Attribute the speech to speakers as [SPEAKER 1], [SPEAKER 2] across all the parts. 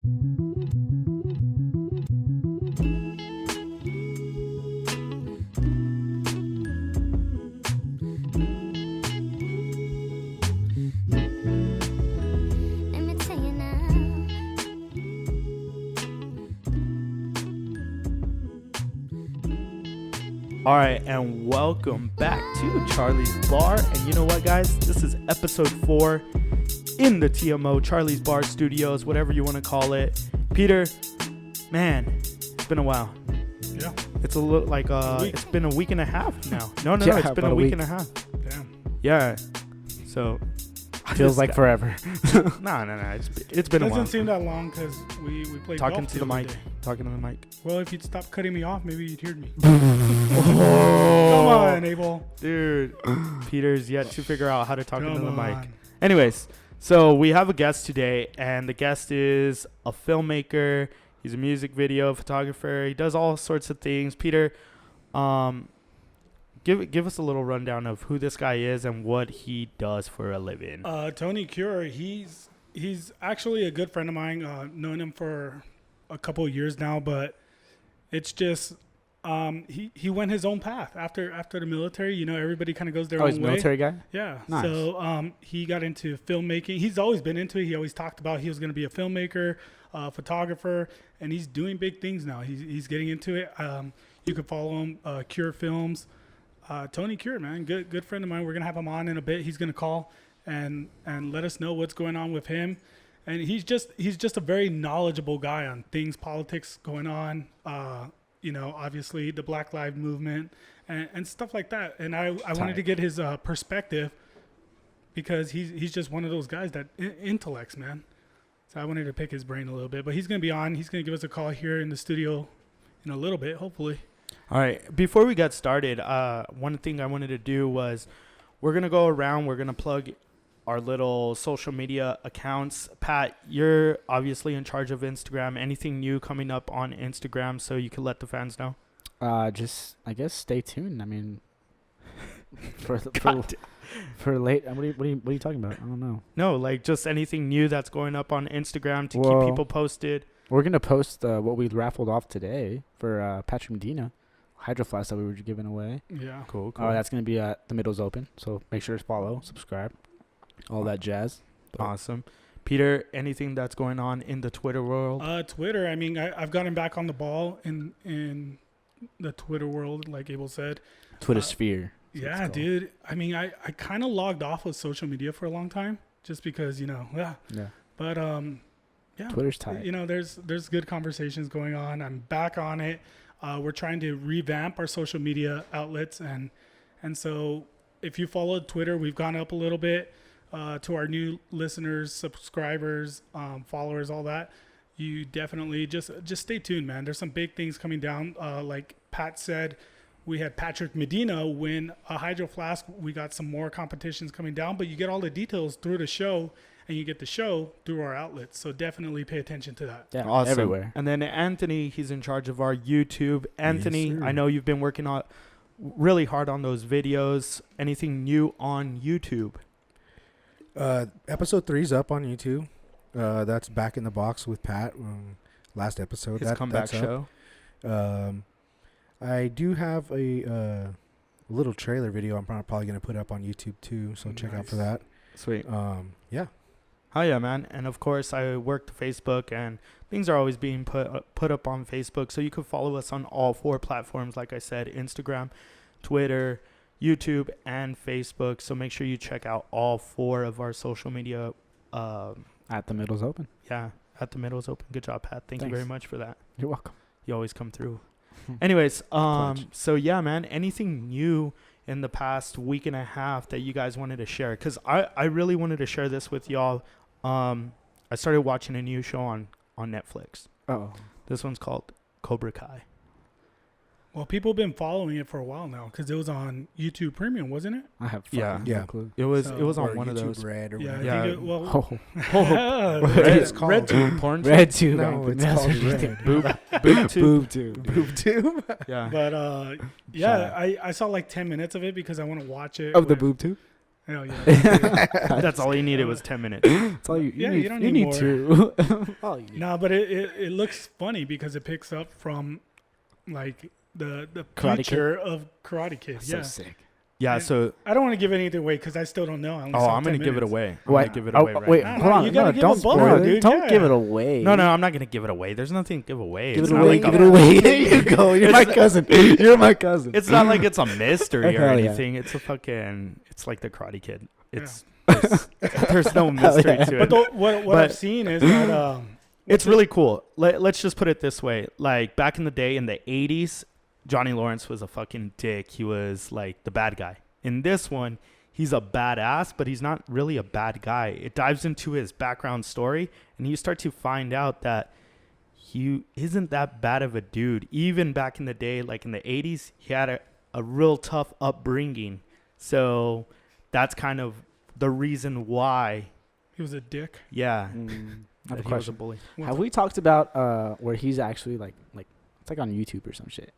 [SPEAKER 1] Let me tell you now.
[SPEAKER 2] All right, and welcome back to Charlie's Bar. And you know what, guys? This is episode 4 in the TMO, Charlie's Bar Studios, whatever you want to call it. Peter, man, it's been a while.
[SPEAKER 3] Yeah.
[SPEAKER 2] It's a little like it's been a week and a half now. No,
[SPEAKER 4] Yeah,
[SPEAKER 2] it's been
[SPEAKER 4] about
[SPEAKER 2] a
[SPEAKER 4] a
[SPEAKER 2] week
[SPEAKER 4] week.
[SPEAKER 2] and a half.
[SPEAKER 3] Damn.
[SPEAKER 2] Yeah. So
[SPEAKER 4] Feels like forever.
[SPEAKER 2] No. It's been a while.
[SPEAKER 3] Doesn't seem that long because we played
[SPEAKER 2] Talking
[SPEAKER 3] golf
[SPEAKER 2] to the
[SPEAKER 3] other
[SPEAKER 2] mic.
[SPEAKER 3] day.
[SPEAKER 2] Talking to the mic.
[SPEAKER 3] Well, if you'd stop cutting me off, maybe you'd hear me.
[SPEAKER 2] Oh,
[SPEAKER 3] Come on, Abel.
[SPEAKER 2] dude. Peter's yet to figure out how to talk into the
[SPEAKER 3] Come
[SPEAKER 2] mic.
[SPEAKER 3] on.
[SPEAKER 2] Anyways, so we have a guest today, and the guest is a filmmaker. He's a music video photographer. He does all sorts of things. Peter, give us a little rundown of who this guy is and what he does for a living.
[SPEAKER 3] Tony Kure, he's actually a good friend of mine. Known him for a couple of years now, but it's just he went his own path after the military. You know, everybody kind of goes their
[SPEAKER 4] Oh,
[SPEAKER 3] own
[SPEAKER 4] he's a
[SPEAKER 3] way.
[SPEAKER 4] military guy?
[SPEAKER 3] Yeah.
[SPEAKER 4] Nice.
[SPEAKER 3] So he got into filmmaking. He's always been into it. He always talked about he was going to be a filmmaker, photographer, and he's doing big things now. He's getting into it. You can follow him, Kure Films. Tony Kure, man, good friend of mine. We're gonna have him on in a bit. He's gonna call and let us know what's going on with him. And he's just a very knowledgeable guy on things, politics going on. You know, obviously the Black Lives Movement and stuff like that. And I wanted to get his perspective because he's just one of those guys that intellects, man. So I wanted to pick his brain a little bit. But he's gonna be on. He's gonna give us a call here in the studio in a little bit, hopefully.
[SPEAKER 2] All right. Before we get started, one thing I wanted to do was we're going to go around. We're going to plug our little social media accounts. Pat, you're obviously in charge of Instagram. Anything new coming up on Instagram so you can let the fans know?
[SPEAKER 4] Just, I guess, stay tuned. I mean, for
[SPEAKER 2] God.
[SPEAKER 4] late. What are you talking about? I don't know.
[SPEAKER 2] No, like just anything new that's going up on Instagram to
[SPEAKER 4] Well,
[SPEAKER 2] keep people posted.
[SPEAKER 4] We're gonna post what we raffled off today for Patrick Medina, Hydro Flask that we were giving away.
[SPEAKER 3] Yeah.
[SPEAKER 2] Cool.
[SPEAKER 4] That's gonna be at the Middle's Open. So make sure to follow, subscribe, all that jazz.
[SPEAKER 2] Awesome. Peter, anything that's going on in the Twitter world?
[SPEAKER 3] Twitter. I mean, I've gotten back on the ball in the Twitter world, like Abel said.
[SPEAKER 4] Twitter sphere.
[SPEAKER 3] Yeah, dude. I mean, I kind of logged off of social media for a long time just because, yeah. But yeah.
[SPEAKER 4] Twitter's tight.
[SPEAKER 3] You know, there's good conversations going on. I'm back on it. We're trying to revamp our social media outlets, and so if you follow Twitter, we've gone up a little bit to our new listeners, subscribers, followers, all that. You definitely just stay tuned, man. There's some big things coming down. Like Pat said, we had Patrick Medina win a Hydro Flask. We got some more competitions coming down, but you get all the details through the show, and you get the show through our outlets. So definitely pay attention to that.
[SPEAKER 4] Yeah,
[SPEAKER 2] Awesome.
[SPEAKER 4] everywhere.
[SPEAKER 2] And then Anthony, he's in charge of our YouTube. Anthony,
[SPEAKER 4] Yes, sir.
[SPEAKER 2] I know you've been working on really hard on those videos. Anything new on YouTube?
[SPEAKER 5] Episode 3's up on YouTube. That's Back in the Box with Pat. Last episode.
[SPEAKER 2] His comeback
[SPEAKER 5] that's up.
[SPEAKER 2] show.
[SPEAKER 5] I do have a little trailer video I'm probably going to put up on YouTube too, so check out for that.
[SPEAKER 2] Sweet.
[SPEAKER 5] Yeah.
[SPEAKER 2] Oh yeah, man. And of course, I work Facebook, and things are always being put up on Facebook. So you can follow us on all 4 platforms, like I said, Instagram, Twitter, YouTube, and Facebook. So make sure you check out all 4 of our social media.
[SPEAKER 4] At the Middle's Open.
[SPEAKER 2] Yeah, at the Middle's Open. Good job, Pat. Thank you
[SPEAKER 4] Thanks.
[SPEAKER 2] very much for that.
[SPEAKER 4] You're welcome.
[SPEAKER 2] You always come through. Anyways,
[SPEAKER 4] Clutch.
[SPEAKER 2] so yeah, man, anything new in the past week and a half that you guys wanted to share? Because I really wanted to share this with y'all. I started watching a new show on Netflix.
[SPEAKER 4] Oh.
[SPEAKER 2] This one's called Cobra Kai.
[SPEAKER 3] Well, people have been following it for a while now because it was on YouTube Premium, wasn't it?
[SPEAKER 4] I have
[SPEAKER 2] Yeah.
[SPEAKER 4] fucking
[SPEAKER 5] Yeah.
[SPEAKER 4] no clue.
[SPEAKER 2] It was
[SPEAKER 3] So-
[SPEAKER 2] on
[SPEAKER 5] Or
[SPEAKER 2] one of
[SPEAKER 5] YouTube
[SPEAKER 2] those.
[SPEAKER 5] Red or
[SPEAKER 3] Yeah,
[SPEAKER 5] whatever.
[SPEAKER 2] Yeah.
[SPEAKER 3] I think it, well,
[SPEAKER 4] Oh.
[SPEAKER 5] It's called?
[SPEAKER 3] Red Tube.
[SPEAKER 2] Porn.
[SPEAKER 4] Red tube.
[SPEAKER 5] No, it's called Red.
[SPEAKER 2] Boob tube.
[SPEAKER 4] Boob tube.
[SPEAKER 5] Boob tube.
[SPEAKER 2] Yeah.
[SPEAKER 3] But
[SPEAKER 4] Shout
[SPEAKER 3] yeah, I saw like 10 minutes of it because I want to watch it.
[SPEAKER 4] Of the
[SPEAKER 3] with-
[SPEAKER 4] boob tube?
[SPEAKER 3] Hell yeah.
[SPEAKER 2] That's all he needed was 10 minutes.
[SPEAKER 4] That's all you
[SPEAKER 3] Yeah,
[SPEAKER 4] need.
[SPEAKER 3] you don't
[SPEAKER 4] you
[SPEAKER 3] need
[SPEAKER 4] need
[SPEAKER 3] more.
[SPEAKER 4] two. All you need.
[SPEAKER 3] No, but it looks funny because it picks up from like the
[SPEAKER 4] Karate Kid?
[SPEAKER 3] future of Karate Kid.
[SPEAKER 4] That's
[SPEAKER 3] Yeah.
[SPEAKER 4] so sick.
[SPEAKER 2] Yeah,
[SPEAKER 3] Yeah.
[SPEAKER 2] so
[SPEAKER 3] I don't want to give anything away because I still don't know. I only saw
[SPEAKER 2] I'm
[SPEAKER 3] 10
[SPEAKER 2] going to give it
[SPEAKER 3] minutes.
[SPEAKER 2] away. I'm
[SPEAKER 4] Wait,
[SPEAKER 2] going to give it away right
[SPEAKER 4] wait,
[SPEAKER 2] now.
[SPEAKER 3] now.
[SPEAKER 4] hold on.
[SPEAKER 3] You gotta
[SPEAKER 4] No,
[SPEAKER 3] give
[SPEAKER 4] don't
[SPEAKER 3] a bullet,
[SPEAKER 4] spoil it.
[SPEAKER 3] dude.
[SPEAKER 4] Don't
[SPEAKER 3] Yeah.
[SPEAKER 4] give it away.
[SPEAKER 2] No, I'm not going to give it away. There's nothing to give away.
[SPEAKER 4] Give
[SPEAKER 2] It's
[SPEAKER 4] it
[SPEAKER 2] not
[SPEAKER 4] away.
[SPEAKER 2] like
[SPEAKER 4] Give it away. There you go. You're my cousin. You're my cousin.
[SPEAKER 2] It's not like it's a mystery or
[SPEAKER 4] Hell yeah.
[SPEAKER 2] anything. It's a fucking. It's like the Karate Kid.
[SPEAKER 3] Yeah.
[SPEAKER 2] It's there's no mystery
[SPEAKER 4] yeah.
[SPEAKER 2] to
[SPEAKER 3] But
[SPEAKER 2] it.
[SPEAKER 3] what
[SPEAKER 2] But-
[SPEAKER 3] I've seen is that
[SPEAKER 2] It's really cool. Let's just put it this way. Like back in the day, in the 80s, Johnny Lawrence was a fucking dick. He was like the bad guy. In this one, he's a badass, but he's not really a bad guy. It dives into his background story, and you start to find out that he isn't that bad of a dude. Even back in the day, like in the 80s, he had a real tough upbringing. So that's kind of the reason why,
[SPEAKER 3] he was a dick.
[SPEAKER 2] yeah,
[SPEAKER 4] I have
[SPEAKER 2] that
[SPEAKER 4] a
[SPEAKER 2] he was a
[SPEAKER 4] question.
[SPEAKER 2] bully.
[SPEAKER 4] Have we talked about where he's actually like it's like on YouTube or some shit,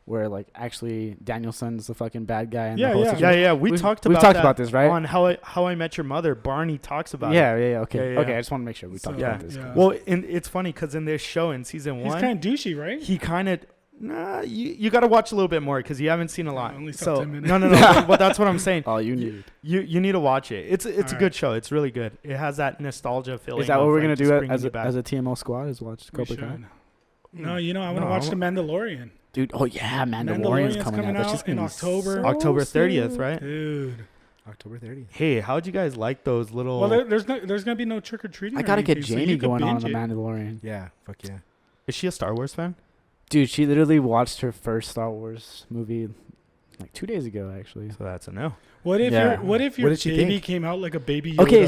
[SPEAKER 4] where like actually Danielson's the fucking bad guy and
[SPEAKER 3] Yeah,
[SPEAKER 4] the whole
[SPEAKER 3] yeah.
[SPEAKER 4] situation?
[SPEAKER 2] Yeah, we talked about
[SPEAKER 4] we've talked
[SPEAKER 2] that
[SPEAKER 4] about this, right?
[SPEAKER 2] on How I Met Your Mother. Barney talks about it.
[SPEAKER 4] Yeah, okay,
[SPEAKER 2] Yeah, yeah.
[SPEAKER 4] okay. I just want to make sure we
[SPEAKER 3] So,
[SPEAKER 4] talked
[SPEAKER 2] yeah.
[SPEAKER 4] about this.
[SPEAKER 3] Yeah.
[SPEAKER 2] Well, it's funny because in this show, in season
[SPEAKER 3] He's
[SPEAKER 2] one,
[SPEAKER 3] kind of douchey, right?
[SPEAKER 2] he kind of you got to watch a little bit more because you haven't seen a lot.
[SPEAKER 3] only saw
[SPEAKER 2] So
[SPEAKER 3] 10 minutes.
[SPEAKER 2] no. But that's what I'm saying.
[SPEAKER 4] All you need.
[SPEAKER 2] You need to watch it. It's a
[SPEAKER 3] Alright.
[SPEAKER 2] good show. It's really good. It has that nostalgia feeling.
[SPEAKER 4] Is that what
[SPEAKER 2] of,
[SPEAKER 4] we're
[SPEAKER 2] like,
[SPEAKER 4] gonna
[SPEAKER 2] just
[SPEAKER 4] do
[SPEAKER 2] bringing
[SPEAKER 4] as
[SPEAKER 2] you
[SPEAKER 4] a,
[SPEAKER 2] back.
[SPEAKER 4] as a TMO squad? Is watch
[SPEAKER 3] We
[SPEAKER 4] Cobra Kai?
[SPEAKER 3] should. No, I want to
[SPEAKER 2] No,
[SPEAKER 3] watch
[SPEAKER 2] I
[SPEAKER 3] The Mandalorian.
[SPEAKER 4] Dude, oh yeah, Mandalorian's
[SPEAKER 3] Mandalorian's
[SPEAKER 4] coming out. That's just
[SPEAKER 3] in
[SPEAKER 4] gonna be
[SPEAKER 3] October.
[SPEAKER 4] so
[SPEAKER 2] October 30th,
[SPEAKER 4] sick.
[SPEAKER 2] right?
[SPEAKER 3] Dude.
[SPEAKER 5] October 30th.
[SPEAKER 2] Hey, how'd you guys like those little?
[SPEAKER 3] Well, there's gonna be no trick or treating.
[SPEAKER 4] I gotta get Jamie going on the Mandalorian.
[SPEAKER 5] Yeah, fuck yeah.
[SPEAKER 2] Is she a Star Wars fan?
[SPEAKER 4] Dude, she literally watched her first Star Wars movie like 2 days ago, actually.
[SPEAKER 2] So that's a no.
[SPEAKER 3] What if
[SPEAKER 4] Yeah.
[SPEAKER 3] your
[SPEAKER 5] What did she
[SPEAKER 3] baby
[SPEAKER 5] think?
[SPEAKER 3] came out like a baby Yoda?
[SPEAKER 4] Okay,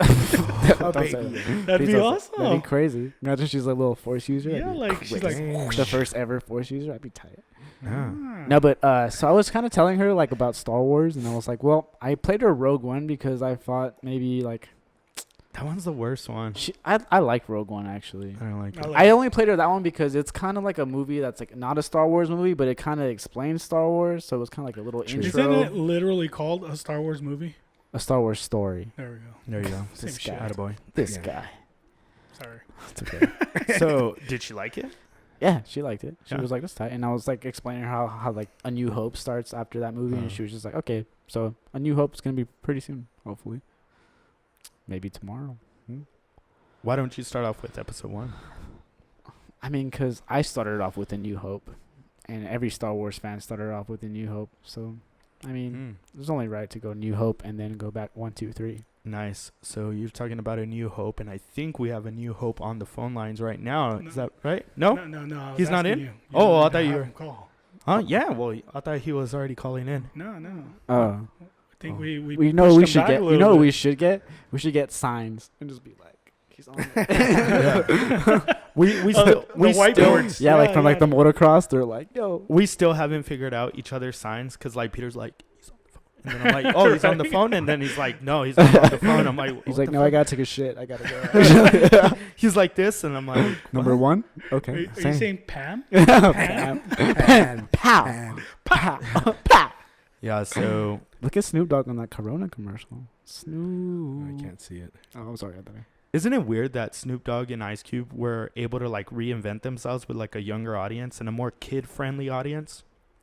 [SPEAKER 5] A
[SPEAKER 4] Don't say
[SPEAKER 5] baby.
[SPEAKER 4] that.
[SPEAKER 3] That'd
[SPEAKER 4] Please
[SPEAKER 3] be
[SPEAKER 4] don't say- That'd
[SPEAKER 3] awesome.
[SPEAKER 4] be crazy. Imagine she's a little Force user.
[SPEAKER 3] Yeah,
[SPEAKER 4] That'd be
[SPEAKER 3] like she's like
[SPEAKER 5] Dang.
[SPEAKER 4] the first ever Force user. That'd be tight.
[SPEAKER 2] Yeah.
[SPEAKER 4] No, but so I was kind of telling her like about Star Wars, and I was like, well, I played her Rogue One because I thought maybe like
[SPEAKER 2] That one's the worst one.
[SPEAKER 4] I like Rogue One actually.
[SPEAKER 2] I don't like it.
[SPEAKER 4] I only played her that one because it's kind of like a movie that's like not a Star Wars movie, but it kind of explains Star Wars, so it was kind of like a little
[SPEAKER 5] True.
[SPEAKER 3] Isn't
[SPEAKER 4] intro,
[SPEAKER 3] it literally called a Star Wars movie?
[SPEAKER 4] a Star Wars story.
[SPEAKER 3] There we go.
[SPEAKER 2] There you go.
[SPEAKER 3] Same
[SPEAKER 4] This
[SPEAKER 3] shit.
[SPEAKER 4] guy.
[SPEAKER 2] Attaboy.
[SPEAKER 4] This
[SPEAKER 5] Yeah.
[SPEAKER 4] guy.
[SPEAKER 3] Sorry.
[SPEAKER 4] It's okay.
[SPEAKER 2] So did she like it?
[SPEAKER 4] Yeah, she liked it. She
[SPEAKER 2] Yeah.
[SPEAKER 4] was like, "That's tight," and I was like explaining how like A New Hope starts after that movie, and she was just like, "Okay, so A New Hope is gonna be pretty soon, hopefully, maybe tomorrow."
[SPEAKER 2] Why don't you start off with episode 1?
[SPEAKER 4] I mean, because I started off with A New Hope, and every Star Wars fan started off with A New Hope. So, I mean, it was only right to go New Hope and then go back 1, 2, 3.
[SPEAKER 2] Nice. So you're talking about A New Hope, and I think we have A New Hope on the phone lines right now. Is that right? No?
[SPEAKER 3] No. I was
[SPEAKER 2] He's not
[SPEAKER 3] asking
[SPEAKER 2] in?
[SPEAKER 3] you.
[SPEAKER 2] Oh, I
[SPEAKER 3] need to
[SPEAKER 2] thought you
[SPEAKER 3] have
[SPEAKER 2] were-
[SPEAKER 3] him Call.
[SPEAKER 2] Huh? Yeah. Well, I thought he was already calling in.
[SPEAKER 3] No.
[SPEAKER 4] Oh,
[SPEAKER 3] I think
[SPEAKER 2] Oh.
[SPEAKER 3] we
[SPEAKER 4] we know
[SPEAKER 3] pushed
[SPEAKER 4] we
[SPEAKER 3] him
[SPEAKER 4] should
[SPEAKER 3] back a
[SPEAKER 4] get. You
[SPEAKER 3] little
[SPEAKER 4] know what
[SPEAKER 3] bit.
[SPEAKER 4] we should get? We should get signs and just be like, he's on.
[SPEAKER 2] We
[SPEAKER 3] The
[SPEAKER 2] still
[SPEAKER 3] whiteboards.
[SPEAKER 4] Yeah, like from like the motocross, they're like, yo.
[SPEAKER 2] we still haven't figured out each other's signs because like Peter's like he's on the phone, and then I'm like, oh, he's on the phone, and then he's like, no, he's not on the phone. I'm like,
[SPEAKER 4] He's
[SPEAKER 2] what
[SPEAKER 4] like,
[SPEAKER 2] the
[SPEAKER 4] no, I
[SPEAKER 2] fuck?
[SPEAKER 4] gotta take a shit. I gotta go.
[SPEAKER 2] He's like this, and I'm like,
[SPEAKER 4] Number
[SPEAKER 2] what?
[SPEAKER 4] 1. Okay.
[SPEAKER 3] Are you
[SPEAKER 4] same.
[SPEAKER 3] saying Pam?
[SPEAKER 4] Pam.
[SPEAKER 5] And
[SPEAKER 4] Pow.
[SPEAKER 5] and
[SPEAKER 4] Pow. Pow.
[SPEAKER 2] Yeah. So
[SPEAKER 4] Look at Snoop Dogg on that Corona commercial.
[SPEAKER 5] I
[SPEAKER 4] Snoop.
[SPEAKER 5] can't see it.
[SPEAKER 4] Oh, I'm sorry. I thought
[SPEAKER 2] isn't it weird that Snoop Dogg and Ice Cube were able to like reinvent themselves with like a younger audience and a more kid-friendly audience?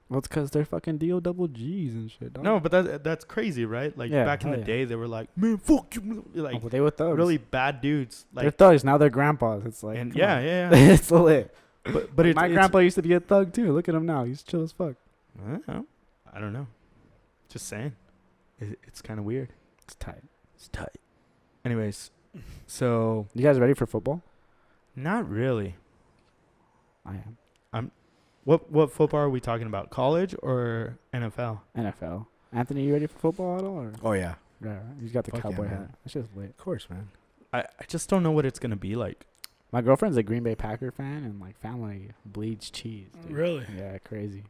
[SPEAKER 4] Well, it's because they're fucking D.O. double G's and shit. Dog.
[SPEAKER 2] No, but that's crazy, right? Like
[SPEAKER 4] Yeah,
[SPEAKER 2] back in the
[SPEAKER 4] hell yeah.
[SPEAKER 2] day, they were like, man, fuck you,
[SPEAKER 4] Oh,
[SPEAKER 2] like
[SPEAKER 4] but they were thugs.
[SPEAKER 2] really bad dudes.
[SPEAKER 4] They're
[SPEAKER 2] Like,
[SPEAKER 4] thugs. Now they're grandpas. It's like,
[SPEAKER 2] and
[SPEAKER 4] come
[SPEAKER 2] yeah,
[SPEAKER 4] on.
[SPEAKER 2] yeah, yeah.
[SPEAKER 4] it's lit.
[SPEAKER 2] but
[SPEAKER 4] My grandpa used to be a thug too. Look at him now. He's chill as fuck.
[SPEAKER 2] I don't know. Just saying. It's kind of weird.
[SPEAKER 4] It's tight.
[SPEAKER 2] It's tight. Anyways, so
[SPEAKER 4] You guys ready for football?
[SPEAKER 2] not really.
[SPEAKER 4] I am.
[SPEAKER 2] What football are we talking about? College or NFL?
[SPEAKER 4] NFL. Anthony, you ready for football at all? Or?
[SPEAKER 5] Oh yeah,
[SPEAKER 4] Yeah, right. He's got the
[SPEAKER 5] Fuck yeah,
[SPEAKER 4] cowboy
[SPEAKER 5] man.
[SPEAKER 4] hat. That's just lit.
[SPEAKER 5] of course, man.
[SPEAKER 2] I just don't know what it's gonna be like.
[SPEAKER 4] My girlfriend's a Green Bay Packer fan, and like family bleeds cheese. Dude.
[SPEAKER 3] Really?
[SPEAKER 4] Yeah, crazy.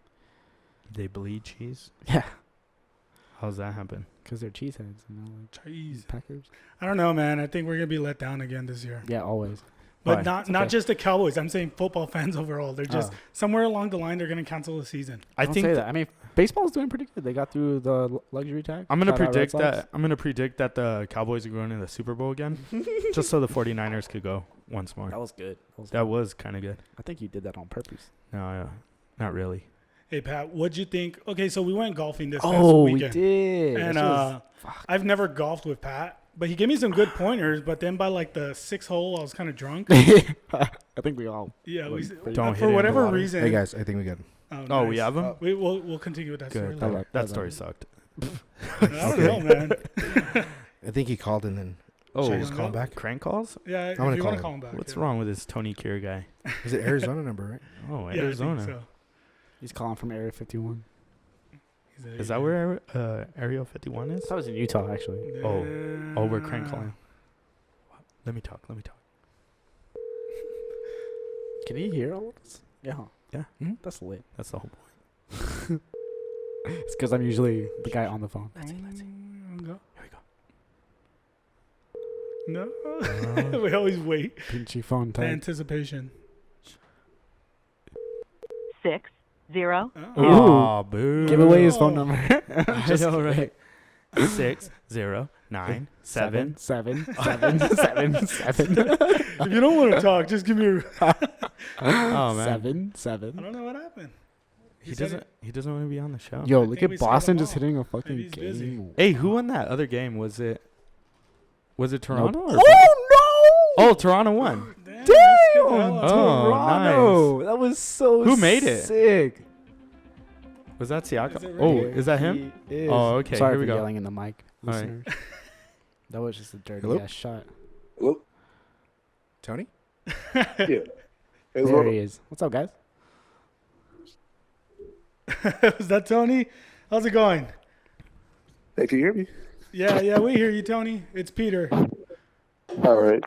[SPEAKER 2] They bleed cheese.
[SPEAKER 4] Yeah,
[SPEAKER 2] How's that happen?
[SPEAKER 4] because they're cheeseheads, you know, like
[SPEAKER 3] Jeez.
[SPEAKER 4] Packers.
[SPEAKER 3] I don't know, man. I think we're gonna be let down again this year.
[SPEAKER 4] Yeah, always.
[SPEAKER 3] But
[SPEAKER 2] Why?
[SPEAKER 3] not just the Cowboys. I'm saying football fans overall. They're just
[SPEAKER 4] Oh.
[SPEAKER 3] somewhere along the line they're going to cancel the season.
[SPEAKER 2] I
[SPEAKER 4] Don't
[SPEAKER 2] think
[SPEAKER 4] say that. I mean, baseball's doing pretty good. They got through the luxury tax.
[SPEAKER 2] I'm gonna
[SPEAKER 4] Shout out Red
[SPEAKER 2] predict
[SPEAKER 4] Sox.
[SPEAKER 2] that. I'm gonna predict that the Cowboys are going to the Super Bowl again, just so the 49ers could go once more.
[SPEAKER 4] That was good.
[SPEAKER 2] That was kind of good.
[SPEAKER 4] I think you did that on purpose.
[SPEAKER 2] No, not really.
[SPEAKER 3] Hey, Pat, what'd you think? Okay, so we went golfing this past
[SPEAKER 4] Oh, we
[SPEAKER 3] weekend.
[SPEAKER 4] did.
[SPEAKER 3] And I've never golfed with Pat, but he gave me some good pointers. But then by like the 6th hole, I was kind of drunk.
[SPEAKER 4] I think we all.
[SPEAKER 3] Yeah, we,
[SPEAKER 2] Don't hit
[SPEAKER 3] for
[SPEAKER 2] it in
[SPEAKER 3] whatever
[SPEAKER 2] the water.
[SPEAKER 3] reason.
[SPEAKER 5] Hey guys, I think we got him.
[SPEAKER 2] Oh, we
[SPEAKER 3] nice.
[SPEAKER 2] have them.
[SPEAKER 3] We'll continue with that story.
[SPEAKER 2] Good.
[SPEAKER 3] later.
[SPEAKER 4] That-
[SPEAKER 2] That story sucked.
[SPEAKER 3] I don't know, man.
[SPEAKER 5] I think he called and then
[SPEAKER 2] Oh,
[SPEAKER 5] should I just call him back?
[SPEAKER 2] crank calls.
[SPEAKER 3] Yeah, if
[SPEAKER 5] gonna
[SPEAKER 3] you
[SPEAKER 5] call
[SPEAKER 3] want to
[SPEAKER 5] him.
[SPEAKER 3] call him back.
[SPEAKER 2] What's
[SPEAKER 3] yeah.
[SPEAKER 2] wrong with this Tony Kure guy?
[SPEAKER 5] Is it Arizona number, right?
[SPEAKER 2] Oh,
[SPEAKER 3] Yeah, I think
[SPEAKER 2] Arizona.
[SPEAKER 3] so.
[SPEAKER 4] He's calling from Area 51.
[SPEAKER 2] Is that where Area 51 is?
[SPEAKER 4] That was in Utah, actually.
[SPEAKER 2] Oh, we're crank calling. Let me talk.
[SPEAKER 4] Can he hear all of this? Yeah.
[SPEAKER 2] Yeah.
[SPEAKER 5] Hmm?
[SPEAKER 4] That's lit.
[SPEAKER 2] That's the whole point.
[SPEAKER 4] It's because I'm usually the guy on the phone.
[SPEAKER 2] Let's see.
[SPEAKER 3] Go.
[SPEAKER 2] Here
[SPEAKER 3] No.
[SPEAKER 2] we go.
[SPEAKER 3] We always wait.
[SPEAKER 4] Pinchy phone type.
[SPEAKER 3] Anticipation.
[SPEAKER 1] 60.
[SPEAKER 3] Oh.
[SPEAKER 2] Oh, boo.
[SPEAKER 4] Give away his phone
[SPEAKER 3] Oh.
[SPEAKER 4] number.
[SPEAKER 2] I know, right? 609 7.
[SPEAKER 4] 7.
[SPEAKER 3] If you don't want to talk, just give me.
[SPEAKER 2] Oh man,
[SPEAKER 4] 7.
[SPEAKER 3] I don't know what happened.
[SPEAKER 2] he
[SPEAKER 3] said
[SPEAKER 2] doesn't want to be on the show.
[SPEAKER 4] Yo,
[SPEAKER 3] I
[SPEAKER 4] look
[SPEAKER 3] think we
[SPEAKER 4] at
[SPEAKER 3] scared
[SPEAKER 4] Boston
[SPEAKER 3] him
[SPEAKER 4] just
[SPEAKER 3] off.
[SPEAKER 4] hitting a
[SPEAKER 3] Maybe
[SPEAKER 4] fucking
[SPEAKER 3] he's busy.
[SPEAKER 4] game.
[SPEAKER 2] Hey, who won that other game? Was it Toronto? Or
[SPEAKER 4] Oh
[SPEAKER 2] oh, Toronto won.
[SPEAKER 3] Damn,
[SPEAKER 4] no!
[SPEAKER 3] let's get the hell out of
[SPEAKER 2] Oh,
[SPEAKER 4] Toronto. That was so
[SPEAKER 2] Who made it?
[SPEAKER 4] sick.
[SPEAKER 2] Was that Siakam?
[SPEAKER 3] Is it
[SPEAKER 2] Oh,
[SPEAKER 3] really?
[SPEAKER 2] is that him?
[SPEAKER 4] He is.
[SPEAKER 2] Oh, okay,
[SPEAKER 4] Sorry
[SPEAKER 2] here we
[SPEAKER 4] for
[SPEAKER 2] go.
[SPEAKER 4] yelling in the mic,
[SPEAKER 2] All right.
[SPEAKER 4] listeners. That was just a dirty
[SPEAKER 5] Hello?
[SPEAKER 4] ass shot.
[SPEAKER 6] Hello?
[SPEAKER 5] Tony?
[SPEAKER 6] Yeah. Hey,
[SPEAKER 4] There
[SPEAKER 6] Lord.
[SPEAKER 4] he is. What's up, guys?
[SPEAKER 3] Is that Tony? How's it going?
[SPEAKER 6] Hey, can you hear me?
[SPEAKER 3] Yeah, we hear you, Tony. It's Peter.
[SPEAKER 6] All right.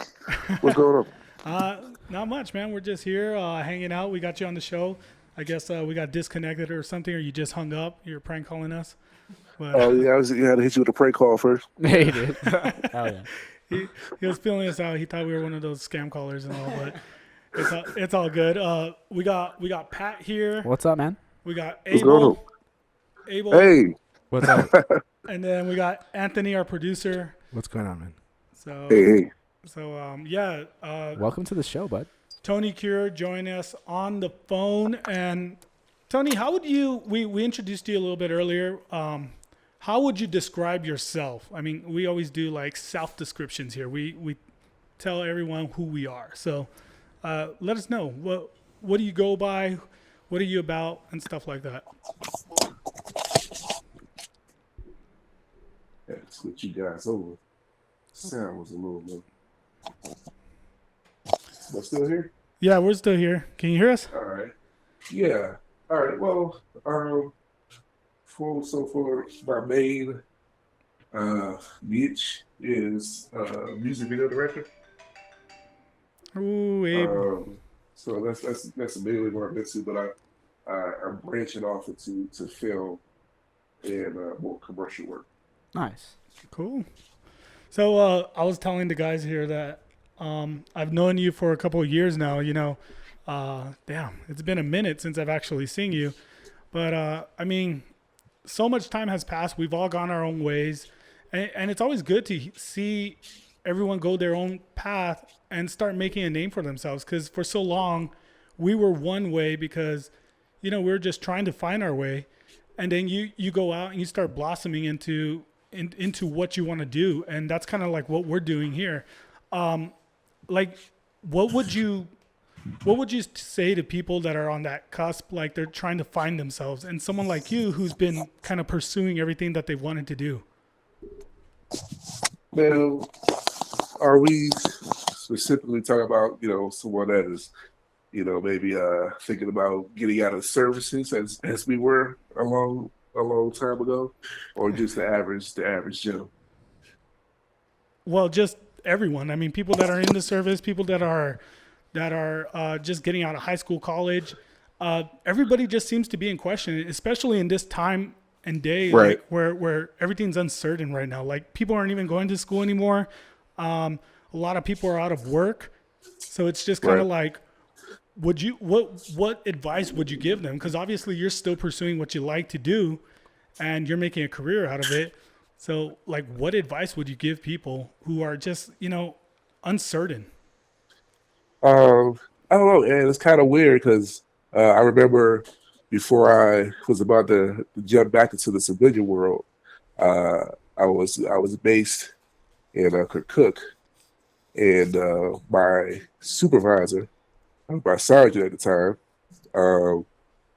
[SPEAKER 6] What's going on?
[SPEAKER 3] Not much, man. We're just here hanging out. We got you on the show. I guess we got disconnected or something, or you just hung up. You're prank calling us. But
[SPEAKER 6] Oh, yeah, I had to hit you with a prank call first.
[SPEAKER 4] He did. Hell yeah.
[SPEAKER 3] he was feeling us out. He thought we were one of those scam callers and all, but it's all good. We got Pat here.
[SPEAKER 4] What's up, man?
[SPEAKER 3] We got
[SPEAKER 6] What's going on?
[SPEAKER 3] Abel,
[SPEAKER 6] Hey.
[SPEAKER 2] What's up?
[SPEAKER 3] and then we got Anthony, our producer.
[SPEAKER 5] What's going on, man?
[SPEAKER 3] So
[SPEAKER 6] Hey.
[SPEAKER 3] yeah.
[SPEAKER 4] Welcome to the show, bud.
[SPEAKER 3] Tony Kure joining us on the phone. And Tony, how would you? We introduced you a little bit earlier. How would you describe yourself? I mean, we always do like self descriptions here. We tell everyone who we are. So let us know what do you go by, what are you about, and stuff like that.
[SPEAKER 6] Yeah, switch you guys over. Sound was a little low. But still here?
[SPEAKER 3] Yeah, we're still here. Can you hear us?
[SPEAKER 6] All right. Yeah. All right. Well, for my main niche is music video director.
[SPEAKER 3] Ooh, Abe.
[SPEAKER 6] So that's mainly what I'm into, but I'm branching off into film and more commercial work.
[SPEAKER 4] Nice.
[SPEAKER 3] Cool. So I was telling the guys here that I've known you for a couple of years now. You know, damn, it's been a minute since I've actually seen you. But I mean, so much time has passed. We've all gone our own ways, and it's always good to see everyone go their own path and start making a name for themselves. Because for so long, we were one way because, you know, we were just trying to find our way, and then you go out and you start blossoming into what you want to do, and that's kind of like what we're doing here. Like, what would you say to people that are on that cusp, like they're trying to find themselves, and someone like you who's been kind of pursuing everything that they wanted to do?
[SPEAKER 6] Now, are we specifically talking about, you know, someone that is, you know, maybe thinking about getting out of services as we were a long time ago, or just the average Joe?
[SPEAKER 3] Well, just everyone. I mean, people that are in the service, people that are just getting out of high school, college. Everybody just seems to be in question, especially in this time and day,
[SPEAKER 6] Right.
[SPEAKER 3] like, where everything's uncertain right now. Like, people aren't even going to school anymore. A lot of people are out of work. So it's just kind of like, what advice would you give them? Because obviously you're still pursuing what you like to do, and you're making a career out of it. So like, what advice would you give people who are just uncertain?
[SPEAKER 6] I don't know, and it's kind of weird because I remember before I was about to jump back into the civilian world, uh, I was based in Kirkuk, and my supervisor, my sergeant at the time, um,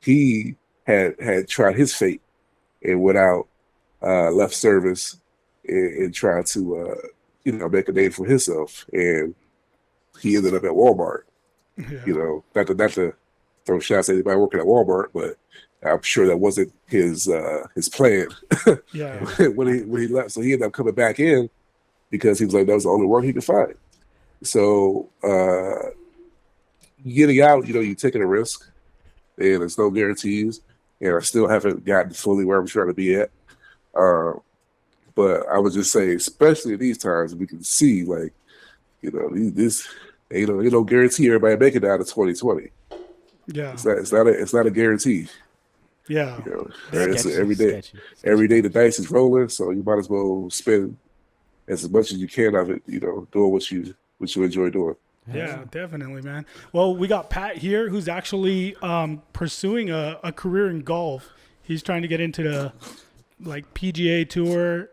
[SPEAKER 6] he had tried his fate and went out, left service, and tried to make a name for himself, and he ended up at Walmart.
[SPEAKER 3] Yeah.
[SPEAKER 6] Not to throw shots at anybody working at Walmart, but I'm sure that wasn't his plan
[SPEAKER 3] Yeah.
[SPEAKER 6] when he left. So he ended up coming back in because he was like that was the only work he could find. So getting out, you're taking a risk, and there's no guarantees. And I still haven't gotten fully where I'm trying to be at. Uh, but I would just say, especially in these times, we can see like this ain't no guarantee everybody make it out of 2020.
[SPEAKER 3] Yeah.
[SPEAKER 6] It's not a guarantee.
[SPEAKER 3] Yeah.
[SPEAKER 6] It's
[SPEAKER 4] Sketchy,
[SPEAKER 6] every day.
[SPEAKER 4] sketchy.
[SPEAKER 6] Every day the dice is rolling, so you might as well spend as much as you can of it. Doing what you enjoy doing.
[SPEAKER 3] Yeah, definitely, man. Well, we got Pat here, who's actually pursuing a career in golf. He's trying to get into the PGA tour.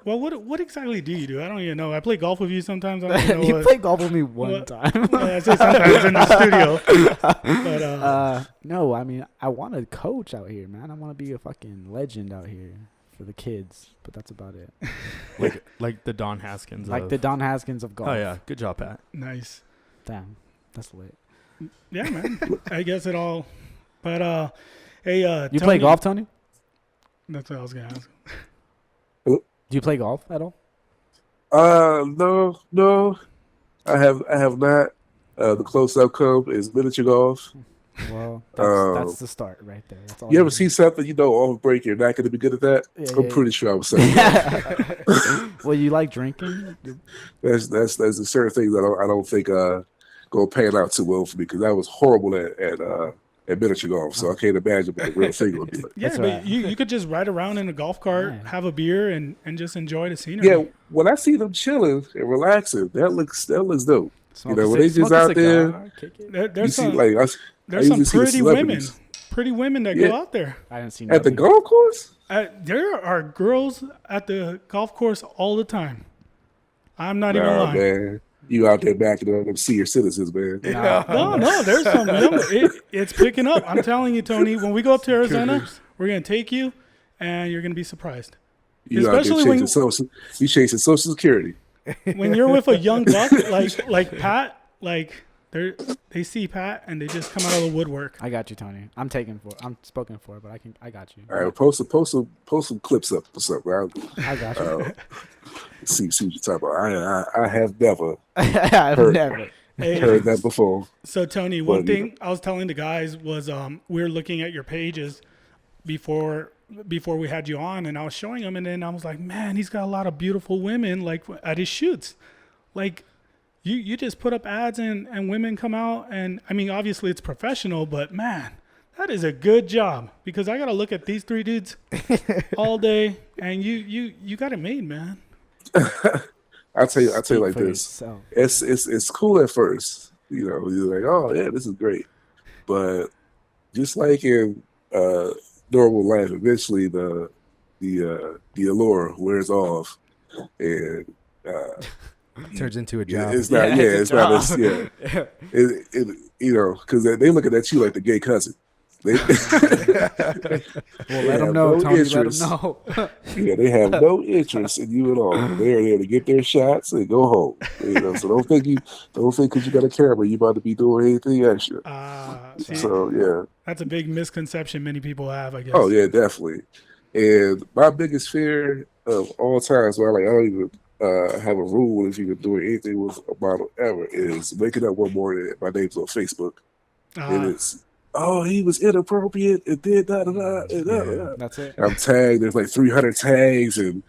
[SPEAKER 3] Well, what exactly do you do? I don't even know. I play golf with you sometimes. I don't even know
[SPEAKER 4] You play golf with me one time.
[SPEAKER 3] I say sometimes in the studio. But
[SPEAKER 4] No, I mean, I want to coach out here, man. I want to be a fucking legend out here for the kids, but that's about it.
[SPEAKER 2] Like the Don Haskins.
[SPEAKER 4] Like the Don Haskins of golf.
[SPEAKER 2] Oh yeah, good job, Pat.
[SPEAKER 3] nice.
[SPEAKER 4] Damn, that's lit.
[SPEAKER 3] Yeah, man. I guess it all. But hey,
[SPEAKER 4] You
[SPEAKER 3] Tony,
[SPEAKER 4] play golf, Tony?
[SPEAKER 3] That's what I was gonna ask.
[SPEAKER 4] Do you play golf at all?
[SPEAKER 6] No, I have not. The closest I've come is miniature golf.
[SPEAKER 4] Well, that's the start right there. That's all
[SPEAKER 6] You ever
[SPEAKER 4] need.
[SPEAKER 6] see something off break? You're not going to be good at that.
[SPEAKER 4] Yeah,
[SPEAKER 6] I'm
[SPEAKER 4] yeah,
[SPEAKER 6] pretty sure I was saying
[SPEAKER 4] Well, you like drinking?
[SPEAKER 6] that's a certain thing that I don't think gonna pan out too well for me because I was horrible at miniature golf, so I can't imagine what the real thing would be like.
[SPEAKER 3] Yeah,
[SPEAKER 4] That's
[SPEAKER 3] but
[SPEAKER 4] right.
[SPEAKER 3] you could just ride around in a golf cart,
[SPEAKER 4] Yeah.
[SPEAKER 3] have a beer, and just enjoy the scenery.
[SPEAKER 6] Yeah, when I see them chilling and relaxing, that looks dope.
[SPEAKER 4] Smoke
[SPEAKER 6] When
[SPEAKER 4] a
[SPEAKER 6] they
[SPEAKER 4] cig-
[SPEAKER 6] just
[SPEAKER 4] smoke a
[SPEAKER 6] out
[SPEAKER 4] cigar,
[SPEAKER 6] there,
[SPEAKER 4] kick it.
[SPEAKER 3] There,
[SPEAKER 6] you
[SPEAKER 3] there's
[SPEAKER 6] see
[SPEAKER 3] some
[SPEAKER 6] like
[SPEAKER 3] there's some
[SPEAKER 6] usually see the
[SPEAKER 3] pretty women,
[SPEAKER 6] celebrities.
[SPEAKER 3] that
[SPEAKER 6] Yeah.
[SPEAKER 3] go out there.
[SPEAKER 4] I didn't see
[SPEAKER 6] At the
[SPEAKER 4] nothing.
[SPEAKER 6] golf course.
[SPEAKER 3] There are girls at the golf course all the time. I'm not even
[SPEAKER 6] Nah,
[SPEAKER 3] lying.
[SPEAKER 6] man, you out there backing up them senior citizens, man.
[SPEAKER 3] No, there's some. It's picking up. I'm telling you, Tony. When we go up to Arizona, we're gonna take you, and you're gonna be surprised.
[SPEAKER 6] You out there
[SPEAKER 3] Especially when-
[SPEAKER 6] chasing Social Security.
[SPEAKER 3] When you're with a young buck like Pat, they see Pat and they just come out of the woodwork.
[SPEAKER 4] I got you, Tony. I'm spoken for, but I got you.
[SPEAKER 6] All right, post some clips up or something.
[SPEAKER 4] I got you.
[SPEAKER 6] See what you're talking about. I have never
[SPEAKER 4] I've
[SPEAKER 6] Heard-
[SPEAKER 4] never.
[SPEAKER 3] Hey,
[SPEAKER 6] heard that before.
[SPEAKER 3] so Tony, one
[SPEAKER 6] Well,
[SPEAKER 3] thing I was telling the guys was we were looking at your pages before we had you on, and I was showing them, and then I was like, man, he's got a lot of beautiful women like at his shoots. Like you just put up ads and women come out, and I mean obviously it's professional, but man, that is a good job because I gotta look at these three dudes all day, and you got it made, man.
[SPEAKER 6] I'll tell you like
[SPEAKER 4] Speak for
[SPEAKER 6] this.
[SPEAKER 4] yourself.
[SPEAKER 6] It's cool at first. You're like, oh yeah, this is great. But just like in normal life, eventually the allure wears off, and
[SPEAKER 5] Turns into a job.
[SPEAKER 6] it's not. Yeah, it's not. As, yeah, because they looking at you like the gay cousin. They,
[SPEAKER 4] Well, let them know, Tony. Let them know.
[SPEAKER 6] Yeah, they have no interest in you at all. They're there to get their shots and go home. So don't think because you got a camera, you about to be doing anything extra.
[SPEAKER 3] See,
[SPEAKER 6] So yeah.
[SPEAKER 3] that's a big misconception many people have, I guess.
[SPEAKER 6] Oh yeah, definitely. And my biggest fear of all times, where I don't even have a rule if you're doing anything with a model ever, is waking up one morning and my name's on Facebook and it's, oh, he was inappropriate and did da da da. And da, da, da.
[SPEAKER 4] That's it.
[SPEAKER 6] And I'm tagged. There's like 300 tags, and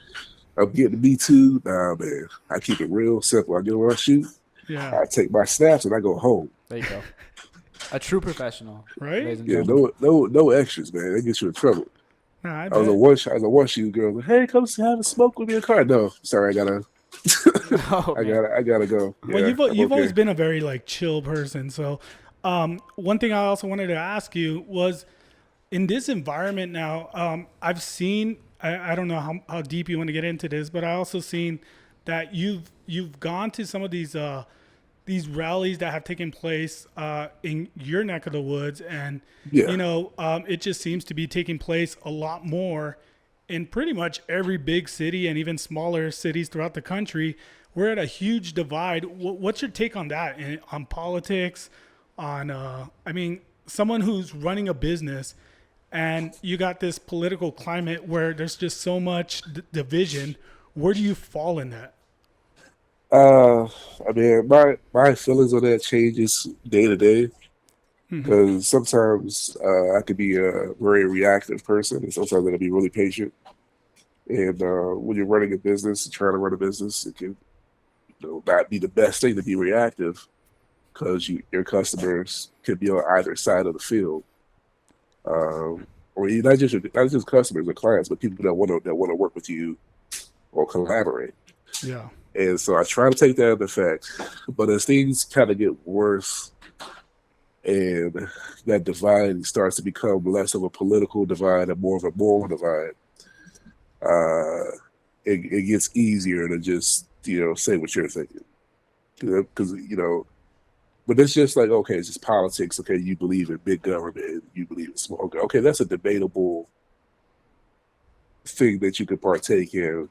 [SPEAKER 6] I'm getting Me Too. Nah, man, I keep it real simple. I get on my shoot,
[SPEAKER 3] Yeah.
[SPEAKER 6] I take my snaps and I go home.
[SPEAKER 4] There you go. A true professional,
[SPEAKER 3] Right?
[SPEAKER 4] ladies and
[SPEAKER 6] Yeah,
[SPEAKER 4] gentlemen.
[SPEAKER 6] no extras, man. They get you in trouble.
[SPEAKER 3] Nah, I
[SPEAKER 6] I was a
[SPEAKER 3] bet.
[SPEAKER 6] one shoe girl. Like, hey, come have a smoke with me in the car. No, sorry,
[SPEAKER 4] Oh man.
[SPEAKER 6] I gotta go.
[SPEAKER 3] Well,
[SPEAKER 6] Yeah, I'm
[SPEAKER 3] you've always
[SPEAKER 6] okay.
[SPEAKER 3] been a very like chill person. So, one thing I also wanted to ask you was in this environment now. I've seen. I don't know how deep you want to get into this, but I also seen that you've gone to some of these rallies that have taken place in your neck of the woods, and
[SPEAKER 6] Yeah,
[SPEAKER 3] it just seems to be taking place a lot more in pretty much every big city and even smaller cities throughout the country. We're at a huge divide. What's your take on that? On politics, on someone who's running a business, and you got this political climate where there's just so much division. Where do you fall in that?
[SPEAKER 6] I mean, my feelings on that changes day to day because sometimes I could be a very reactive person, and sometimes I can be really patient. And when you're running a business and trying to run a business, it can not be the best thing to be reactive because your customers could be on either side of the field, or not just customers or clients, but people that want to work with you or collaborate.
[SPEAKER 3] Yeah.
[SPEAKER 6] And so I try to take that into effect. But as things kind of get worse and that divide starts to become less of a political divide and more of a moral divide, uh, it gets easier to just, say what you're thinking. Because, but it's just like, okay, it's just politics. Okay, you believe in big government, you believe in small government. Okay, that's a debatable thing that you could partake in.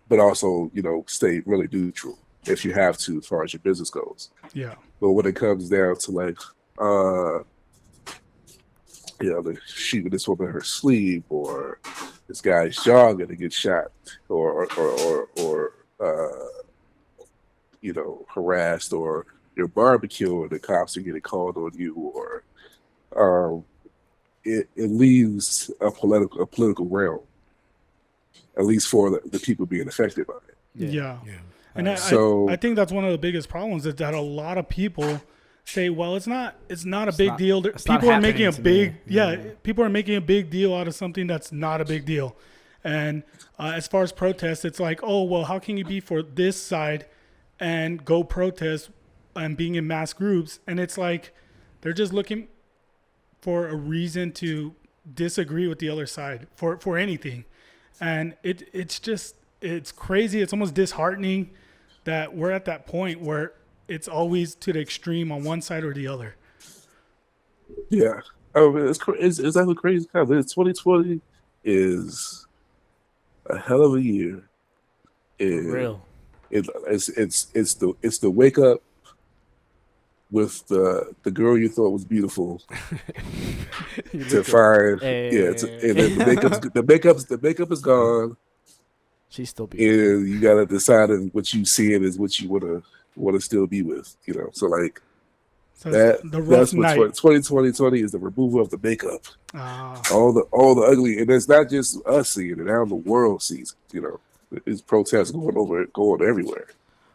[SPEAKER 6] But also, stay really neutral if you have to, as far as your business goes.
[SPEAKER 3] Yeah.
[SPEAKER 6] But when it comes down to like, the shooting this woman in her sleep, or this guy's jogging and gets shot, or harassed, or you're barbecuing and the cops are getting called on you, or it leaves a political realm, at least for the people being affected by it.
[SPEAKER 3] Yeah.
[SPEAKER 5] Yeah.
[SPEAKER 3] And
[SPEAKER 6] So
[SPEAKER 3] I think that's one of the biggest problems is that a lot of people say, well, it's not a big
[SPEAKER 4] not-
[SPEAKER 3] deal.
[SPEAKER 4] it's not
[SPEAKER 3] People are making a
[SPEAKER 4] happening to me.
[SPEAKER 3] big, people are making a big deal out of something that's not a big deal. And as far as protests, it's like, oh, well, how can you be for this side and go protest and being in mass groups? And it's like, they're just looking for a reason to disagree with the other side for anything. And it's crazy. It's almost disheartening that we're at that point where it's always to the extreme on one side or the other.
[SPEAKER 6] yeah, oh man, it's exactly crazy. 2020 is a hell of a year.
[SPEAKER 4] For
[SPEAKER 6] And
[SPEAKER 4] real.
[SPEAKER 6] it's the wake up with the girl you thought was beautiful to find and then the makeup is gone,
[SPEAKER 4] She's still beautiful.
[SPEAKER 6] and you gotta decide if what you seeing is what you wanna still be with, so like
[SPEAKER 3] So it's the rough
[SPEAKER 6] that's what
[SPEAKER 3] night.
[SPEAKER 6] 2020 is, the removal of the makeup,
[SPEAKER 3] Ah,
[SPEAKER 6] all the ugly, and it's not just us seeing it, now the world sees it. It's protests going everywhere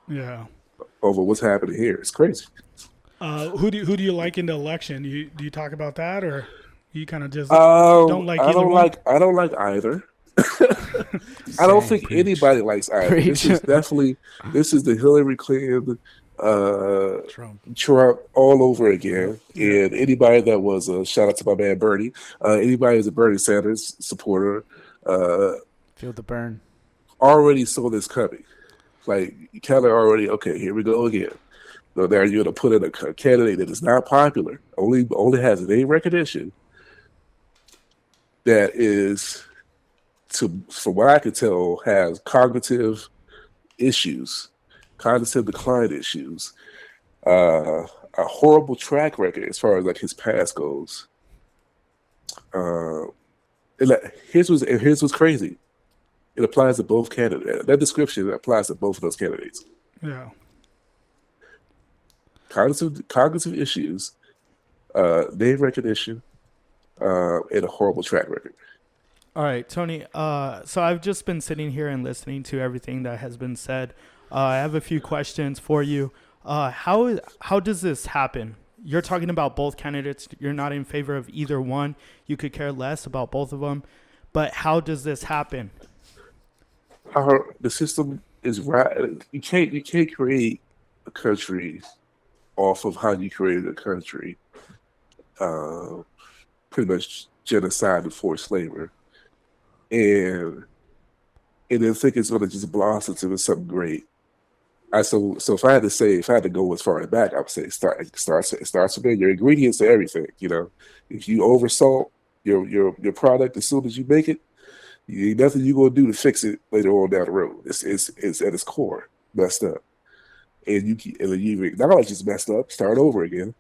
[SPEAKER 3] yeah.
[SPEAKER 6] over what's happening here. It's crazy.
[SPEAKER 3] Who do you like in the election? Do you talk about that, or you kind of just don't like either one?
[SPEAKER 6] I don't like either. I don't
[SPEAKER 4] Same.
[SPEAKER 6] think anybody likes either. This
[SPEAKER 4] Preach.
[SPEAKER 6] is the Hillary Clinton, Trump all over again. And anybody that was shout out to my man Bernie, anybody who's a Bernie Sanders supporter,
[SPEAKER 4] Feel the burn.
[SPEAKER 6] already saw this coming. Like, you kind of already, okay, here we go again. So now you're gonna put in a candidate that is not popular, only has name recognition, that is, from what I can tell, has cognitive decline issues, a horrible track record as far as like his past goes. Here's what's crazy. It applies to both candidates. That description applies to both of those candidates.
[SPEAKER 3] Yeah.
[SPEAKER 6] Cognitive issues, name recognition, and a horrible track record.
[SPEAKER 2] All right, Tony. So I've just been sitting here and listening to everything that has been said. I have a few questions for you. How does this happen? You're talking about both candidates. You're not in favor of either one. You could care less about both of them. But how does this happen?
[SPEAKER 6] How the system is right. You can't create a country off of how you created a country. Uh, Pretty much genocide and forced labor, and then think it's going to just blossom into something great. So if I had to say, if I had to go as far back, I would say it starts with your ingredients and everything. If you oversalt your product as soon as you make it, you ain't nothing you gonna do to fix it later on down the road. It's at its core messed up, and and then you acknowledge it's messed up, start over again,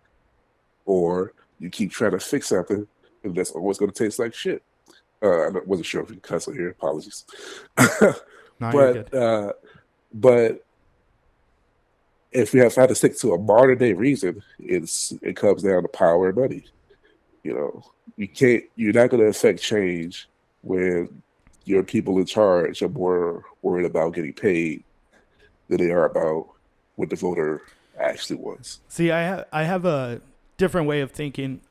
[SPEAKER 6] or you keep trying to fix something, and that's always gonna taste like shit. Wasn't sure if you could cuss on here. Apologies.
[SPEAKER 2] No, you're
[SPEAKER 6] but
[SPEAKER 2] good.
[SPEAKER 6] but if I had to stick to a modern day reason, it comes down to power and money. You're not going to affect change when your people in charge are more worried about getting paid than they are about what the voter actually wants.
[SPEAKER 2] See, I have a different way of thinking.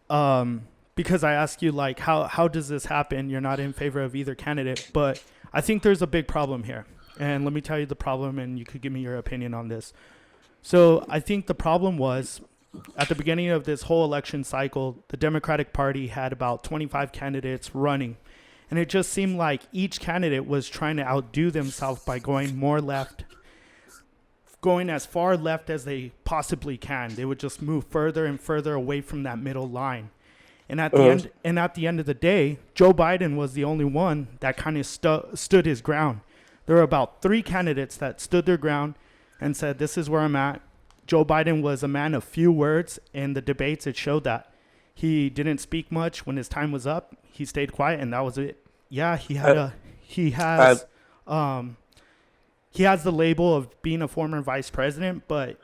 [SPEAKER 2] Because I ask you, like, how does this happen? You're not in favor of either candidate, but I think there's a big problem here. And let me tell you the problem, and you could give me your opinion on this. So I think the problem was at the beginning of this whole election cycle, the Democratic Party had about 25 candidates running. And it just seemed like each candidate was trying to outdo themselves by going more left, going as far left as they possibly can. They would just move further and further away from that middle line. And at the end of the day, Joe Biden was the only one that kind of stood his ground. There were about 3 candidates that stood their ground and said, "This is where I'm at." Joe Biden was a man of few words. In the debates, it showed that he didn't speak much. When his time was up, he stayed quiet, and that was it. Yeah, he has the label of being a former vice president, but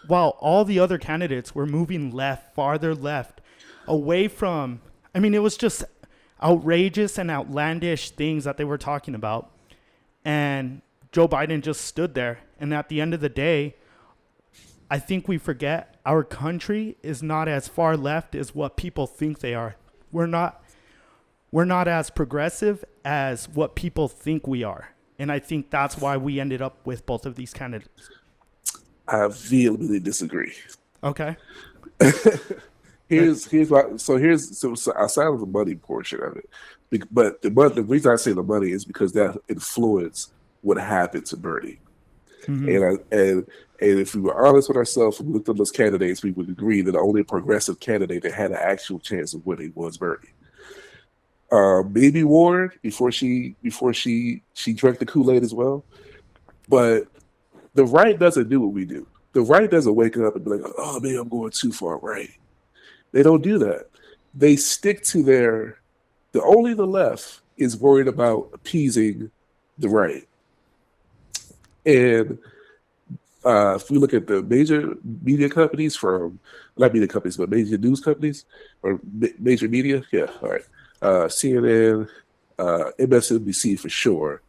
[SPEAKER 2] while all the other candidates were moving left, farther left, away from, it was just outrageous and outlandish things that they were talking about. And Joe Biden just stood there. And at the end of the day, I think we forget our country is not as far left as what people think they are. We're not as progressive as what people think we are. And I think that's why we ended up with both of these candidates.
[SPEAKER 6] I vehemently disagree.
[SPEAKER 2] Okay.
[SPEAKER 6] Here's outside of the money portion of it, but the reason I say the money is because that influenced what happened to Bernie. Mm-hmm. And if we were honest with ourselves and looked at those candidates, we would agree that the only progressive candidate that had an actual chance of winning was Bernie. Maybe Warren before she drank the Kool-Aid as well. But the right doesn't do what we do. The right doesn't wake up and be like, "Oh man, I'm going too far right." They don't do that. They stick to only the left is worried about appeasing the right. And if we look at the major media companies not media companies, but major news companies or major media, yeah, all right. CNN, MSNBC for sure,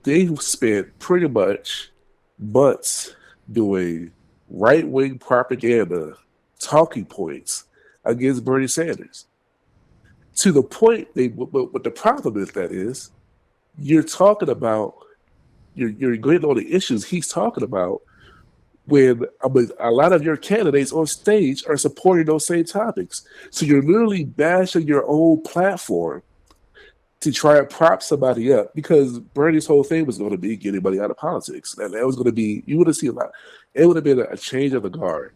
[SPEAKER 6] they spent pretty much months doing right-wing propaganda talking points against Bernie Sanders. To the point, what the problem with that is, you're talking about, you're going on the issues he's talking about when a lot of your candidates on stage are supporting those same topics. So you're literally bashing your own platform to try and prop somebody up, because Bernie's whole thing was going to be getting money out of politics. And that was going to be, you would have seen a lot. It would have been a change of the guard.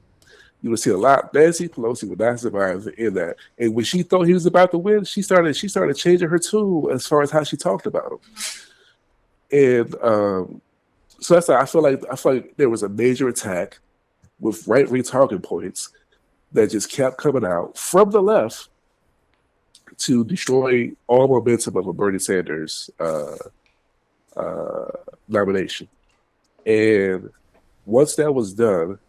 [SPEAKER 6] You would see a lot. Nancy Pelosi would not survive in that. And when she thought he was about to win, she started changing her tune as far as how she talked about him. And so that's I feel like there was a major attack with right-wing talking points that just kept coming out from the left to destroy all momentum of a Bernie Sanders nomination. And once that was done,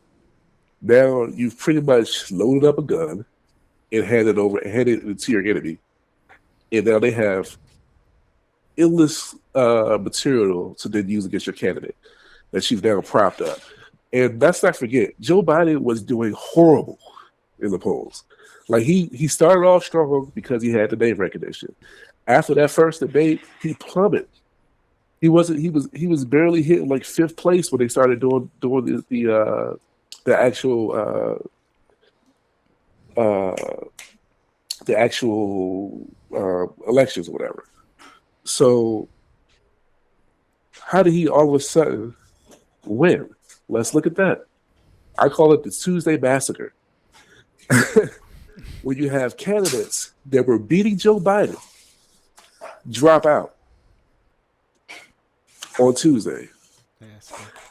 [SPEAKER 6] now you've pretty much loaded up a gun and handed it to your enemy. And now they have endless material to then use against your candidate. that you've now propped up. And let's not forget, Joe Biden was doing horrible in the polls. Like he started off strong because he had the name recognition. After that first debate, he plummeted. He was barely hitting like fifth place when they started doing the actual elections or whatever. So how did he all of a sudden win? Let's look at that. I call it the Tuesday Massacre. When you have candidates that were beating Joe Biden drop out on Tuesday.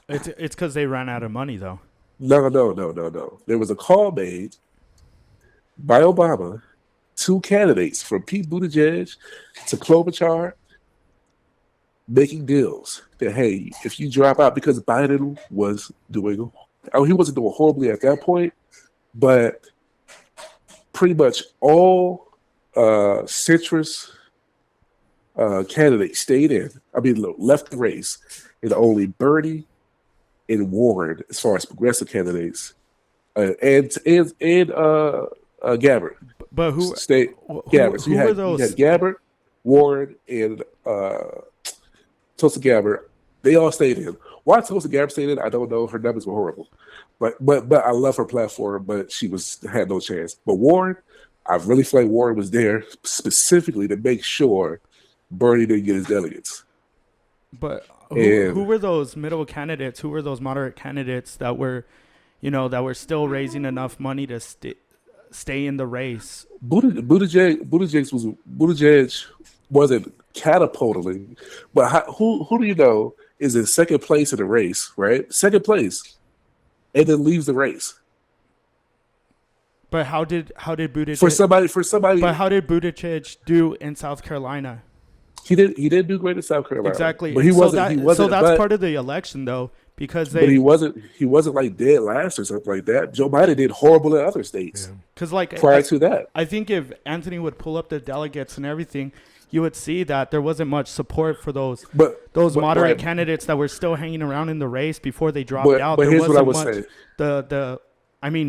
[SPEAKER 2] It's because they ran out of money, though.
[SPEAKER 6] No. There was a call made by Obama to candidates from Pete Buttigieg to Klobuchar making deals that, hey, if you drop out, because Biden was doing, he wasn't doing horribly at that point, but pretty much all citrus candidates stayed in. I mean, left the race, and only Bernie and Warren, as far as progressive candidates, and Gabbard.
[SPEAKER 2] But who
[SPEAKER 6] stayed? Gabbard. So you had Gabbard, Warren, and Tulsi Gabbard. They all stayed in. Why Tulsi Gabbard stayed in, I don't know. Her numbers were horrible, but I love her platform. But she had no chance. But Warren, I really feel like Warren was there specifically to make sure Bernie didn't get his delegates.
[SPEAKER 2] But who were those middle candidates? Who were those moderate candidates that were, that were still raising enough money to stay in the race?
[SPEAKER 6] Buttigieg wasn't catapulting, but who do you know is in second place in the race, right? Second place, and then leaves the race.
[SPEAKER 2] But how did Buttigieg
[SPEAKER 6] for somebody?
[SPEAKER 2] But how did Buttigieg do in South Carolina?
[SPEAKER 6] He did do great in South Carolina.
[SPEAKER 2] Exactly.
[SPEAKER 6] But he wasn't.
[SPEAKER 2] So that's part of the election, though, because
[SPEAKER 6] But he wasn't like dead last or something like that. Joe Biden did horrible in other states.
[SPEAKER 2] Because
[SPEAKER 6] prior to that,
[SPEAKER 2] I think if Anthony would pull up the delegates and everything, you would see that there wasn't much support for those moderate candidates that were still hanging around in the race before they dropped out.
[SPEAKER 6] But
[SPEAKER 2] there
[SPEAKER 6] here's
[SPEAKER 2] wasn't
[SPEAKER 6] what I would
[SPEAKER 2] much.
[SPEAKER 6] say.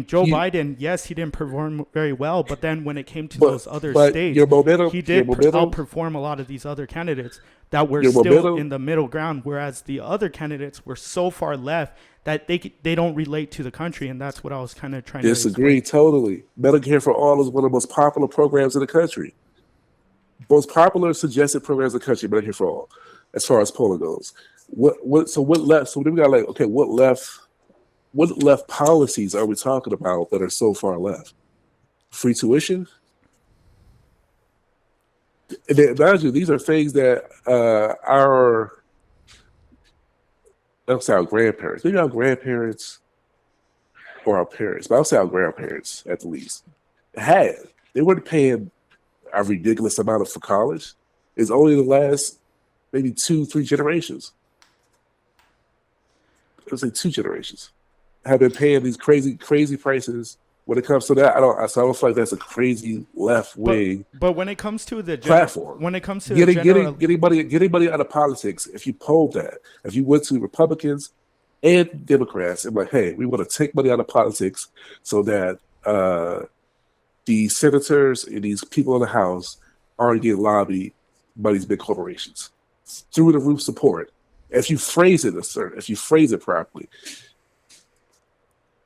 [SPEAKER 2] Joe Biden, yes, he didn't perform very well, but then when it came to those other states, he did outperform a lot of these other candidates that were still in the middle ground, whereas the other candidates were so far left that they don't relate to the country, and that's what I was kind of trying to
[SPEAKER 6] disagree totally. Medicare for All is one of the most popular programs in the country. Most popular suggested programs in the country, Medicare for All, as far as polling goes. What left? So then we got what left policies are we talking about that are so far left? Free tuition? And mind you, these are things that our grandparents, maybe our grandparents or our parents, but I'll say our grandparents at the least, had. They weren't paying a ridiculous amount for college. It's only the last maybe 2-3 generations. It was like 2 generations have been paying these crazy prices. When it comes to that, I don't feel like that's a crazy left wing.
[SPEAKER 2] But when it comes to the
[SPEAKER 6] platform,
[SPEAKER 2] when it comes to
[SPEAKER 6] getting money out of politics, if you polled that, if you went to Republicans and Democrats and like, hey, we want to take money out of politics so that the senators and these people in the House aren't getting lobbied by these big corporations, through the roof support. If you phrase it properly.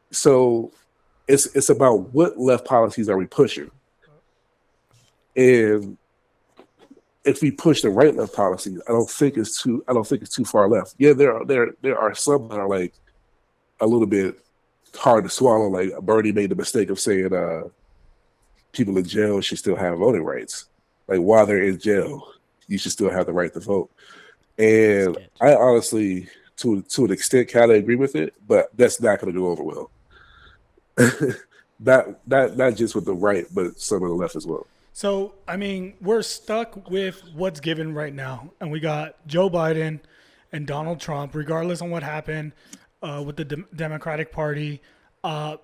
[SPEAKER 6] So it's about what left policies are we pushing, and if we push the right left policies, I don't think it's too far left. Yeah, there are some that are like a little bit hard to swallow. Like Bernie made the mistake of saying people in jail should still have voting rights. Like while they're in jail, you should still have the right to vote. And I honestly, to an extent, kind of agree with it, but that's not going to go over well. not just with the right, but some of the left as well.
[SPEAKER 3] So, I mean, we're stuck with what's given right now. And we got Joe Biden and Donald Trump, regardless on what happened with the Democratic Party.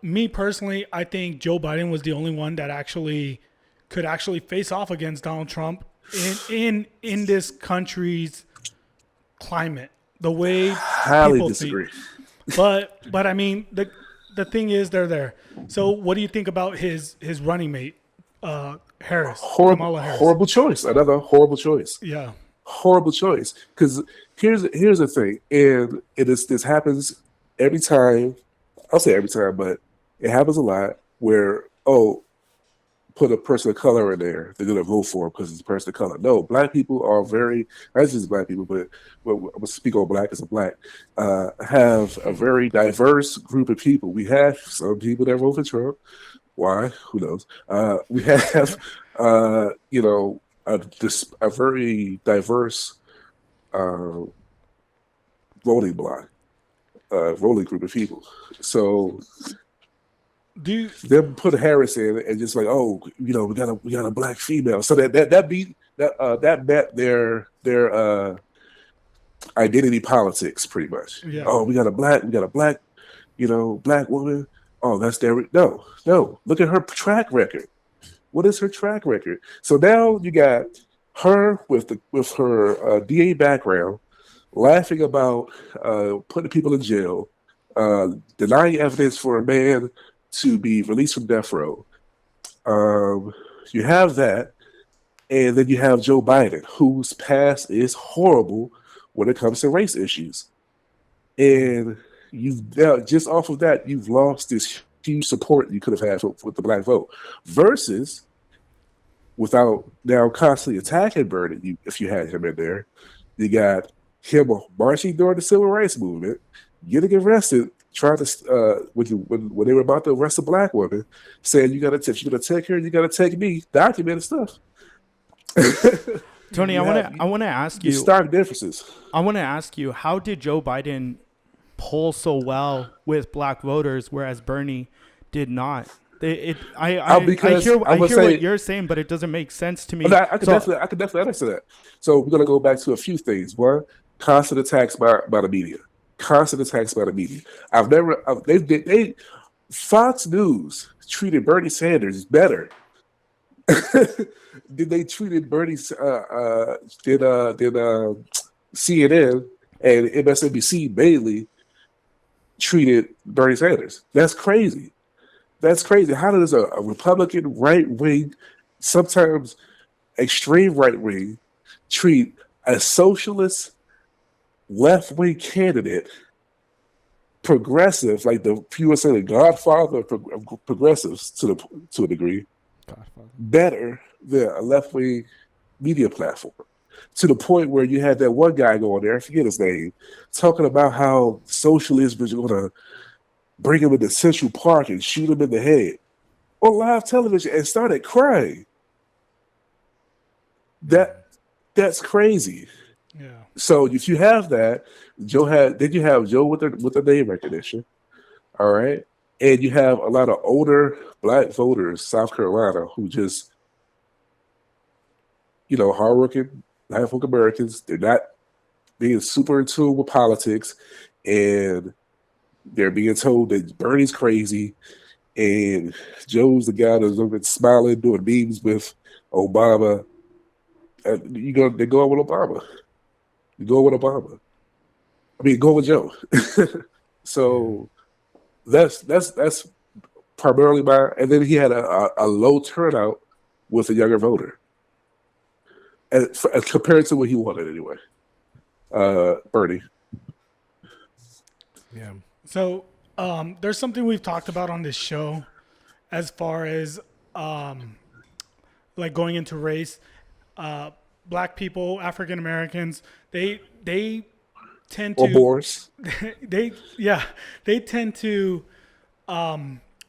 [SPEAKER 3] Me personally, I think Joe Biden was the only one that could actually face off against Donald Trump in this country's climate. the way
[SPEAKER 6] Highly
[SPEAKER 3] people
[SPEAKER 6] disagree.
[SPEAKER 3] think. But I mean, the thing is, they're there. So what do you think about his running mate, Kamala Harris?
[SPEAKER 6] Horrible choice. Another horrible choice.
[SPEAKER 3] Yeah.
[SPEAKER 6] Horrible choice. Because here's the thing, and this happens every time. I'll say every time, but it happens a lot where put a person of color in there, they're gonna vote for him because it's a person of color. No, black people are very, not just black people, but I'm gonna speak on black as a black, have a very diverse group of people. We have some people that vote for Trump. Why? Who knows? We have, a very diverse voting block, voting group of people. So them put Harris in and just like, we got a black female. So that met their identity politics pretty much.
[SPEAKER 3] Yeah.
[SPEAKER 6] Oh, we got a black, black woman. Oh, that's their no. Look at her track record. What is her track record? So now you got her with her DA background, laughing about putting people in jail, denying evidence for a man to be released from death row. You have that, and then you have Joe Biden, whose past is horrible when it comes to race issues. And just off of that, you've lost this huge support you could have had with the black vote. Versus, without now constantly attacking Bernie, if you had him in there, you got him marching during the civil rights movement, getting arrested, trying to when they were about to arrest a black woman, saying if you're gonna take her, you gotta take me, documented stuff.
[SPEAKER 2] Tony, I want to ask you
[SPEAKER 6] stark differences.
[SPEAKER 2] I want to ask you, how did Joe Biden poll so well with black voters, whereas Bernie did not? I hear what you're saying, but it doesn't make sense to me.
[SPEAKER 6] I could definitely answer that. So we're gonna go back to a few things. One, constant attacks by the media. Fox News treated Bernie Sanders better than they treated CNN and MSNBC mainly treated Bernie Sanders. That's crazy. How does a Republican right wing, sometimes extreme right wing, treat a socialist left wing candidate, progressive, like you would say the godfather of progressives to a degree, better than a left wing media platform? To the point where you had that one guy go on there, I forget his name, talking about how socialism is going to bring him into Central Park and shoot him in the head on live television, and started crying. That's crazy.
[SPEAKER 3] Yeah.
[SPEAKER 6] So if you have that, you have Joe with the name recognition, all right, and you have a lot of older black voters, South Carolina, who just, hardworking black folk Americans. They're not being super in tune with politics, and they're being told that Bernie's crazy, and Joe's the guy that's been smiling, doing memes with Obama. They're going with Obama. You go with Obama. I mean, go with Joe. So that's primarily and then he had a low turnout with a younger voter, as compared to what he wanted anyway. Bernie.
[SPEAKER 5] Yeah.
[SPEAKER 3] So there's something we've talked about on this show, as far as like going into race. Black people, African Americans, they tend to,
[SPEAKER 6] or Boris.
[SPEAKER 3] they tend to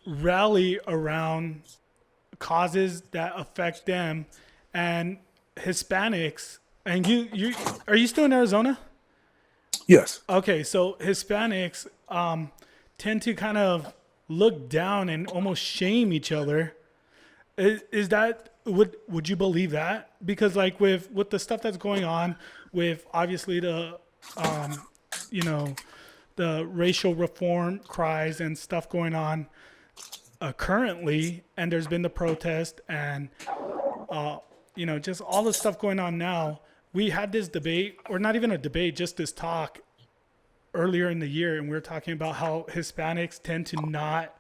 [SPEAKER 3] rally around causes that affect them, and Hispanics. And you are you still in Arizona?
[SPEAKER 6] Yes.
[SPEAKER 3] Okay, so Hispanics tend to kind of look down and almost shame each other. Is that, would you believe that? Because like with the stuff that's going on with obviously the the racial reform cries and stuff going on currently, and there's been the protest and just all the stuff going on now. We had this debate, or not even a debate, just this talk earlier in the year, and we were talking about how Hispanics tend to not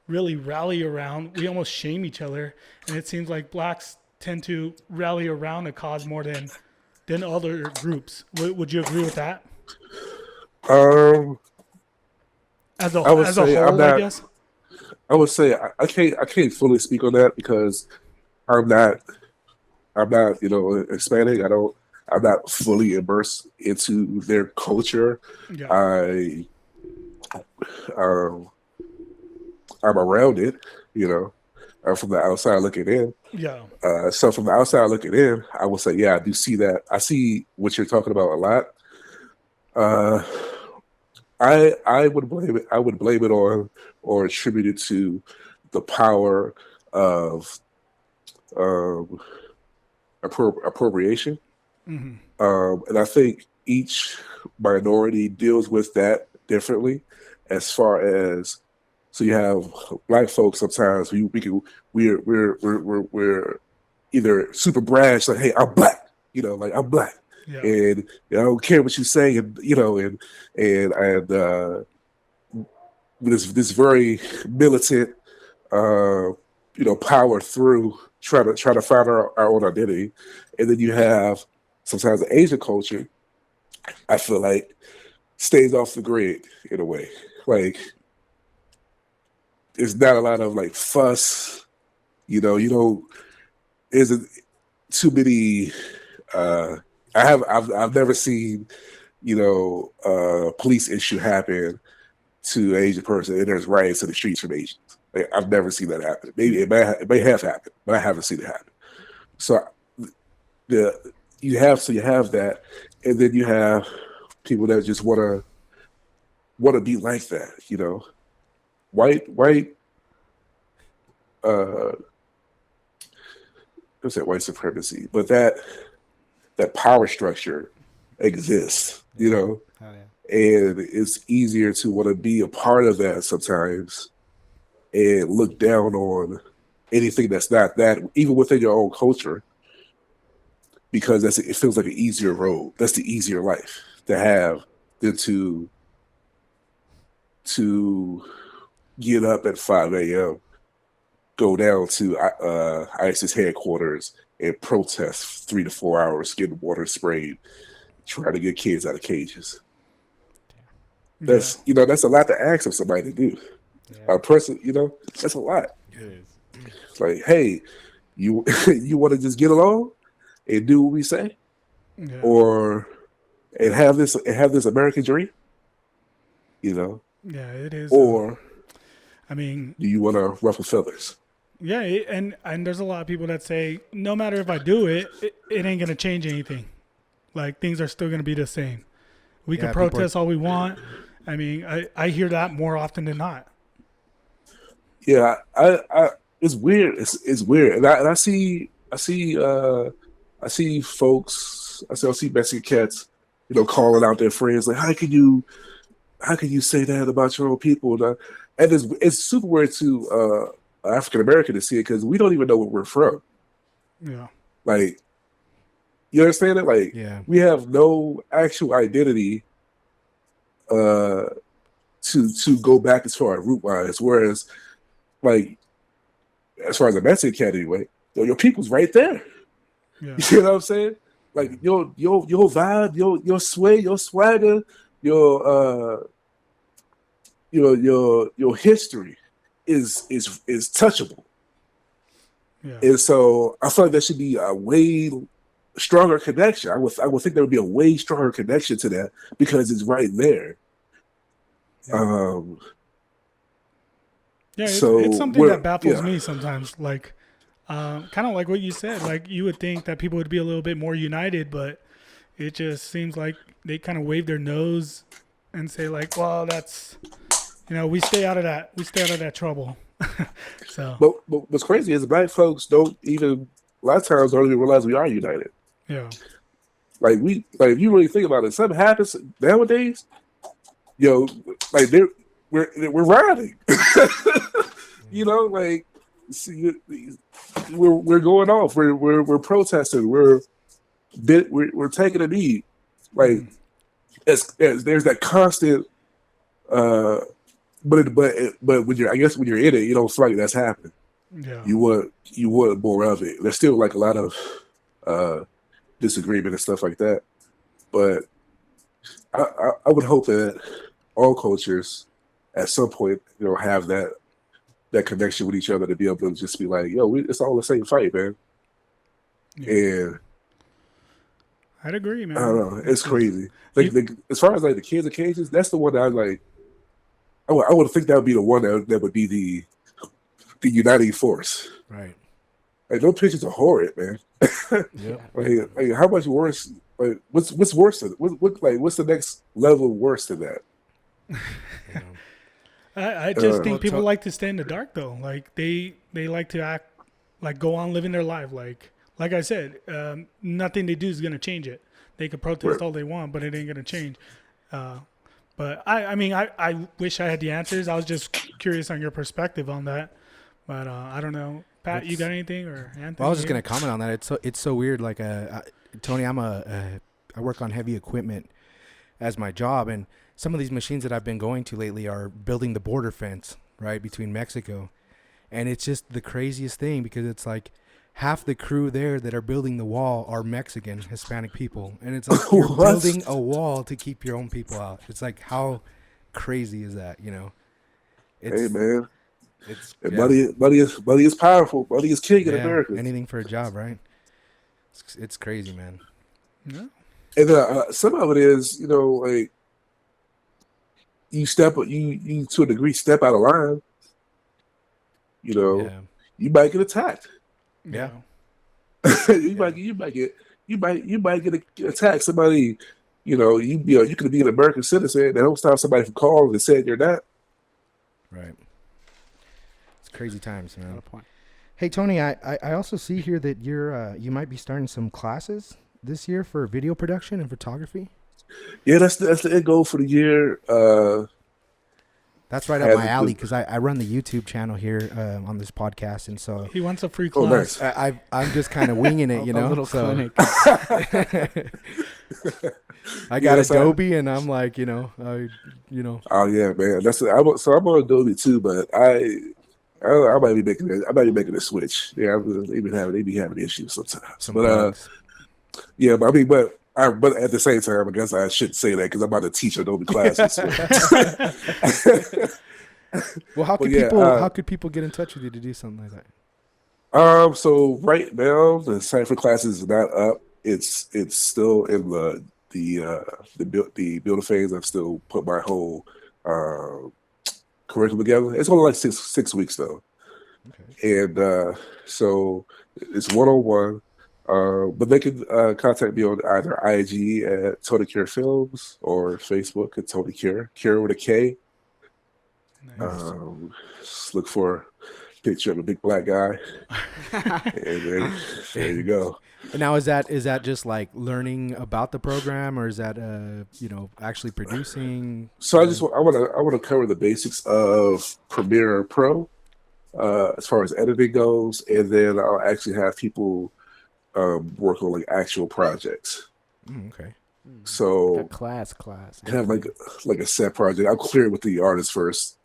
[SPEAKER 3] really rally around. We almost shame each other, and it seems like blacks tend to rally around a cause more than other groups. Would you agree with that?
[SPEAKER 6] Um,
[SPEAKER 3] As a
[SPEAKER 6] I would
[SPEAKER 3] as a
[SPEAKER 6] say I'm
[SPEAKER 3] whole, I
[SPEAKER 6] not.
[SPEAKER 3] guess.
[SPEAKER 6] I would say I can't fully speak on that because I'm not you know Hispanic. I'm not fully immersed into their culture.
[SPEAKER 3] Yeah.
[SPEAKER 6] I um I'm around it, you know. From the outside looking in.
[SPEAKER 3] Yeah.
[SPEAKER 6] So from the outside looking in, I would say, yeah, I do see that. I see what you're talking about a lot. Uh, I would blame it. I would blame it on or attribute it to the power of um, appropriation.
[SPEAKER 3] Hmm.
[SPEAKER 6] And I think each minority deals with that differently. As far as so, you have black folks. Sometimes we're either super brash, like, hey, I'm black, you know, like I'm black,
[SPEAKER 3] Yeah.
[SPEAKER 6] and I don't care what you say, and you know, and this very militant, power through try to find our own identity, and then you have sometimes the Asian culture. I feel like stays off the grid in a way, like there's not a lot of like fuss, you know, isn't too many. Uh, I've never seen police issue happen to an Asian person and there's riots in the streets from Asians. Like, I've never seen that happen. Maybe it may have happened, but I haven't seen it happen. So you have that, and then you have people that just want to be like that. You know, white. What's that white supremacy? But that power structure exists. You know,
[SPEAKER 5] Oh, yeah.
[SPEAKER 6] and it's easier to want to be a part of that sometimes and look down on anything that's not that, even within your own culture, because it feels like an easier road. That's the easier life to have than to get up at 5 a.m., go down to ISIS headquarters and protest 3 to 4 hours, getting water sprayed, trying to get kids out of cages. That's that's a lot to ask of somebody to do.
[SPEAKER 5] Yeah.
[SPEAKER 6] A person, that's a lot.
[SPEAKER 5] It is.
[SPEAKER 6] It's like, hey, you you want to just get along and do what we say,
[SPEAKER 3] Yeah.
[SPEAKER 6] or and have this American dream,
[SPEAKER 3] Yeah, it is.
[SPEAKER 6] or
[SPEAKER 3] I mean,
[SPEAKER 6] do you want to ruffle feathers?
[SPEAKER 3] yeah, and there's a lot of people that say no matter if I do it, it ain't gonna change anything. Like things are still gonna be the same. We can protest all we want. I mean, I hear that more often than not.
[SPEAKER 6] Yeah, I it's weird. It's weird, and I see folks. I see Mexican cats, calling out their friends like, how can you say that about your own people? And it's super weird to African American to see it because we don't even know where we're from.
[SPEAKER 3] Yeah.
[SPEAKER 6] Like, you understand it? Like,
[SPEAKER 5] Yeah.
[SPEAKER 6] we have no actual identity to go back as far as root wise. Whereas, like, as far as a Mexican cat anyway, your people's right there.
[SPEAKER 3] Yeah.
[SPEAKER 6] You know what I'm saying? Like your vibe, your sway, your swagger, your history is touchable.
[SPEAKER 3] Yeah.
[SPEAKER 6] And so I feel like there should be a way stronger connection. I would think there would be a way stronger connection to that because it's right there.
[SPEAKER 3] Yeah.
[SPEAKER 6] So
[SPEAKER 3] it's something that baffles me sometimes. Like, kind of like what you said. Like, you would think that people would be a little bit more united, but it just seems like they kind of wave their nose and say, like, "Well, that's, we stay out of that. We stay out of that trouble." So.
[SPEAKER 6] But what's crazy is black folks a lot of times don't even realize we are united.
[SPEAKER 3] Yeah.
[SPEAKER 6] Like if you really think about it, something happens nowadays, like we're riding. Like, see, we're going off. We're protesting. We're taking a knee. Like, as there's that constant. But when you're in it, you don't feel like that's happening.
[SPEAKER 3] Yeah.
[SPEAKER 6] You want more of it. There's still like a lot of disagreement and stuff like that. But I would hope that all cultures at some point, have that connection with each other to be able to just be like, yo, it's all the same fight, man.
[SPEAKER 3] Yeah.
[SPEAKER 6] And
[SPEAKER 3] I'd agree, man.
[SPEAKER 6] I don't know, it's crazy. Like as far as like the kids occasions, that's the one that I like. I would think that would be the one that would be the uniting force.
[SPEAKER 5] Right.
[SPEAKER 6] Like those pictures are horrid, man.
[SPEAKER 5] Yeah.
[SPEAKER 6] Like how much worse? Like what's worse than what's the next level worse than that?
[SPEAKER 3] I just think people like to stay in the dark though. Like they like to act like go on living their life. Like I said, nothing they do is gonna change it. They could protest all they want, but it ain't gonna change. But I mean I wish I had the answers. I was just curious on your perspective on that. But I don't know, Pat. You got anything or Anthony?
[SPEAKER 5] Well, I was just gonna comment on that. It's so weird. Like Tony, I work on heavy equipment as my job, and some of these machines that I've been going to lately are building the border fence right between Mexico, and it's just the craziest thing because it's like half the crew there that are building the wall are Mexican, Hispanic people, and it's like you're building a wall to keep your own people out. It's like how crazy is that?
[SPEAKER 6] Hey man.
[SPEAKER 5] Money
[SPEAKER 6] is powerful. Money is king in America.
[SPEAKER 5] Anything for a job, right? It's crazy, man.
[SPEAKER 3] Yeah.
[SPEAKER 6] And some of it is, like you to a degree step out of line. You might get attacked.
[SPEAKER 5] Yeah.
[SPEAKER 6] you might get attacked. Somebody, you could be an American citizen. They don't stop somebody from calling and saying you're not.
[SPEAKER 5] Right. Crazy times, man.
[SPEAKER 4] Got a point.
[SPEAKER 5] Hey Tony, I also see here that you might be starting some classes this year for video production and photography.
[SPEAKER 6] Yeah, that's the end goal for the year.
[SPEAKER 5] That's right up my alley because I run the YouTube channel here on this podcast, and so
[SPEAKER 3] he wants a free class.
[SPEAKER 6] Nice.
[SPEAKER 5] I'm just kind of winging it,
[SPEAKER 4] A little clinic.
[SPEAKER 5] I got Adobe, and I'm like,
[SPEAKER 6] Oh yeah, man. I'm on Adobe too, but I might be making a switch. Yeah, they be having issues sometimes. Yeah, but I mean, but at the same time, I guess I shouldn't say that because I'm about to teach Adobe classes.
[SPEAKER 5] Well, how could people get in touch with you to do something like that?
[SPEAKER 6] So right now the site for classes is not up. It's still in the building phase. I've still put my whole curriculum together. It's only like six weeks though. Okay. And so it's 1-on-1. But they can contact me on either IG at Tony Kure Films or Facebook at Tony Kure, Kure with a K. Nice. Just look for a picture of a big black guy, and then there you go.
[SPEAKER 5] And now is that just like learning about the program, or is that actually producing?
[SPEAKER 6] So I want to cover the basics of Premiere Pro as far as editing goes, and then I'll actually have people work on like actual projects.
[SPEAKER 5] Okay.
[SPEAKER 6] So
[SPEAKER 4] like a class.
[SPEAKER 6] Have like a set project. I'll clear it with the artist first.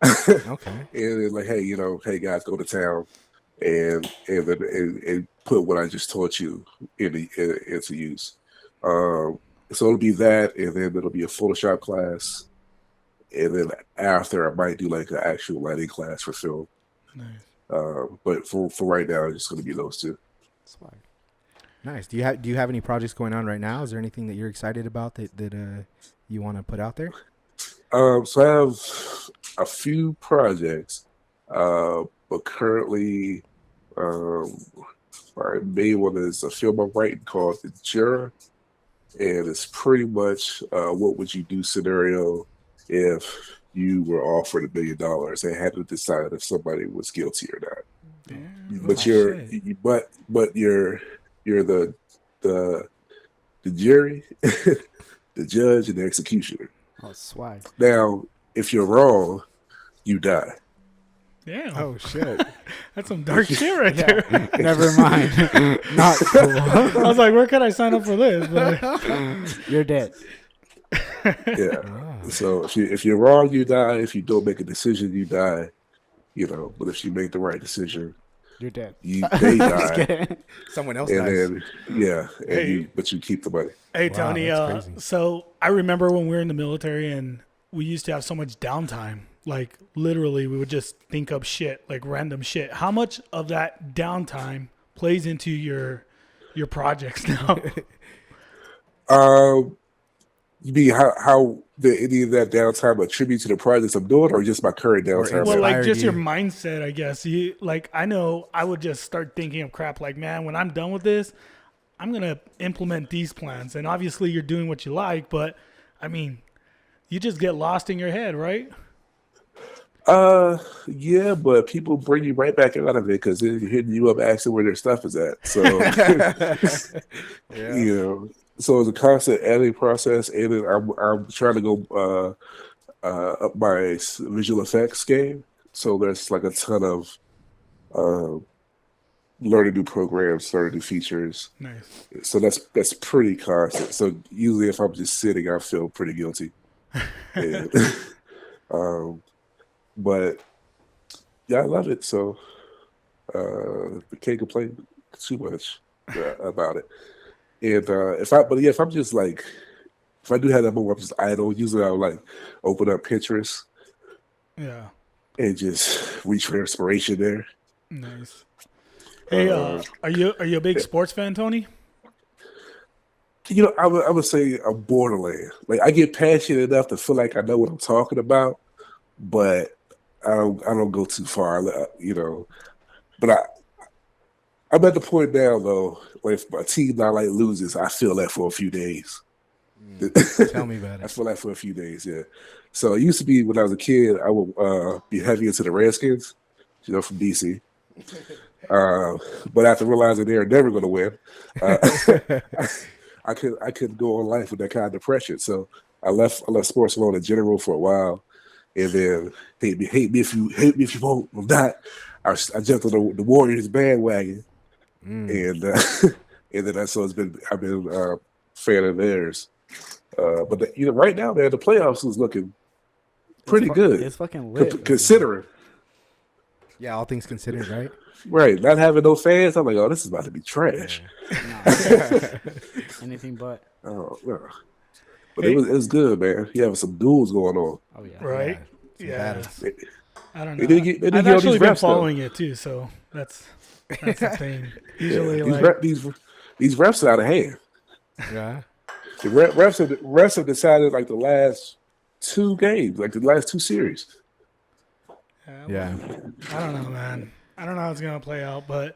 [SPEAKER 5] Okay.
[SPEAKER 6] And then like, hey guys, go to town and put what I just taught you into use. So it'll be that, and then it'll be a Photoshop class, and then after I might do like an actual lighting class for film.
[SPEAKER 3] Nice.
[SPEAKER 6] But for right now, it's just going to be those two.
[SPEAKER 4] Swag.
[SPEAKER 5] Nice. Do you have any projects going on right now? Is there anything that you're excited about that you want to put out there?
[SPEAKER 6] So I have a few projects, but currently, my main one is a film I'm writing called The Juror, and it's pretty much what would you do scenario if you were offered $1 million and had to decide if somebody was guilty or not.
[SPEAKER 3] Damn.
[SPEAKER 6] But you're the jury, the judge, and the executioner.
[SPEAKER 4] Oh, swag.
[SPEAKER 6] Now, if you're wrong, you die.
[SPEAKER 3] Damn.
[SPEAKER 5] Oh shit.
[SPEAKER 3] That's some dark shit right there.
[SPEAKER 4] Never mind. Not cool.
[SPEAKER 3] I was like, where can I sign up for this? But
[SPEAKER 4] You're dead.
[SPEAKER 6] Yeah.
[SPEAKER 5] Ah.
[SPEAKER 6] So if you're wrong, you die. If you don't make a decision, you die. But if you make the right decision,
[SPEAKER 4] You're dead.
[SPEAKER 6] they
[SPEAKER 4] Just
[SPEAKER 6] die,
[SPEAKER 4] kidding.
[SPEAKER 5] Someone else
[SPEAKER 6] and
[SPEAKER 5] dies.
[SPEAKER 6] then yeah, and
[SPEAKER 3] Hey.
[SPEAKER 6] but you keep the money.
[SPEAKER 3] Hey,
[SPEAKER 5] Wow,
[SPEAKER 3] Tony.
[SPEAKER 5] that's crazy.
[SPEAKER 3] So I remember when we were in the military and we used to have so much downtime. Like literally, we would just think up shit, like random shit. How much of that downtime plays into your projects now?
[SPEAKER 6] You mean how did any of that downtime attribute to the projects I'm doing, or just my current
[SPEAKER 5] Or
[SPEAKER 6] downtime?
[SPEAKER 3] Well, like
[SPEAKER 5] Inspired
[SPEAKER 3] just your
[SPEAKER 5] you.
[SPEAKER 3] mindset, I guess. I know I would just start thinking of crap like, man, when I'm done with this, I'm gonna implement these plans. And obviously, you're doing what you like, but I mean, you just get lost in your head, right?
[SPEAKER 6] Yeah, but people bring you right back out of it because they're hitting you up asking where their stuff is at. So
[SPEAKER 5] Yeah.
[SPEAKER 6] so it's a constant editing process, and then I'm trying to go up my visual effects game. So there's like a ton of uh, learning new programs, learning new features.
[SPEAKER 3] Nice.
[SPEAKER 6] So that's pretty constant. So usually, if I'm just sitting, I feel pretty guilty. And, um, but yeah, I love it. So I can't complain too much about it. And if I'm just like, if I do have that moment where I'm just idle, usually I'll like open up Pinterest
[SPEAKER 3] Yeah.
[SPEAKER 6] and just reach for inspiration there.
[SPEAKER 3] Nice. Hey, are you a big sports fan, Tony?
[SPEAKER 6] I would say I'm borderland. Like I get passionate enough to feel like I know what I'm talking about, but I don't go too far. But I'm at the point now though, where if my team I like loses, I feel that for a few days.
[SPEAKER 5] Tell me about
[SPEAKER 6] I
[SPEAKER 5] it.
[SPEAKER 6] feel that for a few days, yeah. So it used to be when I was a kid, I would be heavy into the Redskins, from DC. But after realizing they're never going to win, uh, I couldn't go on life with that kind of depression. So I left sports alone in general for a while, and then hate me if you won't. I'm not. I jumped on the Warriors bandwagon, and and then so I've been a fan of theirs. But right now, man, the playoffs is looking pretty good,
[SPEAKER 4] It's fucking lit.
[SPEAKER 6] considering.
[SPEAKER 5] Yeah, all things considered, right?
[SPEAKER 6] Right, not having no fans, I'm like, oh, this is about to be trash.
[SPEAKER 4] Nah, anything but.
[SPEAKER 6] Oh, no. But
[SPEAKER 3] Hey.
[SPEAKER 6] it was good, man. You having some duels going on.
[SPEAKER 4] Oh yeah.
[SPEAKER 3] Right?
[SPEAKER 5] Some
[SPEAKER 3] Yeah.
[SPEAKER 5] battles.
[SPEAKER 6] They,
[SPEAKER 3] I don't
[SPEAKER 6] they
[SPEAKER 3] know.
[SPEAKER 6] did get, they did
[SPEAKER 3] I've
[SPEAKER 6] get all
[SPEAKER 3] actually
[SPEAKER 6] these
[SPEAKER 3] been
[SPEAKER 6] reps, though.
[SPEAKER 3] following it too, so that's the thing. Usually,
[SPEAKER 6] Yeah,
[SPEAKER 3] like,
[SPEAKER 6] these refs are out of hand.
[SPEAKER 5] Yeah.
[SPEAKER 6] The refs have decided like the last two games, like the last two series.
[SPEAKER 5] Yeah.
[SPEAKER 3] I don't know, man. I don't know how it's gonna play out, but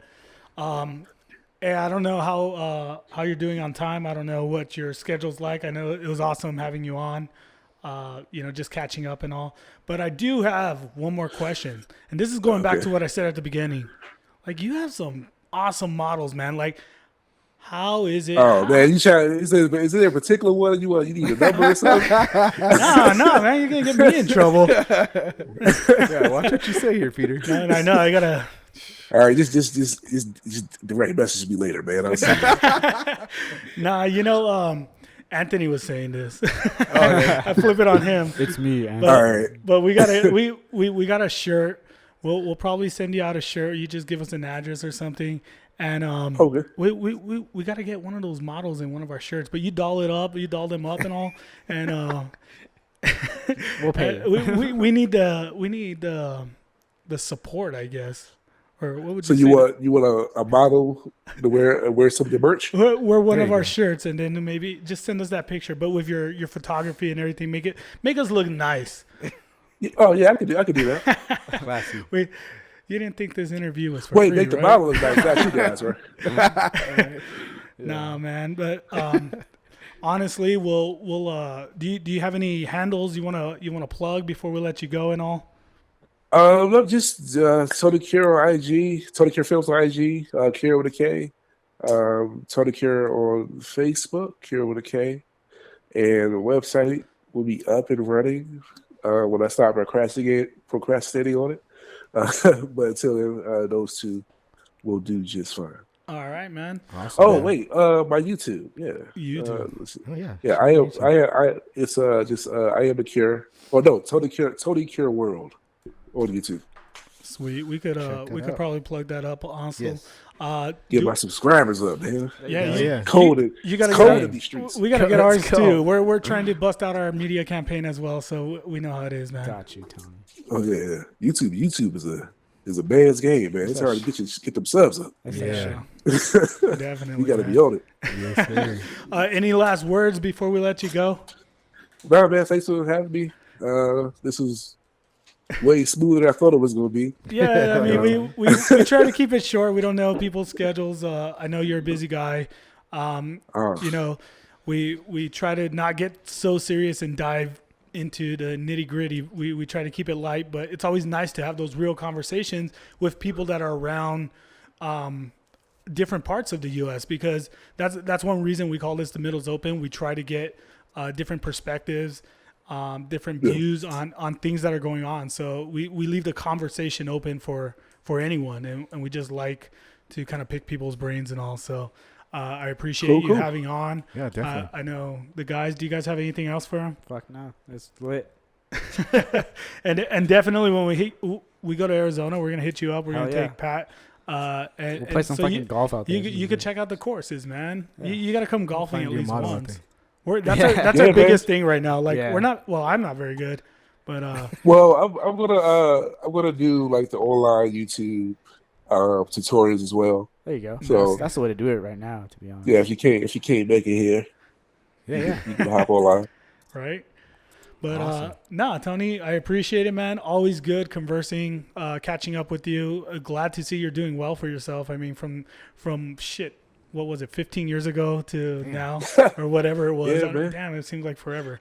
[SPEAKER 3] hey, I don't know how you're doing on time. I don't know what your schedule's like. I know it was awesome having you on. Just catching up and all. But I do have one more question, and this is going back
[SPEAKER 6] Okay.
[SPEAKER 3] to what I said at the beginning. Like, you have some awesome models, man. Like, how is it?
[SPEAKER 6] Oh man, is there a particular one you need a number or something?
[SPEAKER 3] No, man, you're gonna get me in trouble.
[SPEAKER 5] Yeah. Watch what you say here, Peter.
[SPEAKER 3] And I know I gotta.
[SPEAKER 6] All right, just direct message me later, man. I'll see.
[SPEAKER 3] Nah, Anthony was saying this. I flip it on him.
[SPEAKER 4] It's me. And
[SPEAKER 6] All right.
[SPEAKER 3] But we got we got a shirt. We'll probably send you out a shirt. You just give us an address or something, and
[SPEAKER 6] Okay.
[SPEAKER 3] we got to get one of those models in one of our shirts. But you doll them up and all, and
[SPEAKER 4] we'll pay you.
[SPEAKER 3] we need the support, I guess. Or what would
[SPEAKER 6] So
[SPEAKER 3] you say?
[SPEAKER 6] you want a model to wear some of your merch?
[SPEAKER 3] We're one
[SPEAKER 5] There
[SPEAKER 3] of
[SPEAKER 5] you
[SPEAKER 3] our
[SPEAKER 5] go.
[SPEAKER 3] shirts, and then maybe just send us that picture, but with your photography and everything. Make us look nice.
[SPEAKER 6] Oh yeah, I could do that.
[SPEAKER 5] Classy.
[SPEAKER 3] Wait, you didn't think this interview was for
[SPEAKER 6] Wait,
[SPEAKER 3] free,
[SPEAKER 6] make the
[SPEAKER 3] right?
[SPEAKER 6] model look nice, not you guys, right?
[SPEAKER 3] Nah, man. But honestly, we'll do you have any handles you wanna plug before we let you go and all?
[SPEAKER 6] No, just Tony Kure on IG, Tony Kure Films on IG, Kure with a K, Tony Kure on Facebook, Kure with a K, and the website will be up and running when I start procrastinating on it. But until then, those two will do just fine.
[SPEAKER 3] All right, man.
[SPEAKER 5] Awesome,
[SPEAKER 6] Oh
[SPEAKER 5] man.
[SPEAKER 6] wait, my YouTube. Yeah.
[SPEAKER 3] YouTube.
[SPEAKER 6] Let's see.
[SPEAKER 5] Oh yeah.
[SPEAKER 6] Yeah, I am. It's just I am a Cure. Oh no, Tony Cure World on YouTube.
[SPEAKER 3] Sweet. We could
[SPEAKER 5] Check that
[SPEAKER 3] we could
[SPEAKER 5] out.
[SPEAKER 3] probably plug that up also.
[SPEAKER 5] Yes.
[SPEAKER 6] Get
[SPEAKER 3] Do-
[SPEAKER 6] my subscribers up, man.
[SPEAKER 3] yeah,
[SPEAKER 5] go.
[SPEAKER 3] you,
[SPEAKER 5] Yeah.
[SPEAKER 6] Cold.
[SPEAKER 3] you gotta
[SPEAKER 6] It's
[SPEAKER 3] get
[SPEAKER 6] cold
[SPEAKER 3] our-
[SPEAKER 6] in these streets.
[SPEAKER 3] we gotta get
[SPEAKER 4] Let's
[SPEAKER 3] ours
[SPEAKER 4] go.
[SPEAKER 3] too. We're trying to bust out our media campaign as well, so we know how it is, man.
[SPEAKER 4] Got you, Tony.
[SPEAKER 6] Oh yeah, YouTube is a man's game, man. It's hard to get them subs up.
[SPEAKER 4] That's
[SPEAKER 5] Yeah.
[SPEAKER 3] Definitely.
[SPEAKER 6] You got to
[SPEAKER 3] man.
[SPEAKER 6] be on it.
[SPEAKER 5] Yes, sir.
[SPEAKER 3] Any last words before we let you go?
[SPEAKER 6] No, man. Thanks for having me. This was way smoother than I thought it was going to be.
[SPEAKER 3] Yeah, I mean, we try to keep it short. We don't know people's schedules. I know you're a busy guy. You know, we try to not get so serious and dive into the nitty gritty. We try to keep it light, but it's always nice to have those real conversations with people that are around different parts of the U.S. because that's one reason we call this the Middle's Open. We try to get different perspectives, different views on things that are going on. So we leave the conversation open for anyone, and we just like to kind of pick people's brains and all. So I appreciate you
[SPEAKER 6] Cool.
[SPEAKER 3] having on.
[SPEAKER 5] Yeah, definitely.
[SPEAKER 3] I know the guys. Do you guys have anything else for him?
[SPEAKER 4] Fuck no. It's lit.
[SPEAKER 3] And definitely when we go to Arizona, we're gonna hit you up. We're
[SPEAKER 4] Hell
[SPEAKER 3] gonna
[SPEAKER 4] yeah.
[SPEAKER 3] take Pat. And
[SPEAKER 4] We'll play some
[SPEAKER 3] so
[SPEAKER 4] fucking golf out there.
[SPEAKER 3] you could check out the courses, man.
[SPEAKER 4] Yeah.
[SPEAKER 3] You got to come golfing
[SPEAKER 5] Find
[SPEAKER 3] at
[SPEAKER 5] your
[SPEAKER 3] least
[SPEAKER 5] model out
[SPEAKER 3] once.
[SPEAKER 5] there.
[SPEAKER 3] That's
[SPEAKER 4] Yeah.
[SPEAKER 3] that's
[SPEAKER 6] Yeah,
[SPEAKER 3] our
[SPEAKER 6] man.
[SPEAKER 3] biggest thing right now. Like
[SPEAKER 4] Yeah.
[SPEAKER 3] we're not. Well, I'm not very good, but
[SPEAKER 6] Well, I'm gonna do like the online YouTube tutorials as well.
[SPEAKER 4] There you go.
[SPEAKER 6] So-
[SPEAKER 4] That's the way to do it right now, to be honest.
[SPEAKER 6] Yeah, if you can't make it here,
[SPEAKER 5] Yeah.
[SPEAKER 6] you can hop online.
[SPEAKER 3] right. But
[SPEAKER 5] Awesome.
[SPEAKER 3] nah, Tony, I appreciate it, man. Always good conversing, catching up with you. Glad to see you're doing well for yourself. I mean, from shit, what was it, 15 years ago to now, or whatever it was.
[SPEAKER 6] Yeah, man.
[SPEAKER 3] Damn, it seems like forever.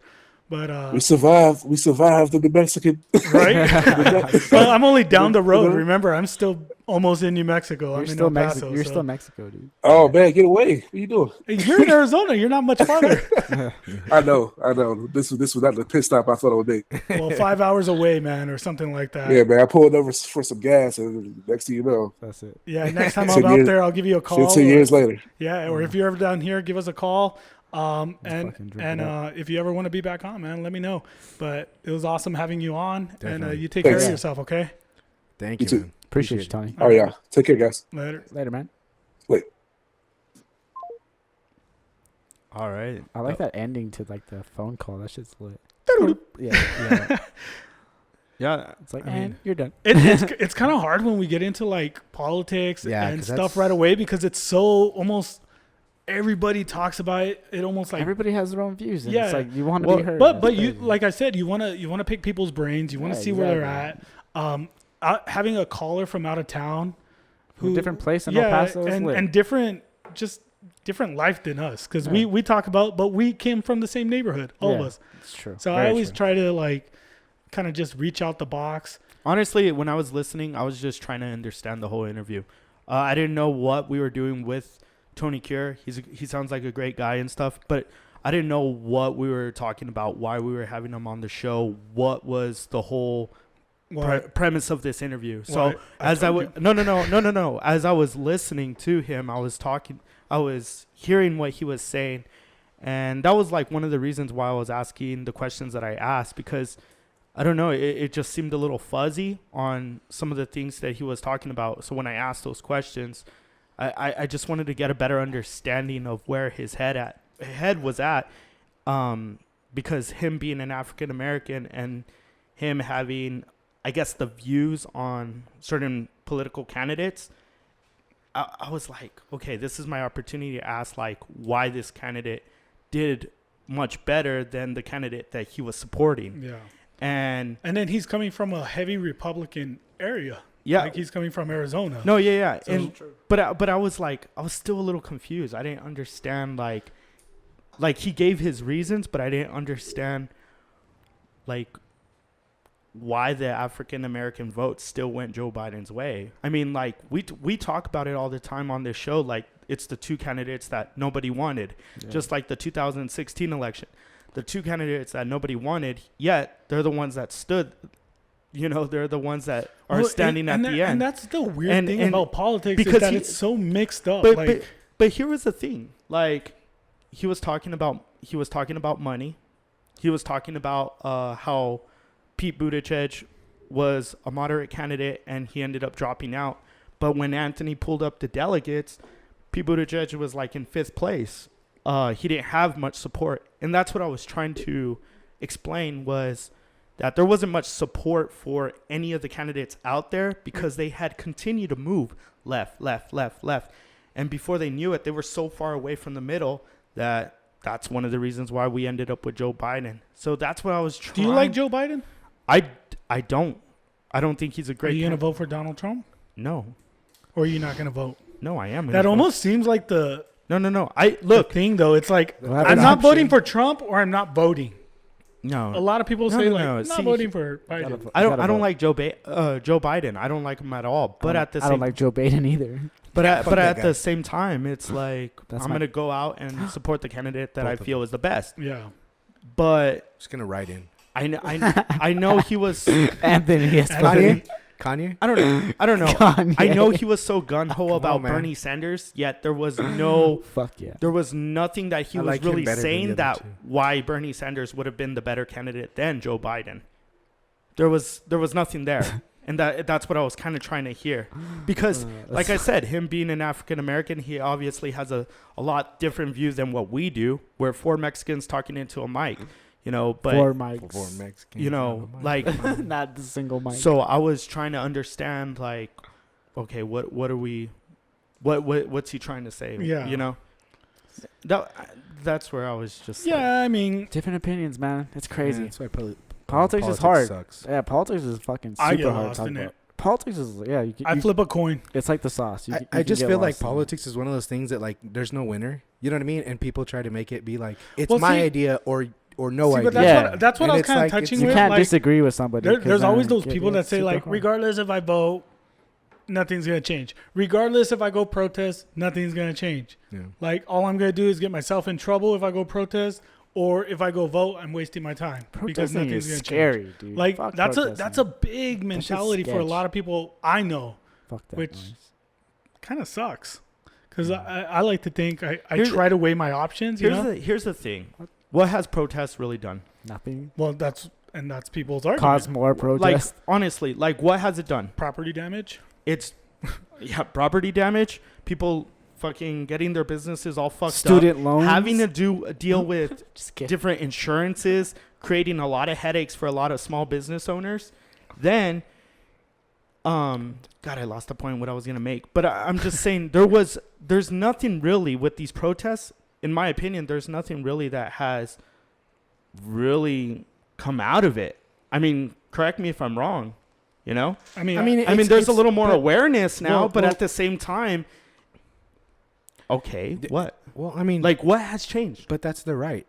[SPEAKER 3] But
[SPEAKER 6] We survived the New Mexican.
[SPEAKER 3] right? Well, I'm only down the road.
[SPEAKER 6] Mhm.
[SPEAKER 3] Remember, I'm still almost in New Mexico.
[SPEAKER 4] You're
[SPEAKER 3] I'm in
[SPEAKER 4] still
[SPEAKER 3] El
[SPEAKER 4] Mexico.
[SPEAKER 3] Paso.
[SPEAKER 4] You're
[SPEAKER 3] so-
[SPEAKER 4] still Mexico, dude.
[SPEAKER 6] Oh man, get away! What you doing?
[SPEAKER 3] You're in Arizona. You're not much farther.
[SPEAKER 6] I know. This was not the pit stop I thought it would be.
[SPEAKER 3] Well, 5 hours away, man, or something like that.
[SPEAKER 6] Yeah, man. I pulled over for some gas, and next thing you know,
[SPEAKER 4] That's it.
[SPEAKER 3] Yeah, next time
[SPEAKER 6] 10
[SPEAKER 3] I'm out
[SPEAKER 6] years-
[SPEAKER 3] there, I'll give you a call.
[SPEAKER 6] 15 years later.
[SPEAKER 3] Yeah, or if you're ever down here, give us a call. And
[SPEAKER 4] fucking drink it up.
[SPEAKER 3] if you ever want to be back on, man, let me know. But it was awesome having you on, and
[SPEAKER 5] Definitely.
[SPEAKER 3] you take care
[SPEAKER 6] Thanks.
[SPEAKER 3] of yourself, okay?
[SPEAKER 5] Thank
[SPEAKER 6] You
[SPEAKER 5] you,
[SPEAKER 6] too.
[SPEAKER 5] man.
[SPEAKER 4] Appreciate you, Tony.
[SPEAKER 6] Oh yeah. Take care, guys.
[SPEAKER 3] Later.
[SPEAKER 4] Later, man.
[SPEAKER 2] All right.
[SPEAKER 4] I like that ending to like the phone call. That shit's lit. Yeah.
[SPEAKER 2] Yeah. Yeah.
[SPEAKER 4] It's like,
[SPEAKER 2] I mean-
[SPEAKER 4] and you're done.
[SPEAKER 3] It's kind of hard when we get into like politics
[SPEAKER 5] Yeah,
[SPEAKER 3] and
[SPEAKER 5] 'cause
[SPEAKER 3] stuff
[SPEAKER 5] that's-
[SPEAKER 3] right away because it's so almost everybody talks about it. It almost like
[SPEAKER 4] Everybody has their own views. And
[SPEAKER 3] Yeah.
[SPEAKER 4] it's like you want to
[SPEAKER 3] well,
[SPEAKER 4] be heard.
[SPEAKER 3] but
[SPEAKER 4] That's
[SPEAKER 3] you
[SPEAKER 4] crazy.
[SPEAKER 3] like I said, you want to pick people's brains. You want to
[SPEAKER 4] Yeah,
[SPEAKER 3] see where they're at.
[SPEAKER 4] exactly.
[SPEAKER 3] Having a caller from out of town
[SPEAKER 4] From a different place in El Paso is lit.
[SPEAKER 3] and different life than us because we talk about, but we came from the same neighborhood, all of
[SPEAKER 4] Yeah,
[SPEAKER 3] us.
[SPEAKER 4] It's true.
[SPEAKER 3] So I
[SPEAKER 4] Very
[SPEAKER 3] always
[SPEAKER 4] true.
[SPEAKER 3] try to like kind of just reach out the box.
[SPEAKER 2] Honestly, when I was listening, I was just trying to understand the whole interview. I didn't know what we were doing with Tony Kure. He sounds like a great guy and stuff, but I didn't know what we were talking about, why we were having him on the show, what was the whole premise of this interview. So as I was no, as I was listening to him, I was hearing what he was saying, and that was like one of the reasons why I was asking the questions that I asked, because I don't know, it just seemed a little fuzzy on some of the things that he was talking about. So when I asked those questions, I just wanted to get a better understanding of where his head was at, because him being an African American and him having, I guess, the views on certain political candidates, I was like, okay, this is my opportunity to ask like why this candidate did much better than the candidate that he was supporting.
[SPEAKER 3] Yeah.
[SPEAKER 2] And
[SPEAKER 3] then he's coming from a heavy Republican area.
[SPEAKER 2] yeah,
[SPEAKER 3] Like he's coming from Arizona.
[SPEAKER 2] no, yeah.
[SPEAKER 3] So-
[SPEAKER 2] And but I was like, I was still a little confused. I didn't understand like he gave his reasons, but I didn't understand like why the African American vote still went Joe Biden's way. I mean, like we talk about it all the time on this show, like it's the two candidates that nobody wanted,
[SPEAKER 4] Yeah.
[SPEAKER 2] just like the 2016 election. The two candidates that nobody wanted, yet they're the ones that stood, they're the ones that are standing at the end.
[SPEAKER 3] And that's the weird thing about politics,
[SPEAKER 2] because
[SPEAKER 3] is that it's so mixed up.
[SPEAKER 2] But here was the thing. Like, he was talking about money. He was talking about how Pete Buttigieg was a moderate candidate and he ended up dropping out. But when Anthony pulled up the delegates, Pete Buttigieg was like in 5th place. He didn't have much support. And that's what I was trying to explain, was that there wasn't much support for any of the candidates out there because they had continued to move left. And before they knew it, they were so far away from the middle that that's one of the reasons why we ended up with Joe Biden. So that's what I was trying.
[SPEAKER 3] Do you like Joe Biden?
[SPEAKER 2] I don't. I don't think he's a great
[SPEAKER 3] Are you going to vote for Donald Trump?
[SPEAKER 2] No.
[SPEAKER 3] Or are you not going to vote?
[SPEAKER 2] No, I am.
[SPEAKER 3] That almost seems like the
[SPEAKER 2] No.
[SPEAKER 3] the thing, though. It's like, I'm not voting for Trump or I'm not voting.
[SPEAKER 2] No.
[SPEAKER 3] A lot of people say,
[SPEAKER 2] no.
[SPEAKER 3] I'm not voting for Biden.
[SPEAKER 2] I don't like Joe Biden. I don't like him at all. But
[SPEAKER 4] I don't like Joe Biden either.
[SPEAKER 2] But at the same time, it's like, I'm going to go out and support the candidate that I feel is the best.
[SPEAKER 3] Yeah.
[SPEAKER 2] But
[SPEAKER 5] Just gonna write in
[SPEAKER 2] I know he was
[SPEAKER 4] Anthony. Yes,
[SPEAKER 5] Kanye.
[SPEAKER 2] I don't know.
[SPEAKER 4] Kanye.
[SPEAKER 2] I know he was so gun ho
[SPEAKER 5] Come
[SPEAKER 2] about
[SPEAKER 5] on, man.
[SPEAKER 2] Bernie Sanders, yet there was no
[SPEAKER 4] Fuck yeah.
[SPEAKER 2] there was nothing that he
[SPEAKER 5] I
[SPEAKER 2] was
[SPEAKER 5] like him
[SPEAKER 2] really
[SPEAKER 5] better than
[SPEAKER 2] saying
[SPEAKER 5] the
[SPEAKER 2] that
[SPEAKER 5] other two.
[SPEAKER 2] why Bernie Sanders would have been the better candidate than Joe Biden. There was nothing there. And that's what I was kind of trying to hear. Because, like I said, him being an African-American, he obviously has a lot different views than what we do. We're 4 Mexicans talking into a mic, but,
[SPEAKER 4] 4 mics.
[SPEAKER 5] For Mexicans.
[SPEAKER 2] like,
[SPEAKER 4] Not the single mic.
[SPEAKER 2] so I was trying to understand, like, okay, what are we, what's he trying to say?
[SPEAKER 3] Yeah.
[SPEAKER 2] That's where I was just
[SPEAKER 3] Yeah, I mean,
[SPEAKER 4] different opinions, man. It's crazy.
[SPEAKER 5] Yeah, that's why
[SPEAKER 4] Politics is hard.
[SPEAKER 5] Sucks.
[SPEAKER 4] Yeah, politics is fucking
[SPEAKER 3] I get
[SPEAKER 4] super hard to
[SPEAKER 3] lost
[SPEAKER 4] talk
[SPEAKER 3] in
[SPEAKER 4] about.
[SPEAKER 3] it.
[SPEAKER 4] Politics is
[SPEAKER 3] I flip a coin.
[SPEAKER 4] It's like the sauce. You
[SPEAKER 5] I
[SPEAKER 4] can
[SPEAKER 5] just
[SPEAKER 4] get
[SPEAKER 5] feel like
[SPEAKER 4] lost in it.
[SPEAKER 5] politics is one of those things that, like, there's no winner. You know what I mean? And people try to make it be like, it's
[SPEAKER 3] Well,
[SPEAKER 5] my
[SPEAKER 3] see-
[SPEAKER 5] idea or no
[SPEAKER 3] See,
[SPEAKER 5] idea.
[SPEAKER 3] but that's
[SPEAKER 4] Yeah.
[SPEAKER 3] that's what
[SPEAKER 5] And
[SPEAKER 3] I was
[SPEAKER 5] it's
[SPEAKER 3] kind of
[SPEAKER 5] like,
[SPEAKER 3] touching
[SPEAKER 4] You
[SPEAKER 3] with.
[SPEAKER 4] can't
[SPEAKER 3] like,
[SPEAKER 4] disagree with somebody. 'cause
[SPEAKER 3] there's
[SPEAKER 4] then
[SPEAKER 3] always
[SPEAKER 4] it
[SPEAKER 3] those
[SPEAKER 4] get-
[SPEAKER 3] people
[SPEAKER 4] yeah,
[SPEAKER 3] that say,
[SPEAKER 4] super
[SPEAKER 3] like,
[SPEAKER 4] hard.
[SPEAKER 3] regardless if I vote, nothing's going to change. Regardless if I go protest, nothing's going to change.
[SPEAKER 5] Yeah.
[SPEAKER 3] Like, all I'm going to do is get myself in trouble if I go protest, or if I go vote, I'm wasting my time. Because
[SPEAKER 4] Protesting
[SPEAKER 3] nothing's
[SPEAKER 4] is
[SPEAKER 3] going to change.
[SPEAKER 4] scary, dude.
[SPEAKER 3] Like,
[SPEAKER 4] Fuck
[SPEAKER 3] that's
[SPEAKER 4] protesting.
[SPEAKER 3] a big mentality for a
[SPEAKER 4] sketch.
[SPEAKER 3] lot of people I know.
[SPEAKER 4] Fuck that
[SPEAKER 3] which-
[SPEAKER 4] noise.
[SPEAKER 3] Kind of sucks. Because I like to think I
[SPEAKER 2] Here's
[SPEAKER 3] try to weigh my options, you know?
[SPEAKER 2] here's the thing. What has protests really done?
[SPEAKER 4] Nothing.
[SPEAKER 3] Well, that's people's argument.
[SPEAKER 4] Cause more protests.
[SPEAKER 2] Like, honestly, like, what has it done?
[SPEAKER 3] Property damage.
[SPEAKER 2] It's property damage, people fucking getting their businesses all fucked
[SPEAKER 4] Student
[SPEAKER 2] up,
[SPEAKER 4] loans.
[SPEAKER 2] having to deal with
[SPEAKER 4] Just kidding.
[SPEAKER 2] different insurances, creating a lot of headaches for a lot of small business owners. Then God, I lost the point what I was gonna make, but I'm just saying there's nothing really with these protests, in my opinion. There's nothing really that has really come out of it. I mean, correct me if I'm wrong.
[SPEAKER 3] I mean,
[SPEAKER 2] There's a little more awareness now,
[SPEAKER 3] well,
[SPEAKER 2] but
[SPEAKER 3] well-
[SPEAKER 2] at the same time, okay, what?
[SPEAKER 5] Well, I mean,
[SPEAKER 2] Like, what has changed?
[SPEAKER 5] but that's the right.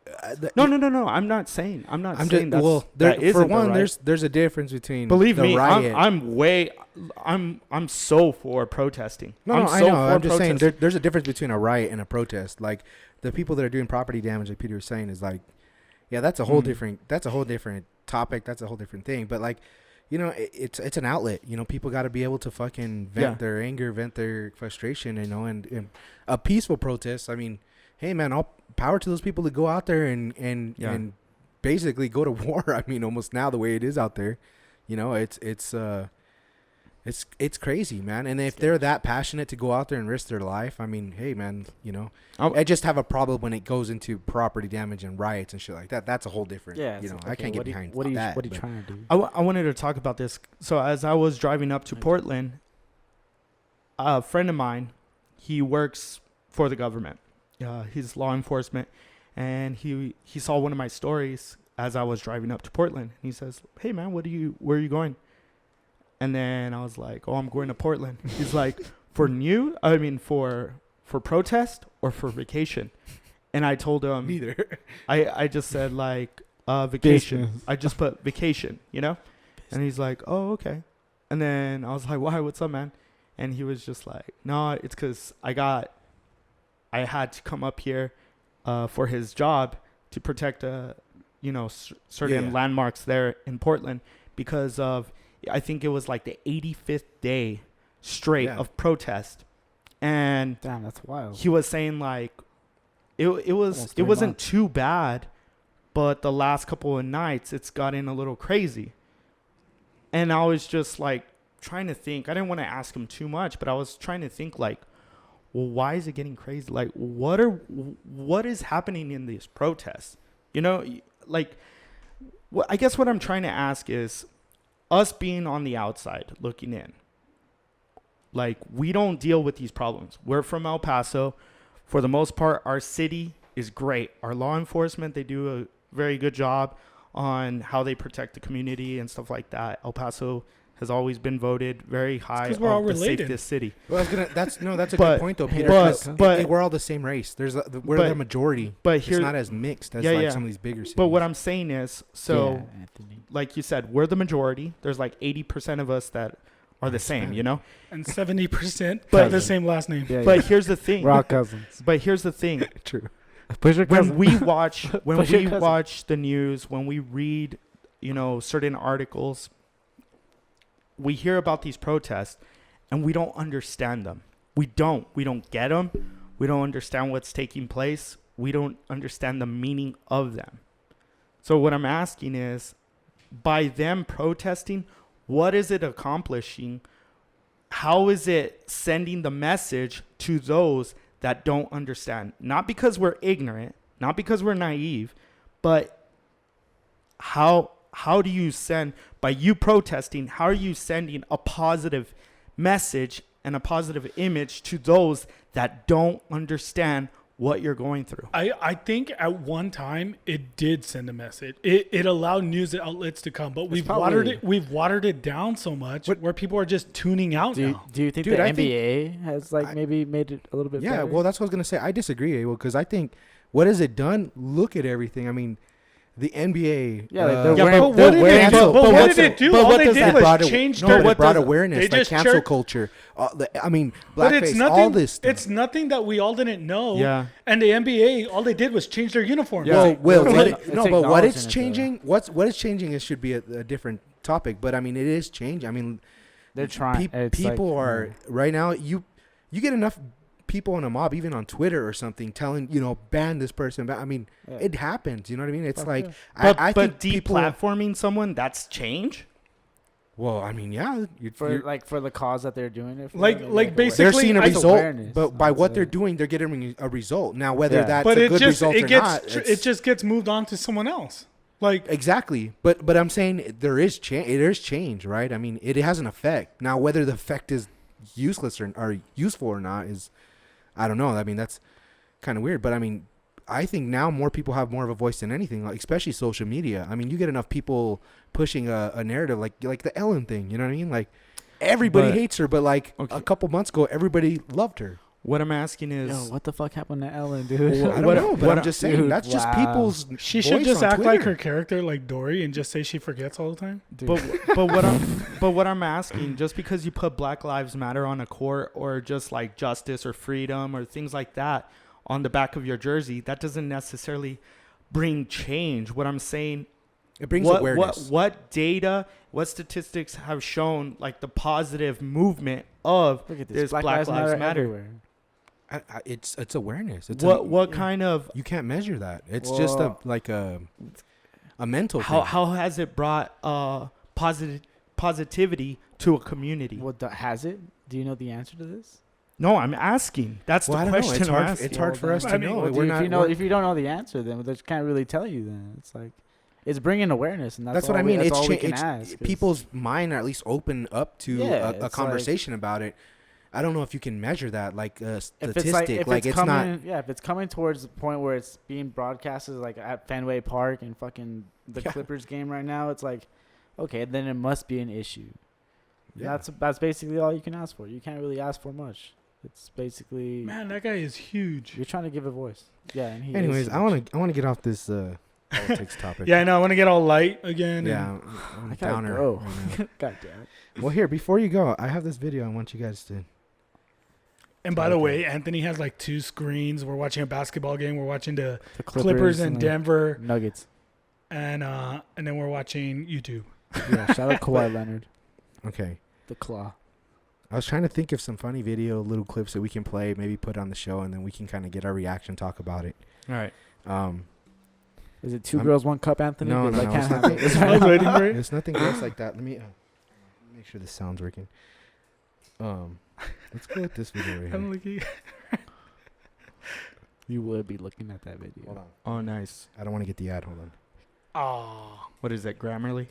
[SPEAKER 2] No. I'm not saying. I'm not
[SPEAKER 5] I'm
[SPEAKER 2] saying
[SPEAKER 5] just, well,
[SPEAKER 2] that
[SPEAKER 5] for
[SPEAKER 2] isn't
[SPEAKER 5] one,
[SPEAKER 2] the right.
[SPEAKER 5] there's a difference between
[SPEAKER 2] Believe
[SPEAKER 5] the
[SPEAKER 2] me,
[SPEAKER 5] riot.
[SPEAKER 2] I'm so for protesting.
[SPEAKER 5] No,
[SPEAKER 2] I'm
[SPEAKER 5] I
[SPEAKER 2] so
[SPEAKER 5] know.
[SPEAKER 2] for
[SPEAKER 5] I'm just saying
[SPEAKER 2] protesting.
[SPEAKER 5] there's a difference between a riot and a protest. Like, the people that are doing property damage, like Peter was saying, is like, yeah, that's a whole different. That's a whole different topic. That's a whole different thing. But, like, it's an outlet. People got to be able to fucking vent their anger, vent their frustration. And a peaceful protest. I mean, hey man, all power to those people that go out there and basically go to war. I mean, almost now the way it is out there, it's crazy, man. And if they're that passionate to go out there and risk their life, I mean, hey man, I just have a problem when it goes into property damage and riots and shit like that. That's a whole different.
[SPEAKER 4] Yeah.
[SPEAKER 5] I can't get behind
[SPEAKER 4] What are you
[SPEAKER 5] that.
[SPEAKER 4] trying to do?
[SPEAKER 2] I wanted to talk about this. So as I was driving up to Portland, a friend of mine, he works for the government. He's law enforcement, and he saw one of my stories as I was driving up to Portland. He says, "Hey man, where are you going?" And then I was like, "Oh, I'm going to Portland." He's like, for protest or for vacation?" And I told him
[SPEAKER 5] Neither.
[SPEAKER 2] I just said like vacation.
[SPEAKER 4] Business.
[SPEAKER 2] I just put vacation, And he's like, "Oh, okay." And then I was like, "Why? What's up, man?" And he was just like, "No, it's because I had to come up here for his job to protect certain
[SPEAKER 5] Yeah.
[SPEAKER 2] landmarks there in Portland, because of I think it was like the 85th day straight
[SPEAKER 5] Yeah.
[SPEAKER 2] of protest. And
[SPEAKER 4] Damn, that's wild.
[SPEAKER 2] he was saying like it
[SPEAKER 4] Almost 3
[SPEAKER 2] wasn't
[SPEAKER 4] months.
[SPEAKER 2] too bad, but the last couple of nights it's gotten a little crazy. And I was just like trying to think. I didn't want to ask him too much, but I was trying to think like, well, why is it getting crazy? Like what is happening in these protests? You know, like I guess what I'm trying to ask is us being on the outside looking in. Like, we don't deal with these problems. We're from El Paso. For the most part, our city is great. Our law enforcement, they do a very good job on how they protect the community and stuff like that. El Paso has always been voted very high
[SPEAKER 3] 'cause we're all
[SPEAKER 2] of the
[SPEAKER 3] related.
[SPEAKER 2] safest city.
[SPEAKER 5] Well, that's a
[SPEAKER 2] But-
[SPEAKER 5] good point though, Peter.
[SPEAKER 2] but-
[SPEAKER 5] 'cause
[SPEAKER 2] but-
[SPEAKER 5] we're all the same race. We're
[SPEAKER 2] but-
[SPEAKER 5] the majority.
[SPEAKER 2] But
[SPEAKER 5] It's
[SPEAKER 2] here,
[SPEAKER 5] not as mixed as
[SPEAKER 2] Yeah,
[SPEAKER 5] like
[SPEAKER 2] yeah.
[SPEAKER 5] some of these bigger cities.
[SPEAKER 2] but what I'm saying is, so
[SPEAKER 4] Yeah, Anthony.
[SPEAKER 2] like you said, we're the majority. There's like 80% of us that are the same, you know?
[SPEAKER 3] And 70%
[SPEAKER 2] But-
[SPEAKER 3] have the same last name.
[SPEAKER 4] Yeah,
[SPEAKER 2] But here's the thing.
[SPEAKER 4] we're all cousins.
[SPEAKER 2] But here's the thing.
[SPEAKER 5] True.
[SPEAKER 4] Push your cousin.
[SPEAKER 2] When we watch
[SPEAKER 4] Push your cousin.
[SPEAKER 2] the news, when we read, you know, certain articles, we hear about these protests and we don't understand them. We don't get them. We don't understand what's taking place. We don't understand the meaning of them. So what I'm asking is, by them protesting, what is it accomplishing? How is it sending the message to those that don't understand? Not because we're ignorant, not because we're naive, but how do you send, by you protesting, how are you sending a positive message and a positive image to those that don't understand what you're going through?
[SPEAKER 3] I think at one time it did send a message. It allowed news outlets to come, but we've watered it down so much where people are just tuning out now.
[SPEAKER 4] Do you think
[SPEAKER 5] Dude,
[SPEAKER 4] the
[SPEAKER 5] I think-
[SPEAKER 4] NBA has maybe made it a little bit
[SPEAKER 5] Yeah,
[SPEAKER 4] better?
[SPEAKER 5] well, that's what I was gonna say. I disagree, because I think what has it done? Look at everything. I mean, the NBA.
[SPEAKER 4] Yeah, like,
[SPEAKER 3] Yeah,
[SPEAKER 4] wearing-
[SPEAKER 3] but what
[SPEAKER 4] they're
[SPEAKER 3] did
[SPEAKER 4] wearing-
[SPEAKER 3] it do?
[SPEAKER 5] cancel-
[SPEAKER 3] But what
[SPEAKER 5] what's
[SPEAKER 3] did it do?
[SPEAKER 2] but
[SPEAKER 3] All
[SPEAKER 2] what
[SPEAKER 3] they
[SPEAKER 2] does
[SPEAKER 3] did
[SPEAKER 2] that
[SPEAKER 3] was
[SPEAKER 5] brought
[SPEAKER 3] change
[SPEAKER 5] no,
[SPEAKER 3] their.
[SPEAKER 5] but it brought
[SPEAKER 2] does-
[SPEAKER 5] awareness,
[SPEAKER 3] they
[SPEAKER 5] like
[SPEAKER 3] just
[SPEAKER 5] cancel
[SPEAKER 3] turned-
[SPEAKER 5] culture. I mean,
[SPEAKER 3] But it's
[SPEAKER 5] blackface,
[SPEAKER 3] nothing.
[SPEAKER 5] all this stuff.
[SPEAKER 3] It's nothing that we all didn't know.
[SPEAKER 2] Yeah.
[SPEAKER 3] And the NBA, all they did was change their uniforms.
[SPEAKER 2] Yeah.
[SPEAKER 5] Well, Will,
[SPEAKER 4] It's
[SPEAKER 5] what
[SPEAKER 4] like-
[SPEAKER 5] no,
[SPEAKER 4] it's
[SPEAKER 5] but what it's
[SPEAKER 4] acknowledging it,
[SPEAKER 5] changing, what is changing, is should be a different topic. But I mean, it is changing. I mean,
[SPEAKER 4] They're trying. It's
[SPEAKER 5] people
[SPEAKER 4] like,
[SPEAKER 5] are right now. You get enough people in a mob, even on Twitter or something, telling ban this person. I mean,
[SPEAKER 4] Yeah.
[SPEAKER 5] it happens. You know what I mean? It's
[SPEAKER 4] Fuck
[SPEAKER 5] like
[SPEAKER 4] yeah.
[SPEAKER 2] But,
[SPEAKER 5] I
[SPEAKER 2] but
[SPEAKER 5] think people.
[SPEAKER 2] deplatforming someone, that's change?
[SPEAKER 5] Well, I mean, yeah,
[SPEAKER 4] for the cause that they're doing it for.
[SPEAKER 3] Like-
[SPEAKER 4] maybe
[SPEAKER 3] like
[SPEAKER 4] aware-
[SPEAKER 3] basically-
[SPEAKER 5] they're seeing a
[SPEAKER 3] It's
[SPEAKER 5] result,
[SPEAKER 4] awareness,
[SPEAKER 5] but by
[SPEAKER 4] I'd
[SPEAKER 5] what
[SPEAKER 4] say.
[SPEAKER 5] they're doing, they're getting a result. Now, whether
[SPEAKER 4] Yeah.
[SPEAKER 5] that's
[SPEAKER 3] But
[SPEAKER 5] a
[SPEAKER 3] it
[SPEAKER 5] good
[SPEAKER 3] just
[SPEAKER 5] result or
[SPEAKER 3] it gets
[SPEAKER 5] not,
[SPEAKER 3] it just gets moved on to someone else. Like
[SPEAKER 5] exactly. But I'm saying there is change. It is change, right? I mean, it has an effect. Now, whether the effect is useless or useful or not is, I don't know. I mean, that's kind of weird. But I mean, I think now more people have more of a voice than anything, like especially social media. I mean, you get enough people pushing a narrative like the Ellen thing. You know what I mean? Like everybody
[SPEAKER 2] But-
[SPEAKER 5] hates her, but like
[SPEAKER 2] Okay.
[SPEAKER 5] a couple months ago, everybody loved her.
[SPEAKER 2] What I'm asking is,
[SPEAKER 4] Yo, what the fuck happened to Ellen, dude?
[SPEAKER 5] I don't
[SPEAKER 2] What-
[SPEAKER 5] know, but
[SPEAKER 2] what-
[SPEAKER 5] I'm just saying
[SPEAKER 4] dude,
[SPEAKER 5] that's just
[SPEAKER 4] wow.
[SPEAKER 5] people's.
[SPEAKER 3] she should
[SPEAKER 5] voice
[SPEAKER 3] just
[SPEAKER 5] on
[SPEAKER 3] act like
[SPEAKER 5] Twitter.
[SPEAKER 3] her character, like Dory, and just say she forgets all the time.
[SPEAKER 4] Dude.
[SPEAKER 2] but what I'm asking, just because you put Black Lives Matter on a court, or just like justice or freedom or things like that on the back of your jersey, that doesn't necessarily bring change. What I'm saying,
[SPEAKER 5] It brings awareness.
[SPEAKER 2] what data, what statistics have shown like the positive movement of
[SPEAKER 4] Look at
[SPEAKER 2] this
[SPEAKER 4] this.
[SPEAKER 2] Black Lives Matter?
[SPEAKER 4] everywhere.
[SPEAKER 5] It's awareness. It's
[SPEAKER 2] What kind of
[SPEAKER 5] you can't measure that. It's just
[SPEAKER 4] Well-
[SPEAKER 5] a mental
[SPEAKER 2] how
[SPEAKER 5] thing.
[SPEAKER 2] how has it brought positivity to a community?
[SPEAKER 4] What has it? Do you know the answer to this?
[SPEAKER 2] No, I'm asking. That's
[SPEAKER 5] Well, I
[SPEAKER 2] the
[SPEAKER 5] don't know.
[SPEAKER 2] question
[SPEAKER 5] It's
[SPEAKER 2] I'm
[SPEAKER 5] hard.
[SPEAKER 2] asking.
[SPEAKER 5] It's hard for us
[SPEAKER 3] I
[SPEAKER 5] to
[SPEAKER 3] mean,
[SPEAKER 5] know.
[SPEAKER 3] well,
[SPEAKER 5] We're not.
[SPEAKER 4] if you don't know the answer, then they can't really tell you. Then it's like it's bringing awareness, and
[SPEAKER 5] That's
[SPEAKER 4] all
[SPEAKER 5] what I
[SPEAKER 4] we-
[SPEAKER 5] mean.
[SPEAKER 4] That's
[SPEAKER 5] It's
[SPEAKER 4] all we
[SPEAKER 5] cha-
[SPEAKER 4] can
[SPEAKER 5] it's
[SPEAKER 4] ask. 'cause-
[SPEAKER 5] people's mind are at least open up to
[SPEAKER 4] Yeah,
[SPEAKER 5] a
[SPEAKER 4] it's like-
[SPEAKER 5] conversation about it. I don't know if you can measure that, like a
[SPEAKER 4] if
[SPEAKER 5] statistic.
[SPEAKER 4] it's
[SPEAKER 5] it's
[SPEAKER 4] coming,
[SPEAKER 5] not.
[SPEAKER 4] yeah, if it's coming towards the point where it's being broadcasted like at Fenway Park and fucking the
[SPEAKER 5] Yeah.
[SPEAKER 4] Clippers game right now, it's like, okay, then it must be an issue.
[SPEAKER 5] Yeah.
[SPEAKER 4] That's basically all you can ask for. You can't really ask for much. It's basically
[SPEAKER 3] Man, that guy is huge.
[SPEAKER 4] you're trying to give a voice. Yeah. And he is
[SPEAKER 5] Anyways, I
[SPEAKER 4] huge.
[SPEAKER 5] want to get off this politics topic.
[SPEAKER 3] Yeah, I know. I want to get all light again.
[SPEAKER 5] Yeah.
[SPEAKER 3] and-
[SPEAKER 5] I'm
[SPEAKER 4] I gotta
[SPEAKER 5] downer
[SPEAKER 4] go.
[SPEAKER 5] right now.
[SPEAKER 4] God damn it.
[SPEAKER 5] Well, here before you go, I have this video. I want you guys to.
[SPEAKER 3] And by the
[SPEAKER 5] Okay.
[SPEAKER 3] way, Anthony has like 2 screens. We're watching a basketball game. We're watching the
[SPEAKER 4] The
[SPEAKER 3] Clippers and
[SPEAKER 4] the
[SPEAKER 3] Denver,
[SPEAKER 4] Nuggets.
[SPEAKER 3] and then we're watching YouTube.
[SPEAKER 4] Yeah. Shout out Kawhi Leonard.
[SPEAKER 5] Okay.
[SPEAKER 4] The claw.
[SPEAKER 5] I was trying to think of some funny video, little clips that we can play, maybe put on the show, and then we can kind of get our reaction, talk about it.
[SPEAKER 2] All right.
[SPEAKER 4] Is it 2 girls, 1 cup, Anthony?
[SPEAKER 5] No,
[SPEAKER 4] 'Cause
[SPEAKER 5] no,
[SPEAKER 4] I
[SPEAKER 5] no,
[SPEAKER 4] can't
[SPEAKER 5] it's
[SPEAKER 4] have
[SPEAKER 5] not-
[SPEAKER 4] it.
[SPEAKER 5] it's
[SPEAKER 3] I was waiting for it.
[SPEAKER 5] There's nothing gross like that. Let me make sure the sound's working. Let's go with this video right
[SPEAKER 3] I'm
[SPEAKER 5] here.
[SPEAKER 3] looking.
[SPEAKER 4] You would be looking at that video.
[SPEAKER 5] Hold on.
[SPEAKER 2] Oh, nice.
[SPEAKER 5] I don't want to get the ad. Hold on.
[SPEAKER 3] Oh,
[SPEAKER 2] What is that, Grammarly?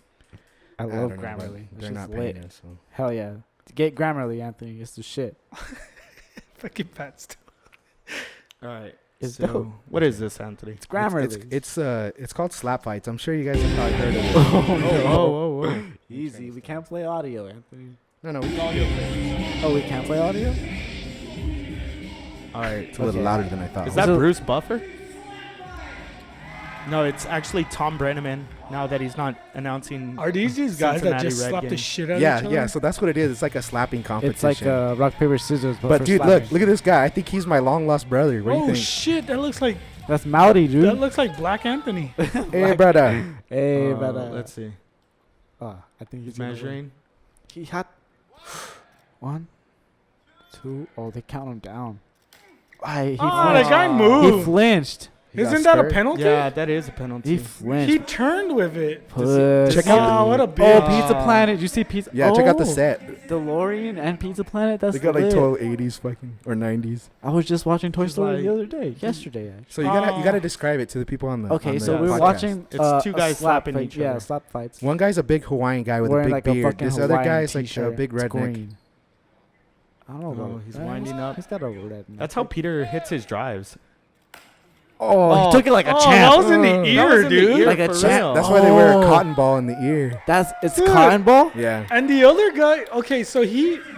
[SPEAKER 4] I
[SPEAKER 5] I
[SPEAKER 4] love
[SPEAKER 5] don't know, but
[SPEAKER 4] Grammarly.
[SPEAKER 5] They're
[SPEAKER 4] It's
[SPEAKER 5] not
[SPEAKER 4] just
[SPEAKER 5] paying
[SPEAKER 4] lit.
[SPEAKER 5] us. So.
[SPEAKER 4] Hell yeah. Get Grammarly, Anthony. It's the shit.
[SPEAKER 3] fucking Pat still.
[SPEAKER 2] All right.
[SPEAKER 4] It's
[SPEAKER 2] So,
[SPEAKER 4] dope.
[SPEAKER 2] what is this, Anthony?
[SPEAKER 4] It's Grammarly.
[SPEAKER 5] It's called Slap Fights. I'm sure you guys have probably heard of it.
[SPEAKER 2] Oh.
[SPEAKER 4] Easy. We can't play audio, Anthony.
[SPEAKER 5] No, we can audio play.
[SPEAKER 4] Oh, we can't play audio?
[SPEAKER 2] All right.
[SPEAKER 5] It's a little
[SPEAKER 4] Okay.
[SPEAKER 5] louder than I thought.
[SPEAKER 2] Is that
[SPEAKER 4] So-
[SPEAKER 2] Bruce Buffer? No, it's actually Tom Brenneman. Now that he's not announcing.
[SPEAKER 3] Are these guys that
[SPEAKER 2] Cincinnati
[SPEAKER 3] just
[SPEAKER 2] Red
[SPEAKER 3] slap the
[SPEAKER 2] game.
[SPEAKER 3] shit out of
[SPEAKER 5] Yeah,
[SPEAKER 3] each other?
[SPEAKER 5] yeah. So that's what it is. It's like a slapping competition.
[SPEAKER 4] It's like rock, paper, scissors. But
[SPEAKER 5] But
[SPEAKER 4] for
[SPEAKER 5] dude,
[SPEAKER 4] slapping.
[SPEAKER 5] look at this guy. I think he's my long lost brother. What do you
[SPEAKER 3] Oh
[SPEAKER 5] think?
[SPEAKER 3] shit! That looks like
[SPEAKER 4] That's Mowdy, dude.
[SPEAKER 3] that looks like Black Anthony.
[SPEAKER 5] Hey, brother.
[SPEAKER 4] Hey,
[SPEAKER 2] Uh,
[SPEAKER 4] but
[SPEAKER 2] let's see.
[SPEAKER 4] I think
[SPEAKER 2] He's
[SPEAKER 4] gonna win.
[SPEAKER 2] measuring.
[SPEAKER 4] He had 1, 2. Oh, they count him down. He
[SPEAKER 3] Oh,
[SPEAKER 4] flinched.
[SPEAKER 3] that guy
[SPEAKER 2] He
[SPEAKER 4] He
[SPEAKER 3] moved.
[SPEAKER 4] flinched.
[SPEAKER 5] He got
[SPEAKER 3] Isn't that a
[SPEAKER 5] scared.
[SPEAKER 3] penalty?
[SPEAKER 2] Yeah, that is a penalty.
[SPEAKER 4] He flinched.
[SPEAKER 3] He turned with it.
[SPEAKER 4] Puss.
[SPEAKER 5] Check out
[SPEAKER 3] Oh, what a
[SPEAKER 4] Oh,
[SPEAKER 3] bitch.
[SPEAKER 4] Pizza Planet. You see Pizza?
[SPEAKER 5] Yeah, check out the
[SPEAKER 4] Oh,
[SPEAKER 5] set.
[SPEAKER 4] DeLorean and Pizza Planet. That's
[SPEAKER 5] They got like
[SPEAKER 4] lit.
[SPEAKER 5] total 80s fucking or 90s.
[SPEAKER 4] I was just watching Toy
[SPEAKER 2] He's
[SPEAKER 4] Story the
[SPEAKER 2] like-
[SPEAKER 4] other day. Yesterday, actually.
[SPEAKER 5] So you gotta describe it to the people on the
[SPEAKER 4] Okay,
[SPEAKER 5] on
[SPEAKER 4] so
[SPEAKER 5] the
[SPEAKER 4] we're
[SPEAKER 5] podcast.
[SPEAKER 4] watching.
[SPEAKER 2] It's two
[SPEAKER 4] a
[SPEAKER 2] guys
[SPEAKER 4] slap
[SPEAKER 2] slapping
[SPEAKER 4] fight.
[SPEAKER 2] each
[SPEAKER 4] Yeah,
[SPEAKER 2] other.
[SPEAKER 4] slap fights.
[SPEAKER 5] One guy's a big Hawaiian guy with
[SPEAKER 4] Wearing
[SPEAKER 5] a big
[SPEAKER 4] like a
[SPEAKER 5] beard.
[SPEAKER 4] fucking
[SPEAKER 5] This other
[SPEAKER 4] Hawaiian
[SPEAKER 5] guy's like a
[SPEAKER 4] t-shirt.
[SPEAKER 5] big
[SPEAKER 4] It's
[SPEAKER 5] redneck.
[SPEAKER 4] green. I don't know.
[SPEAKER 2] Oh, he's winding up.
[SPEAKER 4] He's got a redneck.
[SPEAKER 2] That's how Peter hits his drives.
[SPEAKER 4] Oh, he took it like a
[SPEAKER 3] Oh,
[SPEAKER 4] champ.
[SPEAKER 3] that was in the
[SPEAKER 2] That
[SPEAKER 3] ear,
[SPEAKER 2] was in the
[SPEAKER 3] dude.
[SPEAKER 2] ear
[SPEAKER 4] Like a
[SPEAKER 2] for
[SPEAKER 4] champ.
[SPEAKER 2] real.
[SPEAKER 5] That's why they wear a
[SPEAKER 4] Oh.
[SPEAKER 5] cotton ball in the ear.
[SPEAKER 4] It's
[SPEAKER 3] Dude.
[SPEAKER 4] cotton ball.
[SPEAKER 5] Yeah.
[SPEAKER 3] And the other guy, okay, so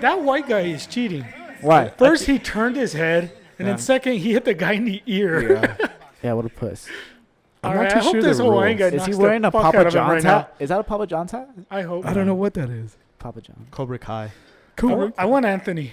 [SPEAKER 3] that white guy is cheating.
[SPEAKER 4] Why?
[SPEAKER 3] First, he turned his head, and
[SPEAKER 2] Yeah.
[SPEAKER 3] then second, he hit the guy in the ear.
[SPEAKER 5] Yeah.
[SPEAKER 4] Yeah, what a puss.
[SPEAKER 5] I'm
[SPEAKER 3] All
[SPEAKER 5] not
[SPEAKER 3] right,
[SPEAKER 5] too
[SPEAKER 3] I hope
[SPEAKER 5] sure
[SPEAKER 3] this
[SPEAKER 5] the
[SPEAKER 3] Hawaiian
[SPEAKER 5] rules.
[SPEAKER 3] guy
[SPEAKER 4] Is he
[SPEAKER 3] knocks
[SPEAKER 4] wearing
[SPEAKER 3] the
[SPEAKER 4] a
[SPEAKER 3] fuck
[SPEAKER 4] Papa
[SPEAKER 3] out of him
[SPEAKER 4] John's
[SPEAKER 3] right
[SPEAKER 4] hat? Is that a Papa John's hat?
[SPEAKER 3] now. I hope.
[SPEAKER 5] I don't know what that is.
[SPEAKER 4] Papa John.
[SPEAKER 2] Cobra Kai.
[SPEAKER 3] I want Anthony.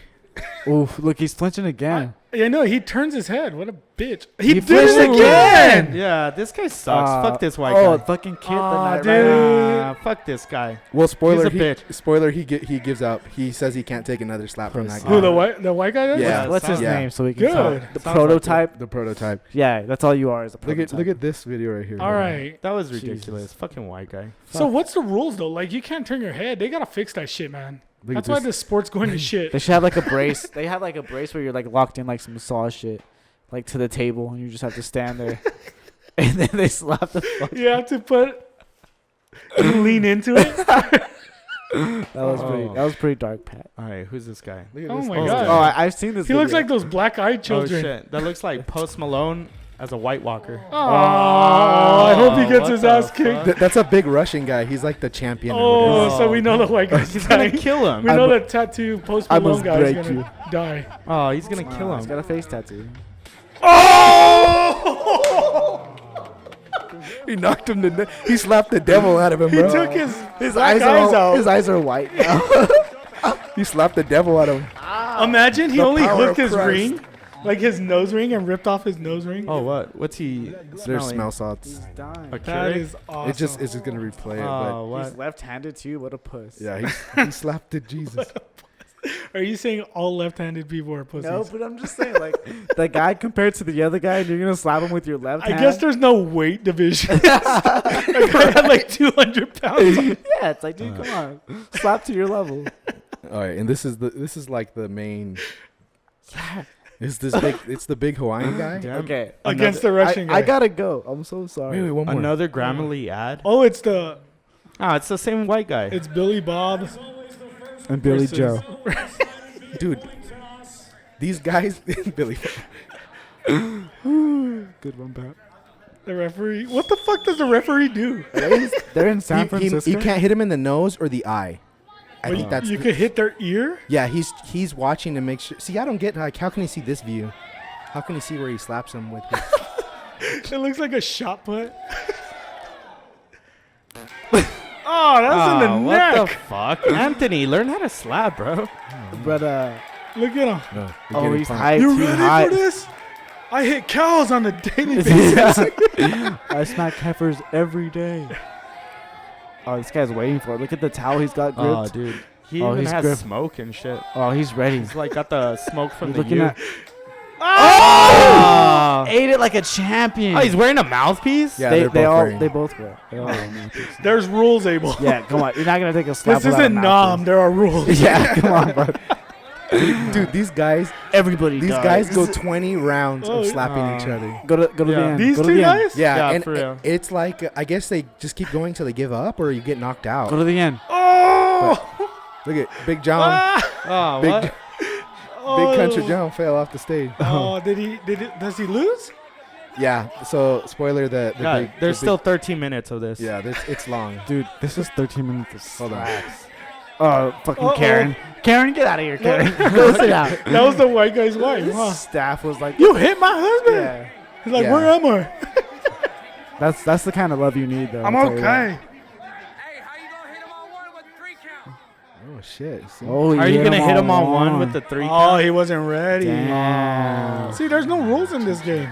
[SPEAKER 4] Oof! Look, he's flinching again.
[SPEAKER 3] Yeah, no, he turns his head. What a bitch. He did
[SPEAKER 4] flinched
[SPEAKER 3] it again.
[SPEAKER 2] Yeah, this guy sucks. Fuck this white
[SPEAKER 4] Oh,
[SPEAKER 2] guy.
[SPEAKER 4] fucking kid.
[SPEAKER 3] Aw,
[SPEAKER 4] the night
[SPEAKER 3] dude.
[SPEAKER 4] rider.
[SPEAKER 2] Fuck this guy.
[SPEAKER 5] Well, spoiler.
[SPEAKER 2] He's a bitch.
[SPEAKER 5] Spoiler. He gives up. He says he can't take another slap from that
[SPEAKER 4] Pussy.
[SPEAKER 5] guy.
[SPEAKER 3] Who, the white guy? Does?
[SPEAKER 5] Yeah.
[SPEAKER 4] What's his
[SPEAKER 5] Yeah.
[SPEAKER 4] name? So we can
[SPEAKER 3] Good.
[SPEAKER 4] talk. The
[SPEAKER 2] Sounds
[SPEAKER 4] prototype.
[SPEAKER 5] The prototype.
[SPEAKER 4] Yeah, that's all you are. Is a prototype.
[SPEAKER 5] Look at this video right here.
[SPEAKER 3] All right.
[SPEAKER 2] That was
[SPEAKER 4] Jesus.
[SPEAKER 2] ridiculous. Fucking white guy.
[SPEAKER 3] So what's the rules though? Like you can't turn your head. They gotta fix that shit, man.
[SPEAKER 5] Look
[SPEAKER 3] That's
[SPEAKER 5] at
[SPEAKER 3] why
[SPEAKER 5] this.
[SPEAKER 3] the sport's going to shit.
[SPEAKER 4] They should have like a brace. They have like a brace where you're like locked in like some massage shit, like to the table, and you just have to stand there, and then they slap the fuck.
[SPEAKER 3] You have to lean into it.
[SPEAKER 4] That was pretty dark, Pat.
[SPEAKER 2] All right, who's this guy?
[SPEAKER 5] Look at
[SPEAKER 3] Oh
[SPEAKER 5] this.
[SPEAKER 3] my
[SPEAKER 2] Oh,
[SPEAKER 3] god.
[SPEAKER 4] Oh, I've seen this.
[SPEAKER 3] He looks
[SPEAKER 4] video.
[SPEAKER 3] like those black-eyed
[SPEAKER 2] Oh
[SPEAKER 3] children.
[SPEAKER 2] shit, that looks like Post Malone as a White Walker.
[SPEAKER 3] Oh, I hope he gets
[SPEAKER 2] what
[SPEAKER 3] his
[SPEAKER 2] the
[SPEAKER 3] ass kicked.
[SPEAKER 2] fuck?
[SPEAKER 5] That's a big Russian guy. He's like the champion. or
[SPEAKER 3] Oh,
[SPEAKER 5] whatever.
[SPEAKER 3] so we know the white guy's
[SPEAKER 2] He's gonna
[SPEAKER 3] dying.
[SPEAKER 2] kill him.
[SPEAKER 3] We know the tattoo Post
[SPEAKER 4] I
[SPEAKER 3] Malone
[SPEAKER 4] must
[SPEAKER 3] guy is
[SPEAKER 4] break
[SPEAKER 3] gonna
[SPEAKER 4] you.
[SPEAKER 3] die.
[SPEAKER 2] Oh, he's gonna kill
[SPEAKER 4] He's
[SPEAKER 2] him.
[SPEAKER 4] got a face tattoo.
[SPEAKER 3] Oh!
[SPEAKER 5] He knocked him to death. He slapped the devil out of him,
[SPEAKER 3] He
[SPEAKER 5] bro.
[SPEAKER 3] took his
[SPEAKER 4] eyes
[SPEAKER 3] out.
[SPEAKER 4] His eyes are white now.
[SPEAKER 5] He slapped the devil out of him.
[SPEAKER 3] Imagine he
[SPEAKER 5] The
[SPEAKER 3] only
[SPEAKER 5] power
[SPEAKER 3] hooked
[SPEAKER 5] of
[SPEAKER 3] his
[SPEAKER 5] Christ.
[SPEAKER 3] ring, like his nose ring, and ripped off his nose ring.
[SPEAKER 2] Oh, what? What's he
[SPEAKER 5] There's
[SPEAKER 2] smelling?
[SPEAKER 5] smell salts.
[SPEAKER 4] He's dying.
[SPEAKER 2] A
[SPEAKER 3] That
[SPEAKER 2] Keurig?
[SPEAKER 3] is awesome.
[SPEAKER 5] It's just gonna replay it,
[SPEAKER 2] Oh, what?
[SPEAKER 4] He's left-handed too. What a puss.
[SPEAKER 5] but yeah, he slapped the Jesus.
[SPEAKER 3] Are you saying all left-handed people are pussies?
[SPEAKER 4] No, but I'm just saying, like, the guy compared to the other guy, and you're gonna slap him with your left
[SPEAKER 3] I
[SPEAKER 4] hand.
[SPEAKER 3] guess there's no weight division. That guy had like 200 pounds.
[SPEAKER 4] Yeah, it's like, dude, come on, slap to your level.
[SPEAKER 5] All right, and this is like the main. It's the big Hawaiian guy.
[SPEAKER 2] Damn.
[SPEAKER 4] Okay,
[SPEAKER 3] Against the Russian guy.
[SPEAKER 4] I gotta go. I'm so sorry.
[SPEAKER 5] Wait, one more.
[SPEAKER 2] Another Grammarly ad.
[SPEAKER 3] Oh, it's
[SPEAKER 2] It's the same white guy.
[SPEAKER 3] it's Billy Bob.
[SPEAKER 4] And Billy
[SPEAKER 3] versus-
[SPEAKER 4] Joe.
[SPEAKER 5] Dude, these guys, Billy.
[SPEAKER 4] Good one, Pat.
[SPEAKER 3] The referee. What the fuck does the referee do?
[SPEAKER 4] They're in San Francisco.
[SPEAKER 5] You can't hit him in the nose or the eye. I
[SPEAKER 3] Well,
[SPEAKER 5] think that's.
[SPEAKER 3] you could hit their ear.
[SPEAKER 5] Yeah, he's watching to make sure. See, I don't get like how can he see this view? How can he see where he slaps him with?
[SPEAKER 3] It looks like a shot put. Oh, that's in the
[SPEAKER 2] what
[SPEAKER 3] neck.
[SPEAKER 2] the fuck? Anthony, learn how to slap, bro.
[SPEAKER 4] But
[SPEAKER 3] Look at him.
[SPEAKER 5] No,
[SPEAKER 4] oh, he's high
[SPEAKER 3] You
[SPEAKER 4] too
[SPEAKER 3] ready
[SPEAKER 4] high.
[SPEAKER 3] for this? I hit cows on a daily basis.
[SPEAKER 4] I smack heifers every day. Oh, this guy's waiting for it. Look at the towel he's got gripped.
[SPEAKER 2] Oh, dude. He
[SPEAKER 4] Oh,
[SPEAKER 2] even
[SPEAKER 4] he's
[SPEAKER 2] has
[SPEAKER 4] grip.
[SPEAKER 2] smoke and shit.
[SPEAKER 4] Oh, he's ready.
[SPEAKER 2] He's like got the smoke from
[SPEAKER 4] He's
[SPEAKER 2] the
[SPEAKER 4] looking
[SPEAKER 2] U.
[SPEAKER 4] at.
[SPEAKER 2] Oh!
[SPEAKER 4] Ate it like a champion.
[SPEAKER 2] Oh, he's wearing a mouthpiece?
[SPEAKER 5] Yeah,
[SPEAKER 4] they
[SPEAKER 5] they're
[SPEAKER 4] they
[SPEAKER 5] both
[SPEAKER 4] all
[SPEAKER 5] wearing-
[SPEAKER 4] they both wear. They all wear mouthpieces.
[SPEAKER 3] There's rules, Abel.
[SPEAKER 4] Yeah, come on. You're not gonna take a slap.
[SPEAKER 3] This
[SPEAKER 4] without a
[SPEAKER 3] isn't Nam.
[SPEAKER 4] mouthpiece.
[SPEAKER 3] There are rules.
[SPEAKER 4] Yeah, come on, bro.
[SPEAKER 5] Dude, these guys
[SPEAKER 4] Everybody.
[SPEAKER 5] guys go 20 rounds
[SPEAKER 3] Oh,
[SPEAKER 5] of slapping each other.
[SPEAKER 4] Go to the
[SPEAKER 2] Yeah.
[SPEAKER 4] end.
[SPEAKER 3] These
[SPEAKER 4] go to
[SPEAKER 3] two
[SPEAKER 4] the end.
[SPEAKER 3] guys?
[SPEAKER 5] Yeah,
[SPEAKER 2] Yeah,
[SPEAKER 5] and
[SPEAKER 2] for real.
[SPEAKER 5] it's like I guess they just keep going till they give up or you get knocked out.
[SPEAKER 4] Go to the end.
[SPEAKER 3] Oh!
[SPEAKER 5] Look at Big John,
[SPEAKER 2] Oh,
[SPEAKER 5] Big
[SPEAKER 2] what?
[SPEAKER 5] Big Country John fell off the stage.
[SPEAKER 3] Oh, does he lose?
[SPEAKER 5] Yeah, so spoiler the
[SPEAKER 2] Yeah,
[SPEAKER 5] big,
[SPEAKER 2] there's
[SPEAKER 5] the
[SPEAKER 2] still 13 minutes of this.
[SPEAKER 5] big, yeah, it's long.
[SPEAKER 4] Dude, this is 13 minutes of
[SPEAKER 5] Hold on.
[SPEAKER 4] slaps. Oh, fucking
[SPEAKER 3] Uh-oh.
[SPEAKER 4] Karen. Karen, get out of here, Karen. Go sit down.
[SPEAKER 3] That was the white guy's wife, huh?
[SPEAKER 4] Staff was like,
[SPEAKER 3] You hit my husband.
[SPEAKER 4] yeah.
[SPEAKER 3] He's like,
[SPEAKER 5] Yeah.
[SPEAKER 3] where am I?
[SPEAKER 4] That's the kind of love you need, though.
[SPEAKER 3] I'm
[SPEAKER 4] I'll tell you that.
[SPEAKER 3] okay.
[SPEAKER 5] Oh shit! See?
[SPEAKER 4] Oh,
[SPEAKER 2] Are you
[SPEAKER 4] hit
[SPEAKER 2] going to
[SPEAKER 4] him
[SPEAKER 2] hit him on one with the 3
[SPEAKER 3] Oh,
[SPEAKER 2] count?
[SPEAKER 3] he wasn't ready.
[SPEAKER 4] Damn.
[SPEAKER 3] See, there's no rules in this game.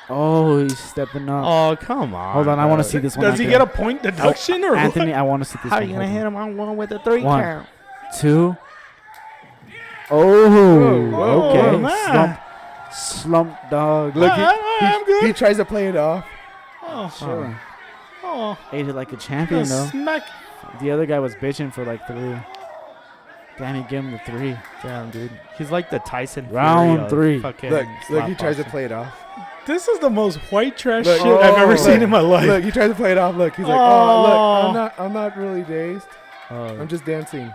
[SPEAKER 4] Oh, he's stepping up.
[SPEAKER 2] Oh, come on.
[SPEAKER 4] Hold on, I want to
[SPEAKER 2] bro.
[SPEAKER 4] see this one.
[SPEAKER 3] Does he get a point deduction or
[SPEAKER 4] Anthony, I want to see this
[SPEAKER 2] How
[SPEAKER 4] one.
[SPEAKER 2] are you going to
[SPEAKER 4] Hold
[SPEAKER 2] hit him on one with the 3
[SPEAKER 4] One.
[SPEAKER 2] count?
[SPEAKER 4] on. 2. Oh,
[SPEAKER 3] Whoa,
[SPEAKER 4] okay.
[SPEAKER 3] man.
[SPEAKER 4] Slump dog.
[SPEAKER 5] Look,
[SPEAKER 3] I'm good.
[SPEAKER 5] he tries to play it off.
[SPEAKER 3] Oh,
[SPEAKER 4] Sure.
[SPEAKER 3] oh.
[SPEAKER 4] Ate it like a champion, though.
[SPEAKER 3] Smack.
[SPEAKER 4] The other guy was bitching for like 3. Damn, he gave him the 3.
[SPEAKER 2] Damn, dude. He's like the Tyson
[SPEAKER 4] Round
[SPEAKER 2] Fury of
[SPEAKER 4] 3.
[SPEAKER 2] fucking
[SPEAKER 5] Look,
[SPEAKER 2] slap
[SPEAKER 5] he tries to
[SPEAKER 2] boxing.
[SPEAKER 5] play it off.
[SPEAKER 3] This is the most white trash
[SPEAKER 5] Look.
[SPEAKER 3] shit I've ever
[SPEAKER 5] Oh.
[SPEAKER 3] seen in my life.
[SPEAKER 5] Look, he tries to play it off. Look, he's like,
[SPEAKER 3] Oh.
[SPEAKER 5] oh, look, I'm not really dazed.
[SPEAKER 2] Oh.
[SPEAKER 5] I'm just dancing.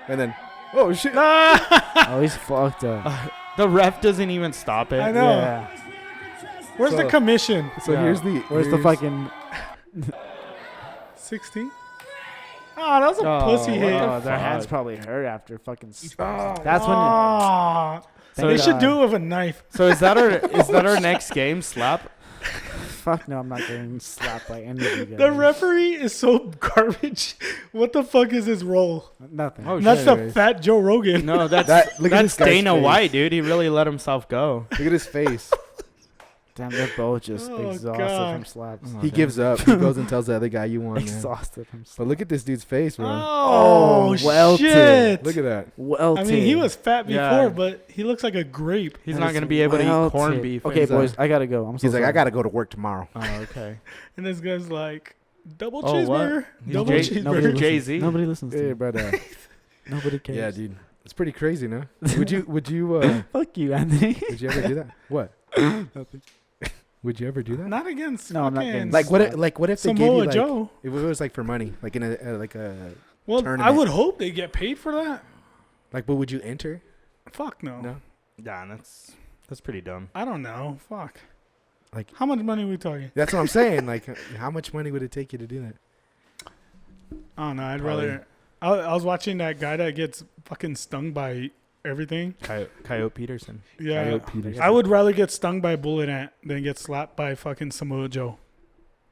[SPEAKER 5] And then, oh shit!
[SPEAKER 4] Oh, he's fucked up.
[SPEAKER 2] The ref doesn't even stop it.
[SPEAKER 3] I know.
[SPEAKER 4] Yeah.
[SPEAKER 3] Where's the
[SPEAKER 5] So-
[SPEAKER 3] commission?
[SPEAKER 5] So
[SPEAKER 2] Yeah.
[SPEAKER 4] Where's the fucking?
[SPEAKER 3] 16? Oh, that was a
[SPEAKER 2] Oh,
[SPEAKER 3] pussy
[SPEAKER 2] what
[SPEAKER 3] hit.
[SPEAKER 2] the
[SPEAKER 4] Oh, their hands
[SPEAKER 2] fuck?
[SPEAKER 4] probably hurt after fucking.
[SPEAKER 3] Oh,
[SPEAKER 4] That's when.
[SPEAKER 3] oh.
[SPEAKER 2] So
[SPEAKER 3] They
[SPEAKER 2] it-
[SPEAKER 3] should do it with a knife.
[SPEAKER 2] So is that our next game? Slap?
[SPEAKER 4] Fuck no, I'm not getting slapped by any of you guys.
[SPEAKER 3] The referee is so garbage. What the fuck is his role?
[SPEAKER 4] Nothing.
[SPEAKER 2] Oh,
[SPEAKER 3] That's
[SPEAKER 2] shit.
[SPEAKER 3] the fat Joe Rogan.
[SPEAKER 2] No, that's
[SPEAKER 5] Look at this guy's
[SPEAKER 2] Dana
[SPEAKER 5] face.
[SPEAKER 2] White, dude. He really let himself go.
[SPEAKER 5] Look at his face.
[SPEAKER 4] Damn, they're both just
[SPEAKER 3] Oh,
[SPEAKER 4] exhausted
[SPEAKER 3] God.
[SPEAKER 4] from slaps.
[SPEAKER 5] He gives up. He goes and tells the other guy, "You won, man."
[SPEAKER 4] Exhausted from
[SPEAKER 5] But
[SPEAKER 4] slaps.
[SPEAKER 5] look at this dude's face, bro.
[SPEAKER 3] Oh,
[SPEAKER 4] welted.
[SPEAKER 3] shit.
[SPEAKER 5] Look at that.
[SPEAKER 4] Well,
[SPEAKER 3] I mean, he was fat before,
[SPEAKER 2] Yeah.
[SPEAKER 3] but he looks like a grape.
[SPEAKER 2] He's not gonna be able to eat corned beef.
[SPEAKER 4] Okay,
[SPEAKER 5] He's,
[SPEAKER 4] boys, I gotta go. I'm so
[SPEAKER 5] He's like,
[SPEAKER 4] sorry.
[SPEAKER 5] "I gotta go to work tomorrow."
[SPEAKER 2] Oh, okay.
[SPEAKER 3] And this guy's like, double
[SPEAKER 2] Oh, what?
[SPEAKER 3] cheeseburger?
[SPEAKER 2] He's
[SPEAKER 3] Double
[SPEAKER 2] Jay-
[SPEAKER 3] cheeseburger.
[SPEAKER 4] Nobody
[SPEAKER 2] Jay-Z.
[SPEAKER 4] listens. Nobody listens to
[SPEAKER 5] Hey,
[SPEAKER 4] me.
[SPEAKER 5] brother.
[SPEAKER 4] Nobody cares.
[SPEAKER 5] Yeah, dude. It's pretty crazy, no? Would you
[SPEAKER 4] Fuck you, Anthony.
[SPEAKER 5] would you ever do that? What?
[SPEAKER 4] Nothing.
[SPEAKER 5] Would you ever do that?
[SPEAKER 3] Not against
[SPEAKER 4] No, I'm not
[SPEAKER 3] fucking
[SPEAKER 4] getting
[SPEAKER 5] Like what if they gave you
[SPEAKER 3] Samoa
[SPEAKER 5] like
[SPEAKER 3] Joe.
[SPEAKER 5] if it was like for money, like in a like a
[SPEAKER 3] Well, I
[SPEAKER 5] tournament.
[SPEAKER 3] would hope they get paid for that.
[SPEAKER 5] like but would you enter?
[SPEAKER 3] Fuck no.
[SPEAKER 5] No.
[SPEAKER 2] Yeah, that's pretty dumb.
[SPEAKER 3] I don't know. Fuck.
[SPEAKER 5] Like-
[SPEAKER 3] how much money are we talking?
[SPEAKER 5] That's what I'm saying. Like how much money would it take you to do that?
[SPEAKER 3] I don't know. I'd
[SPEAKER 2] Probably.
[SPEAKER 3] rather. I was watching that guy that gets fucking stung by everything.
[SPEAKER 2] Coyote Peterson.
[SPEAKER 3] Yeah.
[SPEAKER 5] Coyote Peterson.
[SPEAKER 3] I would rather get stung by a bullet ant than get slapped by fucking Samoa Joe.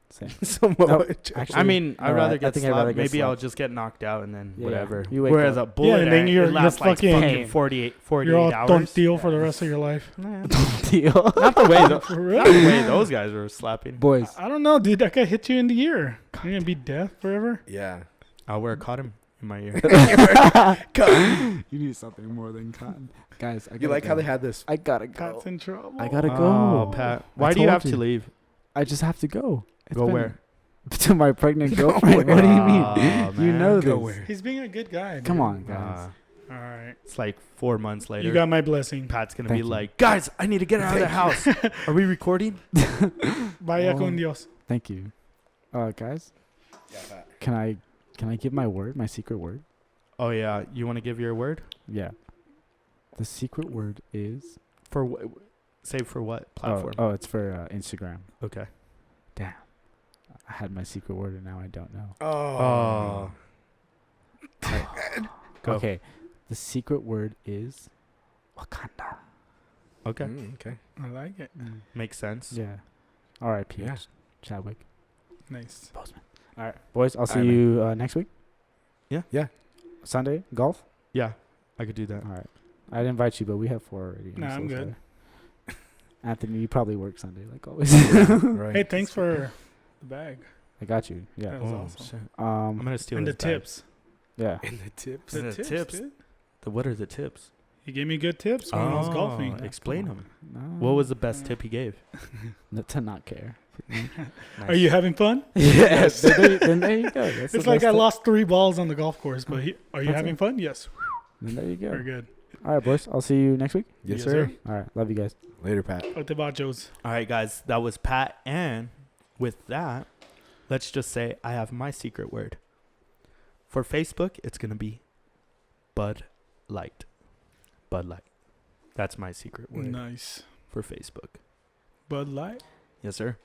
[SPEAKER 4] Same.
[SPEAKER 5] So
[SPEAKER 4] No,
[SPEAKER 5] much.
[SPEAKER 4] actually,
[SPEAKER 2] I mean, I'd
[SPEAKER 4] no,
[SPEAKER 2] rather
[SPEAKER 4] I
[SPEAKER 2] get
[SPEAKER 4] think I'd
[SPEAKER 2] slapped.
[SPEAKER 4] rather get
[SPEAKER 2] Maybe I'll
[SPEAKER 4] slapped.
[SPEAKER 2] just get knocked out and then
[SPEAKER 4] Yeah,
[SPEAKER 2] whatever.
[SPEAKER 4] you wake
[SPEAKER 2] Whereas
[SPEAKER 4] up.
[SPEAKER 2] a bullet
[SPEAKER 3] and then
[SPEAKER 2] ant,
[SPEAKER 3] you're-
[SPEAKER 2] it lasts
[SPEAKER 3] you're
[SPEAKER 2] like
[SPEAKER 3] fucking-
[SPEAKER 2] fucking 48
[SPEAKER 3] You're all
[SPEAKER 2] hours.
[SPEAKER 3] tontil for the rest of your life.
[SPEAKER 2] Nah.
[SPEAKER 4] Deal.
[SPEAKER 2] Not the way
[SPEAKER 3] For real?
[SPEAKER 2] not the way those guys were slapping.
[SPEAKER 4] Boys,
[SPEAKER 3] I don't know, dude. That guy hit you in the ear. You're gonna be deaf forever.
[SPEAKER 5] Yeah.
[SPEAKER 2] I'll wear a cotton in my ear.
[SPEAKER 4] you need something more than cotton, guys.
[SPEAKER 5] You like how they had this?
[SPEAKER 4] I gotta
[SPEAKER 3] Pat's
[SPEAKER 4] go.
[SPEAKER 3] in trouble.
[SPEAKER 4] I gotta
[SPEAKER 2] Oh,
[SPEAKER 4] go.
[SPEAKER 2] Pat.
[SPEAKER 4] I
[SPEAKER 2] Why do you
[SPEAKER 4] told
[SPEAKER 2] have
[SPEAKER 4] you.
[SPEAKER 2] to leave?
[SPEAKER 4] I just have to go. It's
[SPEAKER 2] Go
[SPEAKER 4] been-
[SPEAKER 2] where?
[SPEAKER 4] To my pregnant girlfriend. What do you mean?
[SPEAKER 2] Oh,
[SPEAKER 4] You
[SPEAKER 2] man.
[SPEAKER 4] know
[SPEAKER 5] Go
[SPEAKER 4] this.
[SPEAKER 5] where?
[SPEAKER 3] He's being a good guy. Dude.
[SPEAKER 4] Come on, guys.
[SPEAKER 2] Uh,
[SPEAKER 3] All right.
[SPEAKER 2] it's like 4 months later.
[SPEAKER 3] You got my blessing.
[SPEAKER 2] Pat's gonna
[SPEAKER 4] Thank
[SPEAKER 2] be
[SPEAKER 4] you.
[SPEAKER 2] like, guys, I need to get out of the house. Are we recording?
[SPEAKER 3] Vaya
[SPEAKER 4] Oh.
[SPEAKER 3] con Dios.
[SPEAKER 4] Thank you, guys.
[SPEAKER 5] Yeah, Pat.
[SPEAKER 4] Can I give my word, my secret word?
[SPEAKER 2] Oh yeah, you want to give your word
[SPEAKER 4] Yeah. The secret word is.
[SPEAKER 2] for save for what platform?
[SPEAKER 4] Oh, it's for Instagram.
[SPEAKER 2] Okay.
[SPEAKER 4] Damn. I had my secret word and now I don't know.
[SPEAKER 2] Oh. Go.
[SPEAKER 4] Okay. The secret word is Wakanda.
[SPEAKER 2] Okay.
[SPEAKER 5] Okay.
[SPEAKER 3] I like it.
[SPEAKER 2] Makes sense.
[SPEAKER 4] Yeah. R.I.P.
[SPEAKER 5] Yeah.
[SPEAKER 4] Chadwick.
[SPEAKER 3] Nice.
[SPEAKER 4] Bozeman. All right, boys. I'll see
[SPEAKER 5] All right,
[SPEAKER 4] you next week.
[SPEAKER 2] Yeah.
[SPEAKER 5] Yeah.
[SPEAKER 4] Sunday golf.
[SPEAKER 2] Yeah, I could do that.
[SPEAKER 4] All right. I'd invite you, but we have 4 already.
[SPEAKER 3] Nah, I'm good.
[SPEAKER 4] sorry. Anthony, you probably work Sunday like always.
[SPEAKER 5] Right.
[SPEAKER 3] Hey, thanks for the bag.
[SPEAKER 4] I got you. Yeah.
[SPEAKER 3] That was
[SPEAKER 2] Oh,
[SPEAKER 3] awesome.
[SPEAKER 2] shit. I'm
[SPEAKER 4] Um.
[SPEAKER 2] gonna steal
[SPEAKER 3] And the
[SPEAKER 2] his bag.
[SPEAKER 3] tips.
[SPEAKER 4] Yeah.
[SPEAKER 5] And the tips.
[SPEAKER 2] The tips.
[SPEAKER 3] dude.
[SPEAKER 2] What are the tips?
[SPEAKER 3] He gave me good tips when I was golfing.
[SPEAKER 2] Explain them.
[SPEAKER 4] No.
[SPEAKER 2] What was the best tip he gave?
[SPEAKER 4] To not care.
[SPEAKER 3] Are you having fun?
[SPEAKER 4] Yes. Then there you go. That's
[SPEAKER 3] It's
[SPEAKER 4] the
[SPEAKER 3] like
[SPEAKER 4] best
[SPEAKER 3] I
[SPEAKER 4] tip.
[SPEAKER 3] lost 3 balls on the golf course, but are you
[SPEAKER 4] That's
[SPEAKER 3] having
[SPEAKER 4] it.
[SPEAKER 3] fun? Yes.
[SPEAKER 4] Then there you go.
[SPEAKER 3] Very good.
[SPEAKER 4] All right, boys. I'll see you next week.
[SPEAKER 5] Yes,
[SPEAKER 3] Yes,
[SPEAKER 5] sir.
[SPEAKER 3] sir.
[SPEAKER 4] All right. Love you guys.
[SPEAKER 5] Later, Pat.
[SPEAKER 3] Otebachos.
[SPEAKER 2] All right, guys. That was Pat. And with that, let's just say I have my secret word. For Facebook, it's going to be Bud Light. Bud Light. That's my secret word
[SPEAKER 3] Nice.
[SPEAKER 2] for Facebook.
[SPEAKER 3] Bud Light.
[SPEAKER 2] Yes, sir.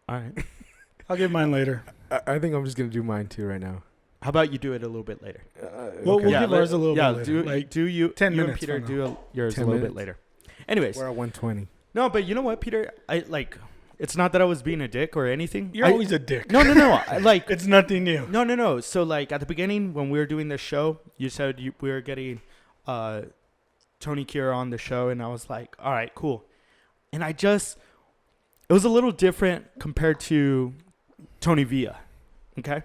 [SPEAKER 2] All right.
[SPEAKER 3] I'll give mine later.
[SPEAKER 5] I think I'm just gonna do mine too right now.
[SPEAKER 2] How about you do it a little bit later?
[SPEAKER 3] We'll
[SPEAKER 5] Okay.
[SPEAKER 3] give ours a little bit later.
[SPEAKER 2] Do,
[SPEAKER 3] Like
[SPEAKER 2] do you,
[SPEAKER 3] 10
[SPEAKER 2] you and
[SPEAKER 3] minutes
[SPEAKER 2] Peter
[SPEAKER 3] from
[SPEAKER 2] do yours
[SPEAKER 5] 10
[SPEAKER 2] a little
[SPEAKER 5] minutes.
[SPEAKER 2] bit later. Anyways.
[SPEAKER 5] We're at 120.
[SPEAKER 2] No, but you know what, Peter? It's not that I was being a dick or anything.
[SPEAKER 3] You're always a dick.
[SPEAKER 2] No.
[SPEAKER 3] It's nothing new.
[SPEAKER 2] No. So, like, at the beginning, when we were doing this show, you said we were getting Tony Kure on the show, and I was like, all right, cool. And it was a little different compared to Tony Villa, okay?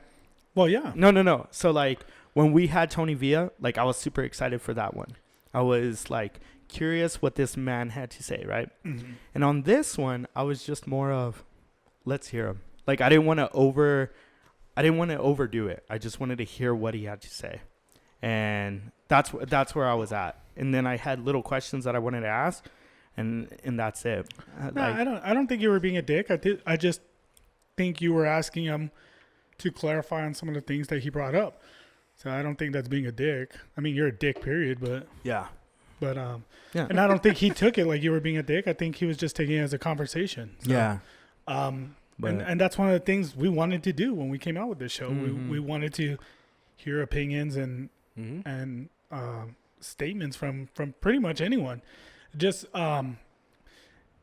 [SPEAKER 3] Well, yeah.
[SPEAKER 2] No. So, like, when we had Tony Villa, like, I was super excited for that one. I was, like, curious what this man had to say, right?
[SPEAKER 3] Mm-hmm.
[SPEAKER 2] And on this one, I was just more of, let's hear him. Like, I didn't want to overdo it. I just wanted to hear what he had to say. And that's where I was at. And then I had little questions that I wanted to ask, and that's it.
[SPEAKER 3] No, I don't think you were being a dick. I just think you were asking him to clarify on some of the things that he brought up. So I don't think that's being a dick. I mean, you're a dick, period. But
[SPEAKER 2] yeah.
[SPEAKER 3] And I don't think he took it like you were being a dick. I think he was just taking it as a conversation. So,
[SPEAKER 2] Yeah.
[SPEAKER 3] And that's one of the things we wanted to do when we came out with this show.
[SPEAKER 2] Mhm.
[SPEAKER 3] We wanted to hear opinions and
[SPEAKER 5] Mm-hmm.
[SPEAKER 3] statements from pretty much anyone. Just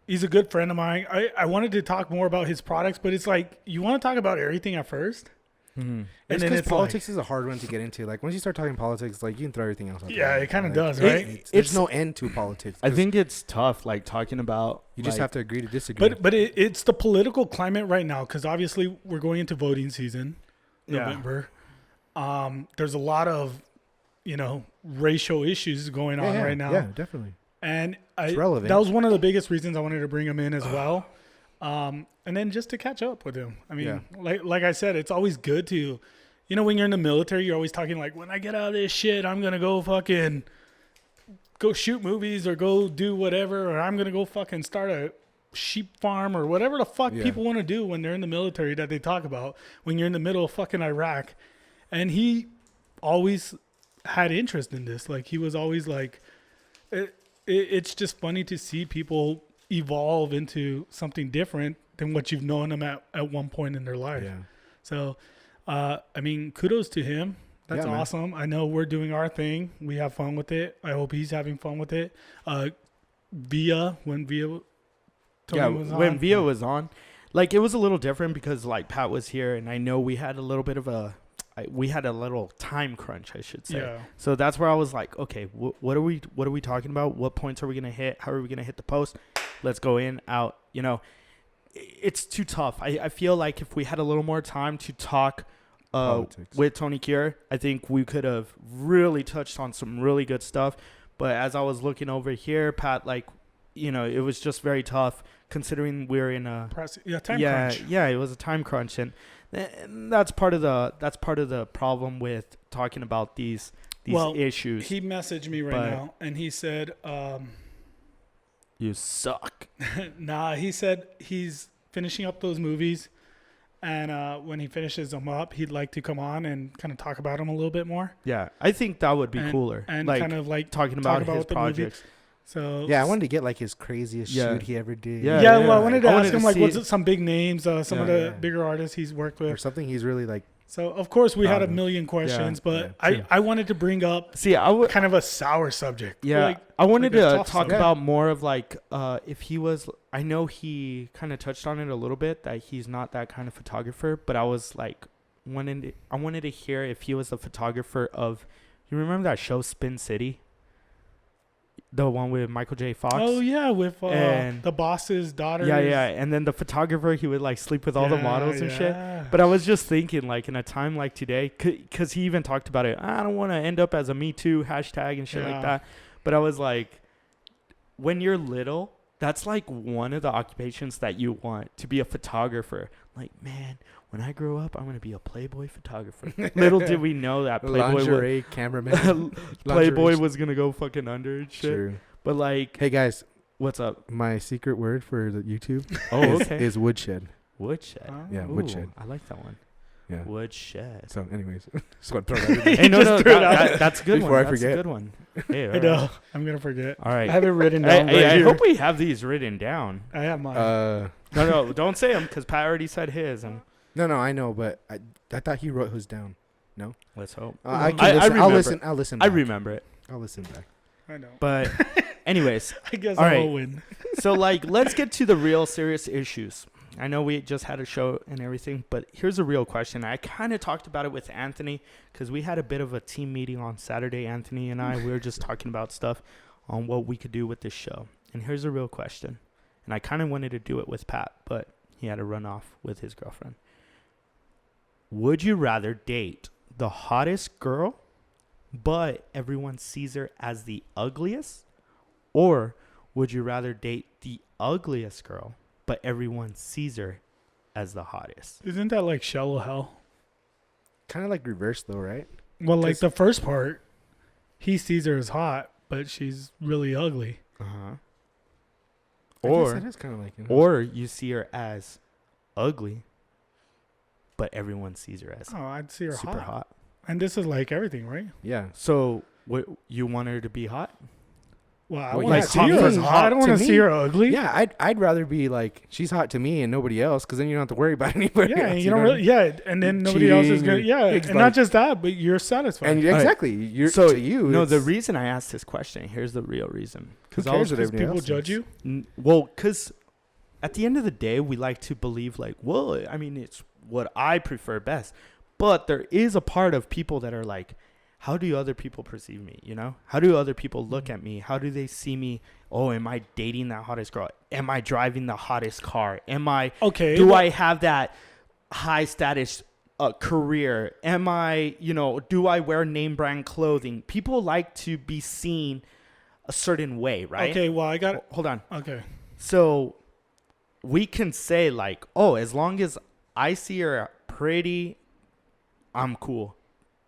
[SPEAKER 3] he's a good friend of mine. I wanted to talk more about his products, but it's like you want to talk about everything at first.
[SPEAKER 2] Mm-hmm.
[SPEAKER 3] And then it's
[SPEAKER 5] politics is a hard one to get into. Like once you start talking politics, like you can throw everything else out
[SPEAKER 3] Yeah,
[SPEAKER 5] there.
[SPEAKER 3] it kind of
[SPEAKER 5] Like,
[SPEAKER 3] does, right?
[SPEAKER 5] There's no end to politics.
[SPEAKER 2] I
[SPEAKER 5] 'cause
[SPEAKER 2] think it's tough, like, talking about.
[SPEAKER 5] you just
[SPEAKER 2] like,
[SPEAKER 5] have to agree to disagree.
[SPEAKER 3] But it's the political climate right now because obviously we're going into voting season,
[SPEAKER 2] Yeah.
[SPEAKER 3] November. There's a lot of racial issues going on right now.
[SPEAKER 5] Yeah, definitely.
[SPEAKER 3] And
[SPEAKER 5] It's relevant.
[SPEAKER 3] that was one of the biggest reasons I wanted to bring him in as well. And then just to catch up with him. I mean, like I said, it's always good to, when you're in the military, you're always talking like, when I get out of this shit, I'm going to go fucking go shoot movies or go do whatever, or I'm going to go fucking start a sheep farm or whatever the fuck people want to do when they're in the military that they talk about when you're in the middle of fucking Iraq. And he always had interest in this. Like he was always like, it's just funny to see people evolve into something different than what you've known them at one point in their life.
[SPEAKER 5] Yeah.
[SPEAKER 3] So, I mean, kudos to him. That's
[SPEAKER 5] Yeah, man.
[SPEAKER 3] awesome. I know we're doing our thing. We have fun with it. I hope he's having fun with it. When Villa was on.
[SPEAKER 2] When Via was on, like, it was a little different because, like, Pat was here, and I know we had a little bit of we had a little time crunch, I should say.
[SPEAKER 3] Yeah.
[SPEAKER 2] So that's where I was like, okay, what are we talking about? What points are we gonna hit? How are we gonna hit the post? Let's go in, out. It's too tough. I feel like if we had a little more time to talk
[SPEAKER 5] Politics.
[SPEAKER 2] with Tony Kure, I think we could have really touched on some really good stuff. But as I was looking over here, Pat, like, it was just very tough considering we're in a
[SPEAKER 3] Time crunch.
[SPEAKER 2] Yeah, it was a time crunch, and that's part of the problem with talking about these issues.
[SPEAKER 3] He messaged me right now, and he said,
[SPEAKER 2] you suck.
[SPEAKER 3] he said he's finishing up those movies, and when he finishes them up, he'd like to come on and kind of talk about them a little bit more.
[SPEAKER 2] Yeah, I think that would be cooler.
[SPEAKER 3] And
[SPEAKER 2] like,
[SPEAKER 3] kind of like
[SPEAKER 2] talking about his
[SPEAKER 3] the movie.
[SPEAKER 2] projects.
[SPEAKER 3] So
[SPEAKER 5] Yeah, I wanted to get like his craziest
[SPEAKER 2] Yeah.
[SPEAKER 5] shoot he ever did.
[SPEAKER 2] Yeah.
[SPEAKER 3] well, I wanted to
[SPEAKER 2] I
[SPEAKER 3] ask
[SPEAKER 2] wanted
[SPEAKER 3] him
[SPEAKER 2] to
[SPEAKER 3] like
[SPEAKER 2] see
[SPEAKER 3] what's
[SPEAKER 2] it.
[SPEAKER 3] some big names, some of the
[SPEAKER 5] Yeah.
[SPEAKER 3] bigger artists he's worked
[SPEAKER 5] Or
[SPEAKER 3] with.
[SPEAKER 5] something he's really like.
[SPEAKER 3] So of course we had a
[SPEAKER 5] Proud of.
[SPEAKER 3] million questions, but
[SPEAKER 5] yeah, true.
[SPEAKER 3] I wanted to bring up
[SPEAKER 2] See, I would.
[SPEAKER 3] kind of a sour subject.
[SPEAKER 2] Yeah,
[SPEAKER 3] Like,
[SPEAKER 2] I wanted
[SPEAKER 3] like a
[SPEAKER 2] to
[SPEAKER 3] tough
[SPEAKER 2] talk
[SPEAKER 3] subject.
[SPEAKER 2] about more of like if he was. I know he kind of touched on it a little bit that he's not that kind of photographer, but I was like, I wanted to hear if he was a photographer of. You remember that show Spin City? The one with Michael J. Fox.
[SPEAKER 3] Oh yeah, with
[SPEAKER 2] And-
[SPEAKER 3] the boss's daughter.
[SPEAKER 2] Yeah, and then the photographer, he would like sleep with all the models and shit. But I was just thinking, like, in a time like today, because he even talked about it. I don't want to end up as a Me Too hashtag and shit like that. But I was like, when you're little, that's like one of the occupations that you want, to be a photographer. Like, man, when I grow up, I'm going to be a Playboy photographer. Little did we know that
[SPEAKER 5] Lingerie cameraman.
[SPEAKER 2] Playboy was going to go fucking under and shit.
[SPEAKER 5] True.
[SPEAKER 2] But like,
[SPEAKER 5] Hey guys,
[SPEAKER 2] what's up?
[SPEAKER 5] my secret word for the YouTube
[SPEAKER 2] Oh, okay.
[SPEAKER 5] is woodshed.
[SPEAKER 2] Woodshed.
[SPEAKER 5] Yeah,
[SPEAKER 2] Ooh,
[SPEAKER 5] woodshed.
[SPEAKER 2] I like that one.
[SPEAKER 5] Yeah.
[SPEAKER 2] Woodshed.
[SPEAKER 5] So, anyways, just want to throw that in there.
[SPEAKER 2] Hey, no,
[SPEAKER 3] Just threw it out.
[SPEAKER 2] that's a good
[SPEAKER 5] Before
[SPEAKER 2] one.
[SPEAKER 5] I
[SPEAKER 2] That's
[SPEAKER 5] forget.
[SPEAKER 2] a good one. Hey, all
[SPEAKER 3] I know.
[SPEAKER 2] right.
[SPEAKER 3] I'm gonna forget.
[SPEAKER 2] All right.
[SPEAKER 3] I have it written
[SPEAKER 2] Hey,
[SPEAKER 3] down.
[SPEAKER 2] hey,
[SPEAKER 3] right
[SPEAKER 2] I
[SPEAKER 3] here.
[SPEAKER 2] hope we have these written down.
[SPEAKER 3] I have mine.
[SPEAKER 2] No, don't say them because Pat already said his. And
[SPEAKER 5] No, I know, but I thought he wrote his down.
[SPEAKER 2] let's hope.
[SPEAKER 5] I can
[SPEAKER 2] I
[SPEAKER 5] listen. I'll
[SPEAKER 2] remember.
[SPEAKER 5] listen. I'll listen.
[SPEAKER 2] I
[SPEAKER 5] Back.
[SPEAKER 2] remember it.
[SPEAKER 5] I'll listen back.
[SPEAKER 3] I know.
[SPEAKER 2] But anyways,
[SPEAKER 3] I guess
[SPEAKER 2] all
[SPEAKER 3] I
[SPEAKER 2] right.
[SPEAKER 3] will win.
[SPEAKER 2] so like, let's get to the real serious issues. I know we just had a show and everything, but here's a real question. I kind of talked about it with Anthony because we had a bit of a team meeting on Saturday. Anthony and I, we were just talking about stuff on what we could do with this show. And here's a real question. And I kind of wanted to do it with Pat, but he had to run off with his girlfriend. Would you rather date the hottest girl, but everyone sees her as the ugliest? Or would you rather date the ugliest girl, but everyone sees her as the hottest?
[SPEAKER 3] Isn't that like shallow hell?
[SPEAKER 5] Kind of like reverse though, right?
[SPEAKER 3] Well, like
[SPEAKER 5] 'Cause-
[SPEAKER 3] the first part, he sees her as hot, but she's really ugly.
[SPEAKER 2] Uh-huh.
[SPEAKER 5] I guess
[SPEAKER 2] Or
[SPEAKER 5] that is kind of like.
[SPEAKER 2] or you see her as ugly, but everyone sees her as
[SPEAKER 3] Oh, I'd see her
[SPEAKER 2] super
[SPEAKER 3] hot.
[SPEAKER 2] hot.
[SPEAKER 3] And this is like everything, right?
[SPEAKER 5] Yeah.
[SPEAKER 2] So what, you want her to be hot?
[SPEAKER 3] Well, I
[SPEAKER 5] Well,
[SPEAKER 3] want
[SPEAKER 5] yeah,
[SPEAKER 3] to see her as
[SPEAKER 5] hot
[SPEAKER 3] hot. I don't
[SPEAKER 5] to
[SPEAKER 3] want to
[SPEAKER 5] me.
[SPEAKER 3] see her ugly.
[SPEAKER 5] Yeah, I'd rather be like she's hot to me and nobody else, because then you don't have to worry about anybody.
[SPEAKER 3] Yeah,
[SPEAKER 5] else,
[SPEAKER 3] you don't
[SPEAKER 5] know?
[SPEAKER 3] really. Yeah, and then nobody else is
[SPEAKER 5] Cheating
[SPEAKER 3] gonna.
[SPEAKER 5] or-
[SPEAKER 3] Yeah,
[SPEAKER 5] it's
[SPEAKER 3] and
[SPEAKER 5] like-
[SPEAKER 3] not just that, but you're satisfied.
[SPEAKER 5] And exactly, you're
[SPEAKER 2] So,
[SPEAKER 5] to you.
[SPEAKER 2] No, the
[SPEAKER 5] it's-
[SPEAKER 2] reason I asked this question, here's the real reason.
[SPEAKER 5] Who
[SPEAKER 2] I
[SPEAKER 5] cares
[SPEAKER 2] was-
[SPEAKER 5] what
[SPEAKER 3] Because
[SPEAKER 5] everybody
[SPEAKER 3] people
[SPEAKER 5] else
[SPEAKER 3] judge
[SPEAKER 5] thinks?
[SPEAKER 3] you.
[SPEAKER 2] Well, because at the end of the day, we like to believe like, well, I mean, it's what I prefer best. But there is a part of people that are like, how do other people perceive me? You know, how do other people look at me? How do they see me? Oh, am I dating that hottest girl? Am I driving the hottest car? Am I?
[SPEAKER 3] Okay.
[SPEAKER 2] Do
[SPEAKER 3] well,
[SPEAKER 2] I have that high status career? Am I? You know, do I wear name brand clothing? People like to be seen a certain way, right?
[SPEAKER 3] Okay. Well, I got.
[SPEAKER 2] Hold on.
[SPEAKER 3] Okay.
[SPEAKER 2] So we can say like, oh, as long as I see her pretty, I'm cool.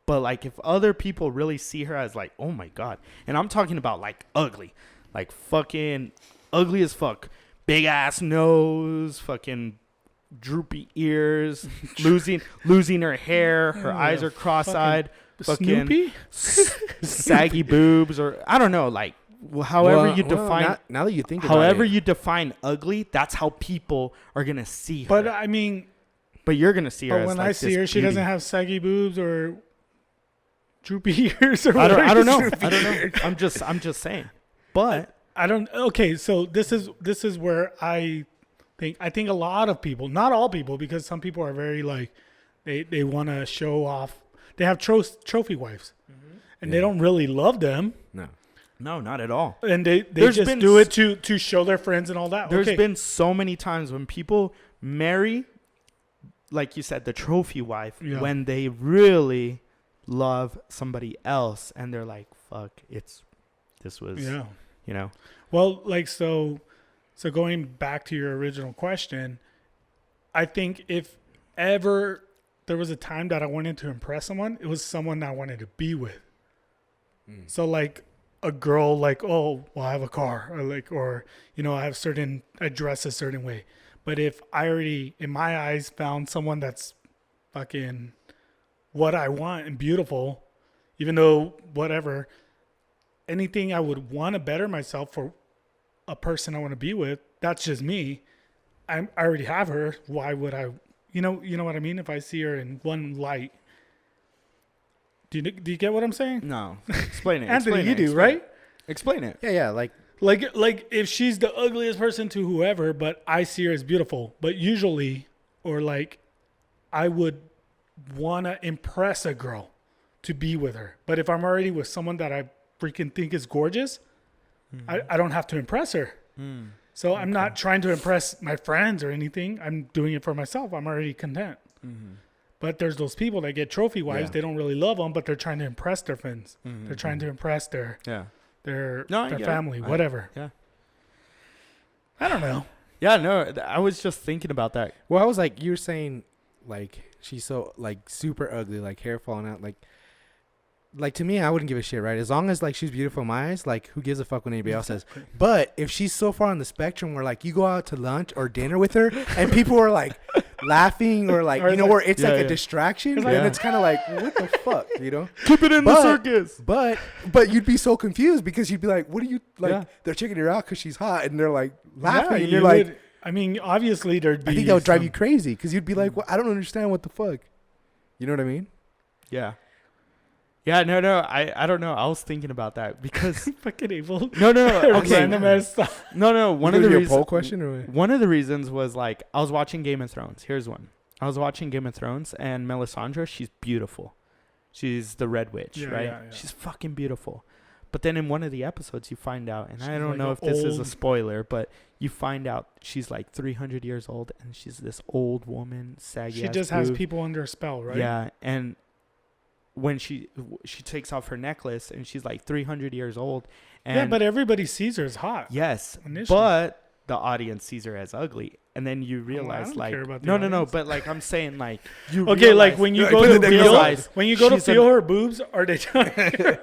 [SPEAKER 2] But like if other people really see her as like, oh my God. And I'm talking about like ugly, like fucking ugly as fuck. Big ass nose, fucking droopy ears, losing her hair, her eyes are cross-eyed, fucking
[SPEAKER 3] Snoopy.
[SPEAKER 2] saggy boobs, or I don't know, like however you define
[SPEAKER 5] now that you think about
[SPEAKER 2] however
[SPEAKER 5] it,
[SPEAKER 2] you define ugly, that's how people are gonna see her.
[SPEAKER 3] But I mean,
[SPEAKER 2] But you're gonna see her.
[SPEAKER 3] but
[SPEAKER 2] as
[SPEAKER 3] when
[SPEAKER 2] like
[SPEAKER 3] I see
[SPEAKER 2] this
[SPEAKER 3] her, she
[SPEAKER 2] beauty.
[SPEAKER 3] doesn't have saggy boobs or droopy ears or
[SPEAKER 2] I
[SPEAKER 3] whatever.
[SPEAKER 2] don't know. I don't know. I'm just saying. But
[SPEAKER 3] I don't. Okay, so this is where I think a lot of people, not all people, because some people are very like they want to show off. They have trophy wives, and they
[SPEAKER 5] Yeah.
[SPEAKER 3] don't really love them,
[SPEAKER 2] no, not at all.
[SPEAKER 3] and they
[SPEAKER 2] There's
[SPEAKER 3] just
[SPEAKER 2] been
[SPEAKER 3] do
[SPEAKER 2] s-
[SPEAKER 3] it to show their friends and all that.
[SPEAKER 2] There's
[SPEAKER 3] Okay.
[SPEAKER 2] been so many times when people marry, like you said, the trophy wife,
[SPEAKER 3] Yeah.
[SPEAKER 2] when they really love somebody else, and they're like, "Fuck, this was,
[SPEAKER 3] Yeah.
[SPEAKER 2] you know."
[SPEAKER 3] Well, like so going back to your original question, I think if ever there was a time that I wanted to impress someone, it was someone that I wanted to be with. So like a girl, like, oh, well, I have a car, or like, or you know, I dress a certain way. But if I already, in my eyes, found someone that's fucking what I want and beautiful, even though whatever, anything I would want to better myself for a person I want to be with, that's just me. I already have her. Why would I? You know what I mean? If I see her in one light, do you get what I'm saying?
[SPEAKER 2] No, explain it.
[SPEAKER 3] Anthony,
[SPEAKER 2] explain
[SPEAKER 3] you
[SPEAKER 2] it,
[SPEAKER 3] do,
[SPEAKER 2] explain
[SPEAKER 3] right?
[SPEAKER 2] it. Explain it.
[SPEAKER 5] yeah, like
[SPEAKER 3] Like if she's the ugliest person to whoever, but I see her as beautiful. But usually, or like, I would want to impress a girl to be with her. But if I'm already with someone that I freaking think is gorgeous, I don't have to impress her. So I'm not trying to impress my friends or anything. I'm doing it for myself. I'm already content.
[SPEAKER 2] Mm-hmm.
[SPEAKER 3] But there's those people that get trophy wives.
[SPEAKER 5] Yeah.
[SPEAKER 3] They don't really love them, but they're trying to impress their friends.
[SPEAKER 2] Mm-hmm.
[SPEAKER 3] They're trying to impress their
[SPEAKER 2] Yeah.
[SPEAKER 3] their
[SPEAKER 2] No, I get it.
[SPEAKER 3] family, whatever.
[SPEAKER 2] Yeah.
[SPEAKER 3] I don't know.
[SPEAKER 2] Yeah, no, I was just thinking about that.
[SPEAKER 5] Well, I was like, you were saying, like, she's so, like, super ugly, like, hair falling out. Like, to me, I wouldn't give a shit, right? As long as, like, she's beautiful in my eyes, like, who gives a fuck what anybody else says? But if she's so far on the spectrum where, like, you go out to lunch or dinner with her and people are, like, laughing or, like,
[SPEAKER 3] Or
[SPEAKER 5] you know,
[SPEAKER 3] like-
[SPEAKER 5] where it's,
[SPEAKER 2] Yeah,
[SPEAKER 5] like,
[SPEAKER 2] yeah.
[SPEAKER 5] a distraction,
[SPEAKER 3] It's
[SPEAKER 5] and
[SPEAKER 2] like-
[SPEAKER 5] it's kind of like, what the fuck, you know?
[SPEAKER 2] Keep it in
[SPEAKER 5] But-
[SPEAKER 2] the circus.
[SPEAKER 5] But you'd be so confused because you'd be like, what are you, like,
[SPEAKER 2] Yeah.
[SPEAKER 5] they're checking her out because she's hot, and they're, like, laughing,
[SPEAKER 3] Yeah,
[SPEAKER 5] and
[SPEAKER 3] you
[SPEAKER 5] you're like,
[SPEAKER 3] would- I mean, obviously there'd be.
[SPEAKER 5] I think that would drive you
[SPEAKER 3] some-
[SPEAKER 5] crazy because you'd be like, well, I don't understand what the fuck. You know what I mean?
[SPEAKER 2] Yeah. Yeah, no, I don't know. I was thinking about that because
[SPEAKER 3] fucking evil.
[SPEAKER 2] no, okay,
[SPEAKER 3] Random ass stuff.
[SPEAKER 2] no. One of
[SPEAKER 5] You
[SPEAKER 2] the
[SPEAKER 5] gonna do a
[SPEAKER 2] reasons.
[SPEAKER 5] poll question or what?
[SPEAKER 2] One of the reasons was like I was watching Game of Thrones. Here's one. I was watching Game of Thrones and Melisandre, she's beautiful. She's the Red Witch,
[SPEAKER 3] Yeah,
[SPEAKER 2] right?
[SPEAKER 3] yeah, yeah.
[SPEAKER 2] She's fucking beautiful. But then in one of the episodes you find out, and I
[SPEAKER 3] She's
[SPEAKER 2] don't
[SPEAKER 3] like
[SPEAKER 2] know
[SPEAKER 3] a
[SPEAKER 2] if this is a
[SPEAKER 3] old-
[SPEAKER 2] spoiler, but you find out she's like 300 years old and she's this old woman, saggy.
[SPEAKER 3] She just has people under a spell, right?
[SPEAKER 2] Yeah, and when she takes off her necklace and she's like 300 years old. And
[SPEAKER 3] Yeah, but everybody sees her as hot.
[SPEAKER 2] yes,
[SPEAKER 3] Initially.
[SPEAKER 2] but the audience sees her as ugly, and then you
[SPEAKER 3] I
[SPEAKER 2] realize
[SPEAKER 3] don't
[SPEAKER 2] like
[SPEAKER 3] care about the
[SPEAKER 2] no,
[SPEAKER 3] audience.
[SPEAKER 2] but like I'm saying like you
[SPEAKER 3] Okay, like
[SPEAKER 2] realize-
[SPEAKER 3] when you
[SPEAKER 5] Yeah,
[SPEAKER 3] go
[SPEAKER 5] put
[SPEAKER 3] to
[SPEAKER 5] the necklace
[SPEAKER 3] feel,
[SPEAKER 5] on.
[SPEAKER 3] when you go to
[SPEAKER 2] She's
[SPEAKER 3] feel her boobs, are they trying?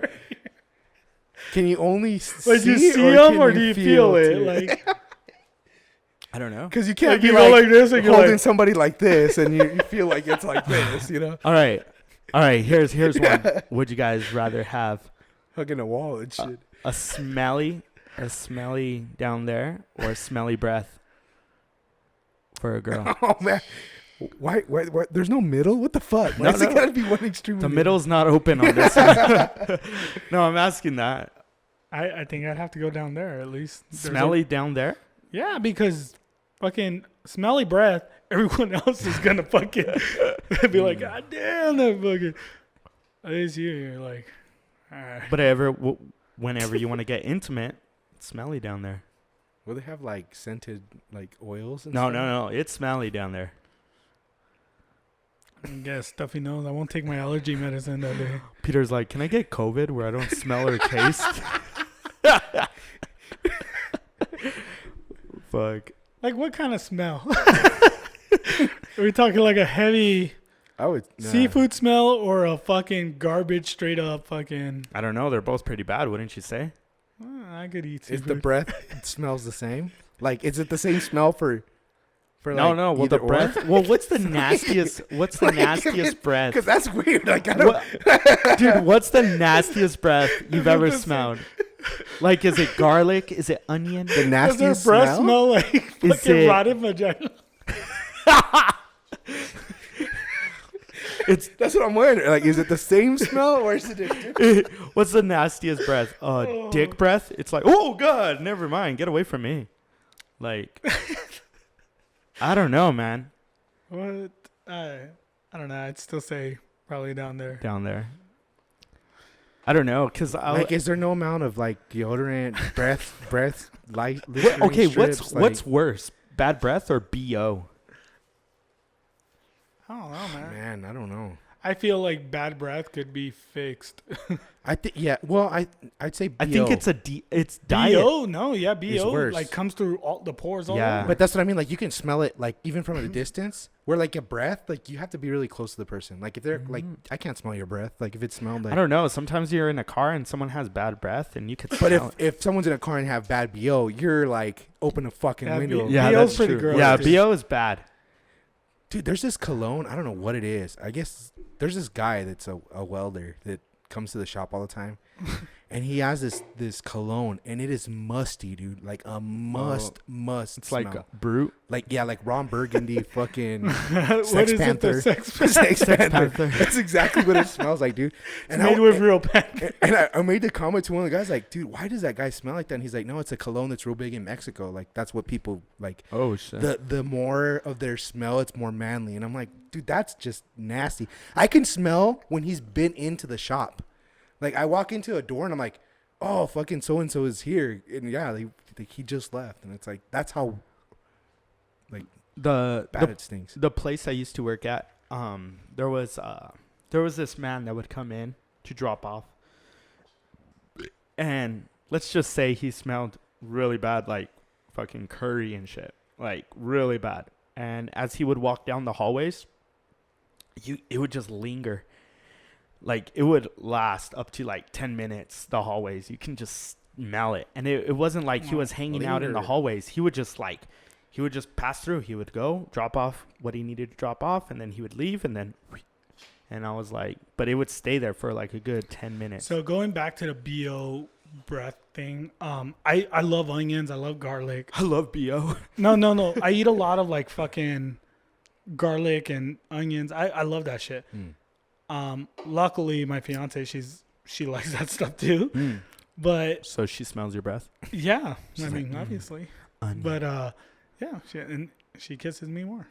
[SPEAKER 5] Can you only
[SPEAKER 3] Like
[SPEAKER 5] see,
[SPEAKER 3] you see
[SPEAKER 5] or
[SPEAKER 3] them,
[SPEAKER 5] can
[SPEAKER 3] or do you feel it?
[SPEAKER 5] too?
[SPEAKER 3] Like,
[SPEAKER 2] I don't know.
[SPEAKER 5] Because you can't
[SPEAKER 3] like
[SPEAKER 5] be
[SPEAKER 3] you go like this, and you're
[SPEAKER 5] holding
[SPEAKER 3] like,
[SPEAKER 5] somebody like this, and you feel like it's like this, you know,
[SPEAKER 2] All right. Here's one. Would you guys rather have
[SPEAKER 5] hugging a wall and shit.
[SPEAKER 2] a smelly down there or a smelly breath for a girl?
[SPEAKER 5] Oh man, why? There's no middle. What the fuck?
[SPEAKER 2] No,
[SPEAKER 5] Why does it
[SPEAKER 2] no.
[SPEAKER 5] gotta be one extreme?
[SPEAKER 2] The
[SPEAKER 5] or
[SPEAKER 2] middle's not open on this one. No, I'm asking that.
[SPEAKER 3] I think I'd have to go down there at least. There's
[SPEAKER 2] Smelly down there?
[SPEAKER 3] yeah, because fucking smelly breath. Everyone else is gonna fucking be like, God damn, that fucking. At least you're like, all right.
[SPEAKER 2] But whenever you want to get intimate, it's smelly down there.
[SPEAKER 5] Will they have like scented like oils? And
[SPEAKER 2] No,
[SPEAKER 5] stuff?
[SPEAKER 2] no. It's smelly down there.
[SPEAKER 3] I guess stuffy nose. I won't take my allergy medicine that day.
[SPEAKER 2] Peter's like, can I get COVID where I don't smell or taste? Fuck.
[SPEAKER 3] Like what kind of smell? Are we talking like a heavy
[SPEAKER 5] I would
[SPEAKER 3] seafood smell or a fucking garbage straight up fucking?
[SPEAKER 2] I don't know. They're both pretty bad, wouldn't you say?
[SPEAKER 3] I could eat
[SPEAKER 5] Is
[SPEAKER 3] seafood.
[SPEAKER 5] the breath smells the same? Like, is it the same smell for?
[SPEAKER 2] No,
[SPEAKER 5] like,
[SPEAKER 2] no. Well, the
[SPEAKER 5] either or?
[SPEAKER 2] breath. Well, what's the nastiest? What's the nastiest breath?
[SPEAKER 5] Because that's weird. Like, I don't.
[SPEAKER 2] What- dude, what's the nastiest breath you've ever
[SPEAKER 3] Just-
[SPEAKER 2] smelled? Like, is it garlic? Is it onion?
[SPEAKER 5] The
[SPEAKER 3] Does their
[SPEAKER 5] nastiest
[SPEAKER 3] breath
[SPEAKER 5] smell.
[SPEAKER 3] smell like
[SPEAKER 2] Is
[SPEAKER 3] fucking
[SPEAKER 2] it-
[SPEAKER 3] rotted vagina?
[SPEAKER 2] It's
[SPEAKER 5] That's what I'm wondering. Like, is it the same smell or is it different?
[SPEAKER 2] what's the nastiest breath? Dick breath. It's like, oh god, never mind. Get away from me. Like, I don't know, man.
[SPEAKER 3] What? I don't know. I'd still say probably down there.
[SPEAKER 2] Down there. I don't know, cause I
[SPEAKER 5] Like, is there no amount of like deodorant, breath, light?
[SPEAKER 2] okay.
[SPEAKER 5] strips,
[SPEAKER 2] What's worse, bad breath or bo?
[SPEAKER 3] I don't know, man.
[SPEAKER 5] Man, I don't know.
[SPEAKER 3] I feel like bad breath could be fixed.
[SPEAKER 5] I think Well, I'd say BO.
[SPEAKER 2] I think it's diet.
[SPEAKER 3] BO? No, yeah, BO
[SPEAKER 5] worse.
[SPEAKER 3] like comes through all the pores all
[SPEAKER 2] Yeah.
[SPEAKER 3] over.
[SPEAKER 5] But that's what I mean. Like, you can smell it, like, even from a distance. Where, like, a breath, like, you have to be really close to the person. Like, if they're, like, I can't smell your breath. Like, if it smelled like...
[SPEAKER 2] I don't know. Sometimes you're in a car and someone has bad breath, and you could.
[SPEAKER 5] But
[SPEAKER 2] smell
[SPEAKER 5] if someone's in a car and have bad BO, you're, like, open a fucking
[SPEAKER 3] Yeah,
[SPEAKER 5] window.
[SPEAKER 2] it. Yeah,
[SPEAKER 3] BO 's
[SPEAKER 2] that's
[SPEAKER 3] pretty
[SPEAKER 2] true.
[SPEAKER 3] gross,
[SPEAKER 2] Yeah,
[SPEAKER 3] dude.
[SPEAKER 2] bo is bad.
[SPEAKER 5] Dude, there's this cologne. I don't know what it is. I guess there's this guy that's a welder that comes to the shop all the time. And he has this cologne, and it is musty, dude. Like a must
[SPEAKER 2] It's
[SPEAKER 5] smell.
[SPEAKER 2] like brute.
[SPEAKER 5] Like Ron Burgundy, fucking
[SPEAKER 3] What
[SPEAKER 5] Sex
[SPEAKER 3] is
[SPEAKER 5] Panther.
[SPEAKER 3] it? The sex
[SPEAKER 5] Sex Panther.
[SPEAKER 2] Panther.
[SPEAKER 5] That's exactly what it smells like, dude. And
[SPEAKER 3] made with real pen.
[SPEAKER 5] I made the comment to one of the guys, like, dude, why does that guy smell like that? And he's like, no, it's a cologne that's real big in Mexico. Like, that's what people like.
[SPEAKER 2] Oh shit.
[SPEAKER 5] The more of their smell, it's more manly. And I'm like, dude, that's just nasty. I can smell when he's been into the shop. Like, I walk into a door and I'm like, oh, fucking so-and-so is here. And yeah, he just left. And it's like, that's how
[SPEAKER 2] the
[SPEAKER 5] bad it stinks.
[SPEAKER 2] the place I used to work at, there was this man that would come in to drop off, and let's just say he smelled really bad, like fucking curry and shit, like really bad. And as he would walk down the hallways, it would just linger. Like it would last up to like 10 minutes, the hallways. You can just smell it. And it wasn't like he was hanging out in the hallways. He would just pass through. He would go drop off what he needed to drop off, and then he would leave, and I was like, but it would stay there for like a good 10 minutes.
[SPEAKER 3] So going back to the BO breath thing, I love onions. I love garlic.
[SPEAKER 2] I love BO.
[SPEAKER 3] No. I eat a lot of like fucking garlic and onions. I love that shit. Luckily my fiance, she likes that stuff too. But
[SPEAKER 2] so she smells your breath?
[SPEAKER 3] Yeah.
[SPEAKER 2] She's
[SPEAKER 3] Obviously.
[SPEAKER 2] Onion.
[SPEAKER 3] But yeah, she kisses me more.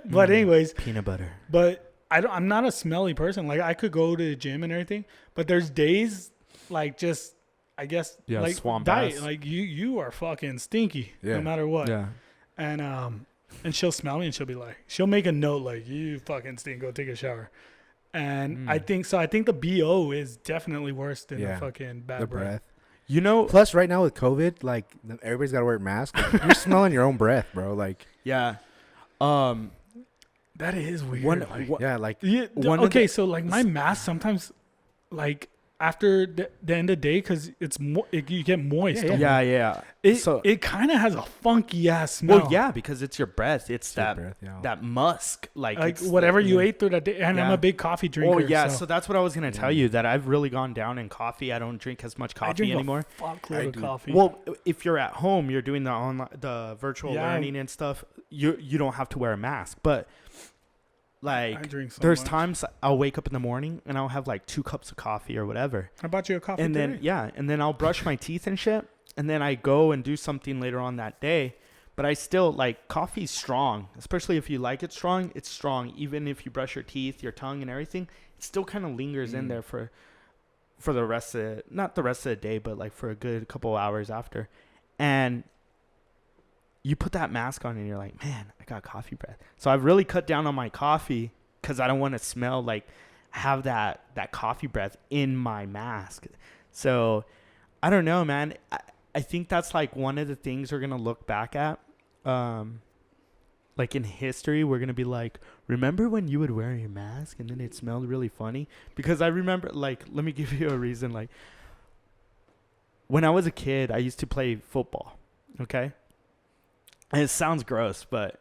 [SPEAKER 3] But anyways,
[SPEAKER 2] peanut butter.
[SPEAKER 3] But I'm not a smelly person. Like I could go to the gym and everything, but there's days like just I guess like
[SPEAKER 2] swamp
[SPEAKER 3] diet.
[SPEAKER 2] ass.
[SPEAKER 3] Like you are fucking stinky no matter what.
[SPEAKER 2] Yeah.
[SPEAKER 3] And she'll smell me and she'll be like, she'll make a note like, you fucking stink, go take a shower. And I think the BO is definitely worse than the fucking bad breath.
[SPEAKER 5] You know, plus right now with COVID, like everybody's got to wear a mask. Like, you're smelling your own breath, bro. Like,
[SPEAKER 2] yeah,
[SPEAKER 3] that is weird. So like my mask sometimes, like after the end of the day, because you get moist.
[SPEAKER 2] Yeah.
[SPEAKER 3] It kind of has a funky ass smell.
[SPEAKER 2] Well, yeah, because it's your breath. It's that
[SPEAKER 5] breath,
[SPEAKER 2] that musk, like
[SPEAKER 3] whatever you ate through that day. And I'm a big coffee drinker.
[SPEAKER 2] Oh yeah, so that's what I was gonna tell you. That I've really gone down in coffee. I don't drink as much coffee anymore.
[SPEAKER 3] Fuckload of coffee.
[SPEAKER 2] Well, if you're at home, you're doing the virtual learning and stuff. You don't have to wear a mask, but. Like, there's times I'll wake up in the morning and I'll have like 2 cups of coffee or whatever.
[SPEAKER 3] I bought you a coffee
[SPEAKER 2] and
[SPEAKER 3] today.
[SPEAKER 2] then I'll brush my teeth and shit, and then I go and do something later on that day. But I still like coffee's strong, especially if you like it strong. It's strong, even if you brush your teeth, your tongue, and everything. It still kind of lingers in there for the rest of not the rest of the day, but like for a good couple hours after, and. You put that mask on and you're like, man, I got coffee breath. So I've really cut down on my coffee because I don't want to smell like have that coffee breath in my mask. So I don't know, man. I think that's like one of the things we're going to look back at. Like in history, we're going to be like, remember when you would wear your mask and then it smelled really funny? Because I remember, like, let me give you a reason. Like when I was a kid, I used to play football. Okay. And it sounds gross, but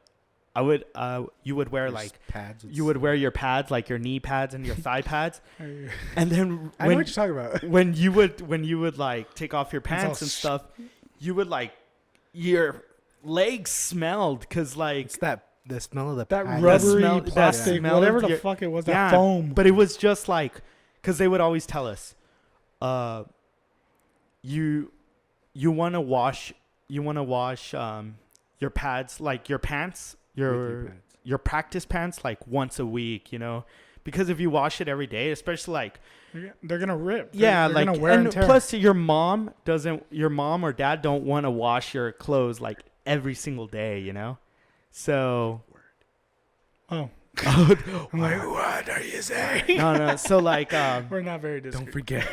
[SPEAKER 2] you would wear like
[SPEAKER 5] pads.
[SPEAKER 2] You would wear your pads, like your knee pads and your thigh pads, and then
[SPEAKER 5] I know what you're talking about.
[SPEAKER 2] When you would like take off your pants and stuff, you would like your legs smelled because like
[SPEAKER 5] it's the smell of
[SPEAKER 3] that rubbery plastic, whatever the fuck it was, that foam.
[SPEAKER 2] But it was just like because they would always tell us, you want to wash your pads, like your pants, your practice pants, like once a week, because if you wash it every day, especially like
[SPEAKER 3] they're gonna rip.
[SPEAKER 2] Yeah,
[SPEAKER 3] they're
[SPEAKER 2] like
[SPEAKER 3] gonna wear
[SPEAKER 2] and
[SPEAKER 3] tear.
[SPEAKER 2] plus your mom or dad don't want to wash your clothes like every single day, So.
[SPEAKER 3] Oh.
[SPEAKER 2] I'm like, what are you saying? No. So like,
[SPEAKER 3] we're not very discreet.
[SPEAKER 5] Don't forget.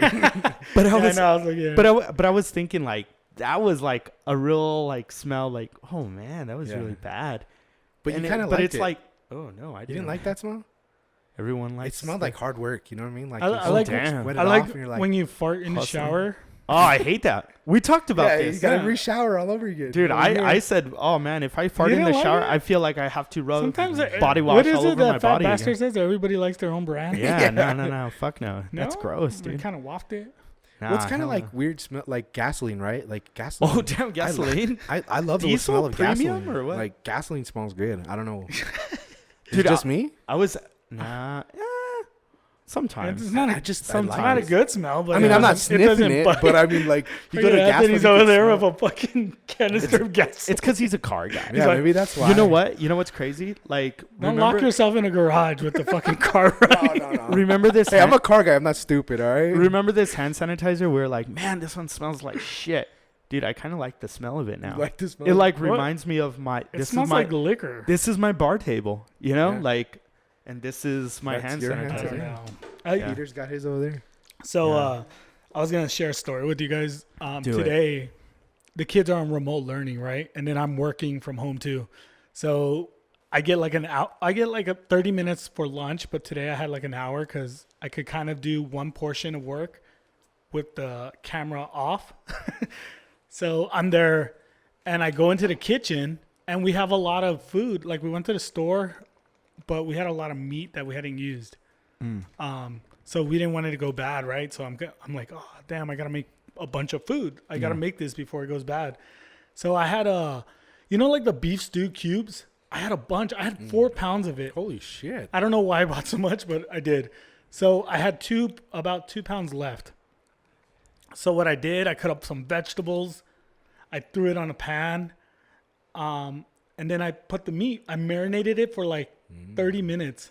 [SPEAKER 2] But I was,
[SPEAKER 3] like,
[SPEAKER 2] but I was thinking like. That was like a real like smell like, oh man, that was really bad.
[SPEAKER 5] But
[SPEAKER 2] and
[SPEAKER 5] you kind of
[SPEAKER 2] liked
[SPEAKER 5] it's
[SPEAKER 2] it. Like, oh no, I
[SPEAKER 5] didn't like that smell.
[SPEAKER 2] Everyone likes.
[SPEAKER 5] It smelled like hard work. You know what I mean? Like
[SPEAKER 3] I like when you fart in the shower.
[SPEAKER 2] Oh, I hate that. We talked about this.
[SPEAKER 5] You gotta re-shower all over again.
[SPEAKER 2] Dude, I said, oh man, if I fart in the shower, I feel like I have to rub body wash all over my body.
[SPEAKER 3] Fat Bastard says everybody likes their own brand.
[SPEAKER 2] Yeah, no, fuck no. That's gross, dude.
[SPEAKER 3] They kind of waft it.
[SPEAKER 2] Nah,
[SPEAKER 5] it's kind of like weird smell, like gasoline, right? Like gasoline.
[SPEAKER 2] Oh damn, gasoline!
[SPEAKER 5] I love the smell of gasoline.
[SPEAKER 2] Or what?
[SPEAKER 5] Like gasoline smells good. I don't know.
[SPEAKER 2] Dude,
[SPEAKER 5] just me?
[SPEAKER 2] I was sometimes.
[SPEAKER 3] It's not not a good smell, but
[SPEAKER 5] I mean, I'm not sniffing it, but I mean, like you go to gas.
[SPEAKER 3] He's over there with a fucking canister of gas.
[SPEAKER 2] It's because he's a car guy.
[SPEAKER 5] Yeah, maybe that's why.
[SPEAKER 2] You know what? You know what's crazy? Like,
[SPEAKER 3] don't lock yourself in a garage with the fucking car.
[SPEAKER 5] No.
[SPEAKER 2] Remember this?
[SPEAKER 5] Hey, I'm a car guy. I'm not stupid. All right.
[SPEAKER 2] Remember this hand sanitizer? We were like, man, this one smells like shit. Dude, I kind of like the smell of it now.
[SPEAKER 5] You like the smell?
[SPEAKER 2] It like reminds me of my.
[SPEAKER 3] It smells like liquor.
[SPEAKER 2] This is my bar table.
[SPEAKER 5] Yeah.
[SPEAKER 2] Like. And this is my
[SPEAKER 5] That's
[SPEAKER 2] hand
[SPEAKER 5] your hand
[SPEAKER 3] I
[SPEAKER 2] sanitizer.
[SPEAKER 3] don't
[SPEAKER 5] sanitizer?
[SPEAKER 3] know.
[SPEAKER 2] Yeah.
[SPEAKER 5] Peter's got his over there.
[SPEAKER 3] So
[SPEAKER 2] Yeah.
[SPEAKER 3] I was gonna share a story with you guys.
[SPEAKER 2] Do it.
[SPEAKER 3] Today, the kids are on remote learning, right? And then I'm working from home too. So I get like a 30 minutes for lunch, but today I had like an hour because I could kind of do one portion of work with the camera off. So I'm there, and I go into the kitchen, and we have a lot of food. Like we went to the store, but we had a lot of meat that we hadn't used. So we didn't want it to go bad, right? So I'm like, oh damn, I gotta make a bunch of food. I gotta make this before it goes bad. So I had like the beef stew cubes. I had a bunch. I had 4 pounds of it.
[SPEAKER 5] Holy shit.
[SPEAKER 3] I don't know why I bought so much, but I did. So I had about 2 pounds left. So what I did, I cut up some vegetables. I threw it on a pan. And then I put the meat. I marinated it for like 30 minutes.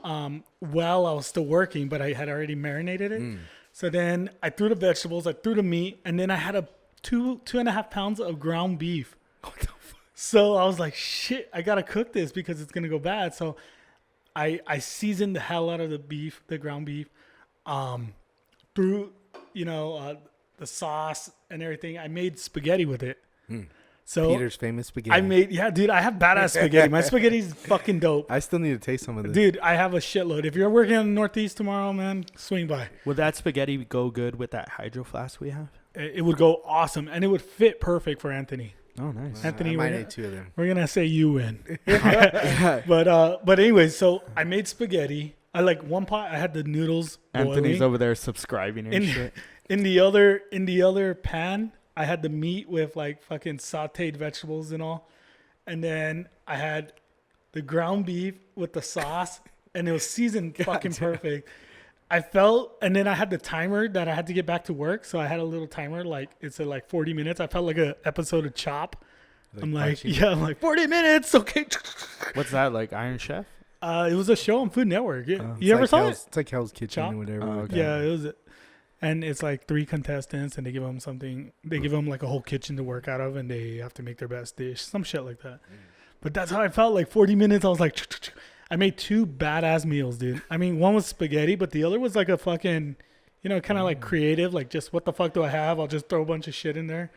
[SPEAKER 3] While I was still working, but I had already marinated it. So then I threw the vegetables, I threw the meat, and then I had 2.5 pounds of ground beef.
[SPEAKER 5] What the fuck?
[SPEAKER 3] So I was like, shit, I gotta cook this because it's gonna go bad. So I seasoned the hell out of the ground beef, threw, the sauce and everything. I made spaghetti with it. So
[SPEAKER 5] Peter's famous spaghetti.
[SPEAKER 3] dude, I have badass spaghetti. My spaghetti's fucking dope.
[SPEAKER 5] I still need to taste some of this.
[SPEAKER 3] Dude, I have a shitload. If you're working in the Northeast tomorrow, man, swing by.
[SPEAKER 2] Would that spaghetti go good with that hydro flask we have?
[SPEAKER 3] It would go awesome, and it would fit perfect for Anthony.
[SPEAKER 2] Oh, nice.
[SPEAKER 3] Anthony,
[SPEAKER 5] I might
[SPEAKER 3] we're
[SPEAKER 5] need 2 of them.
[SPEAKER 3] gonna say you win. But anyways, so I made spaghetti. I like one pot. I had the noodles
[SPEAKER 2] Anthony's
[SPEAKER 3] boiling.
[SPEAKER 2] over there subscribing and shit.
[SPEAKER 3] In the other pan, I had the meat with like fucking sautéed vegetables and all, and then I had the ground beef with the sauce, and it was seasoned fucking perfect. And then I had the timer that I had to get back to work, so I had a little timer, like it said like 40 minutes. I felt like an episode of Chop. I'm like 40 minutes, okay.
[SPEAKER 2] What's that, like Iron Chef?
[SPEAKER 3] It was a show on Food Network. You
[SPEAKER 5] It's
[SPEAKER 3] ever
[SPEAKER 5] like
[SPEAKER 3] saw
[SPEAKER 5] Hell's-
[SPEAKER 3] it?
[SPEAKER 5] It's like Hell's Kitchen
[SPEAKER 3] Chop?
[SPEAKER 5] or whatever.
[SPEAKER 2] Oh, okay.
[SPEAKER 3] Yeah, it was. And it's like 3 contestants, and they give them something. They give them like a whole kitchen to work out of, and they have to make their best dish, some shit like that. But that's how I felt. Like 40 minutes, I was like, I made 2 badass meals, dude. I mean, one was spaghetti, but the other was like a fucking, kind of like creative. Like, just what the fuck do I have? I'll just throw a bunch of shit in there.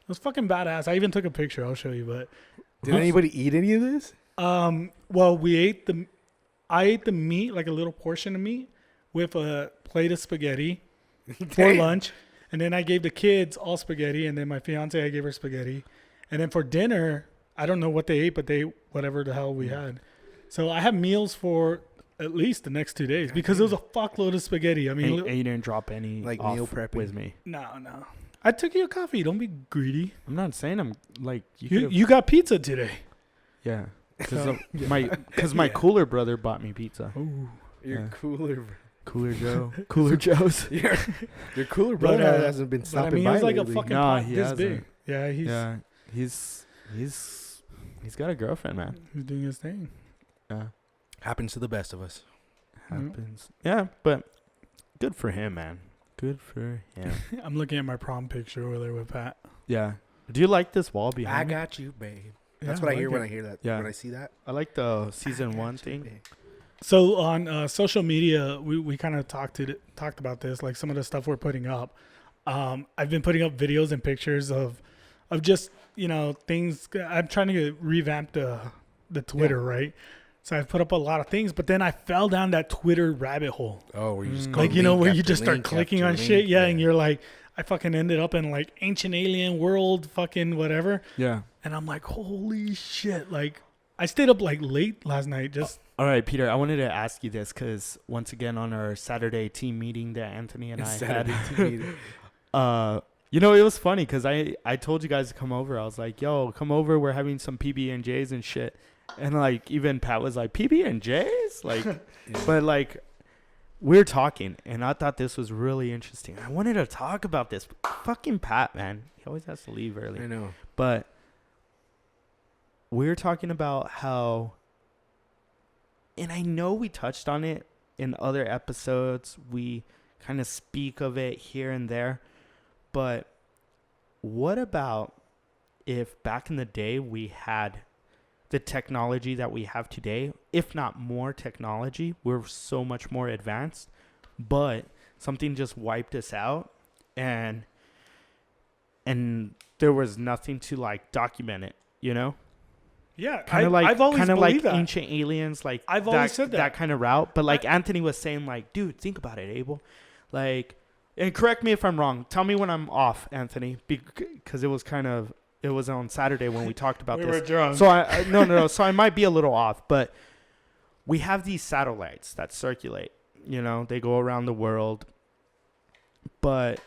[SPEAKER 3] It was fucking badass. I even took a picture. I'll show you. But
[SPEAKER 5] Did anybody eat any of this?
[SPEAKER 3] well, I ate the meat, like a little portion of meat, with a plate of spaghetti for lunch, and then I gave the kids all spaghetti, and then my fiance, I gave her spaghetti, and then for dinner, I don't know what they ate, but they whatever the hell we had. So I have meals for at least the next 2 days because it was a fuckload of spaghetti. I mean,
[SPEAKER 2] And you didn't drop any
[SPEAKER 5] Like
[SPEAKER 2] off
[SPEAKER 5] meal prepping.
[SPEAKER 2] with me.
[SPEAKER 3] no. I took you a coffee. Don't be greedy.
[SPEAKER 2] I'm not saying I'm like
[SPEAKER 3] You got pizza today.
[SPEAKER 2] yeah.
[SPEAKER 3] So-
[SPEAKER 2] Because my cooler brother bought me pizza.
[SPEAKER 3] Ooh.
[SPEAKER 5] Your
[SPEAKER 2] Yeah.
[SPEAKER 5] cooler,
[SPEAKER 2] Cooler Joe. Cooler Joe's.
[SPEAKER 5] your cooler
[SPEAKER 3] But,
[SPEAKER 5] brother hasn't been
[SPEAKER 3] But I
[SPEAKER 5] stopping
[SPEAKER 3] mean, it
[SPEAKER 5] by
[SPEAKER 3] was like
[SPEAKER 5] lately.
[SPEAKER 3] a fucking
[SPEAKER 2] No,
[SPEAKER 3] pot
[SPEAKER 2] he
[SPEAKER 3] this
[SPEAKER 2] hasn't.
[SPEAKER 3] big. Yeah,
[SPEAKER 2] He's got a girlfriend, man.
[SPEAKER 3] he's doing his thing.
[SPEAKER 2] Yeah.
[SPEAKER 5] Happens to the best of us.
[SPEAKER 2] Happens. Yeah, but good for him, man. Good for him.
[SPEAKER 3] I'm looking at my prom picture over there with Pat.
[SPEAKER 2] Yeah. Do you like this wall
[SPEAKER 5] I
[SPEAKER 2] behind me?
[SPEAKER 5] got you, babe. That's
[SPEAKER 3] Yeah,
[SPEAKER 5] what I hear
[SPEAKER 3] like
[SPEAKER 5] when
[SPEAKER 3] it.
[SPEAKER 5] I hear that.
[SPEAKER 2] Yeah.
[SPEAKER 5] When I see that.
[SPEAKER 2] I like the season
[SPEAKER 5] I
[SPEAKER 2] 1
[SPEAKER 5] got you,
[SPEAKER 2] thing.
[SPEAKER 5] babe.
[SPEAKER 3] So on social media, we kind of talked about this, like some of the stuff we're putting up. I've been putting up videos and pictures of just things. I'm trying to revamp the Twitter, right? So I've put up a lot of things, but then I fell down that Twitter rabbit hole,
[SPEAKER 5] Oh, where you just go
[SPEAKER 3] like
[SPEAKER 5] link
[SPEAKER 3] where you
[SPEAKER 5] after
[SPEAKER 3] just start
[SPEAKER 5] link
[SPEAKER 3] clicking
[SPEAKER 5] after
[SPEAKER 3] on
[SPEAKER 5] link.
[SPEAKER 3] shit, yeah, and you're like, I fucking ended up in like ancient alien world, fucking whatever,
[SPEAKER 2] Yeah.
[SPEAKER 3] and I'm like, holy shit! Like I stayed up like late last night just.
[SPEAKER 2] All right, Peter, I wanted to ask you this because once again on our Saturday team meeting that Anthony and I
[SPEAKER 5] Saturday
[SPEAKER 2] had,
[SPEAKER 5] TV.
[SPEAKER 2] it was funny because I told you guys to come over. I was like, yo, come over. We're having some PB&Js and shit. And like even Pat was like, PB&Js? Like, but like we're talking and I thought this was really interesting. I wanted to talk about this. Fucking Pat, man. He always has to leave early.
[SPEAKER 5] I know.
[SPEAKER 2] But we're talking about how, and I know we touched on it in other episodes. We kind of speak of it here and there. But what about if back in the day we had the technology that we have today, if not more technology. We're so much more advanced, but something just wiped us out, and there was nothing to like document it, you know?
[SPEAKER 3] Yeah,
[SPEAKER 2] I've
[SPEAKER 3] always
[SPEAKER 2] kind of
[SPEAKER 3] believed
[SPEAKER 2] like
[SPEAKER 3] that.
[SPEAKER 2] ancient aliens, like
[SPEAKER 3] I've always said that
[SPEAKER 2] kind of route. But like Anthony was saying, like, dude, think about it, Abel. Like, and correct me if I'm wrong. Tell me when I'm off, Anthony, because it was on Saturday when we talked about
[SPEAKER 3] we
[SPEAKER 2] this.
[SPEAKER 3] were drunk.
[SPEAKER 2] So no. So I might be a little off, but we have these satellites that circulate. You know, they go around the world, but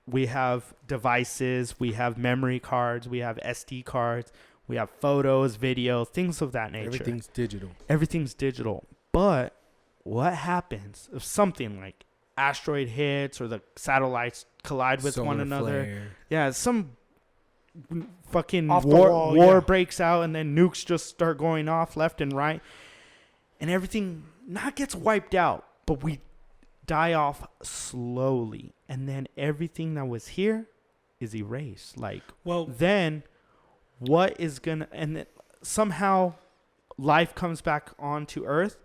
[SPEAKER 2] we have devices, we have memory cards, we have SD cards, we have photos, video, things of that nature. Everything's digital. But what happens if something like asteroid hits or the satellites collide with one another?
[SPEAKER 5] Flare.
[SPEAKER 2] Yeah, some fucking
[SPEAKER 3] Off the
[SPEAKER 2] war
[SPEAKER 3] wall,
[SPEAKER 2] breaks out, and then nukes just start going off left and right, and everything not gets wiped out, but we die off slowly, and then everything that was here is erased. Like,
[SPEAKER 3] Well,
[SPEAKER 2] then what is gonna, and then somehow life comes back onto Earth.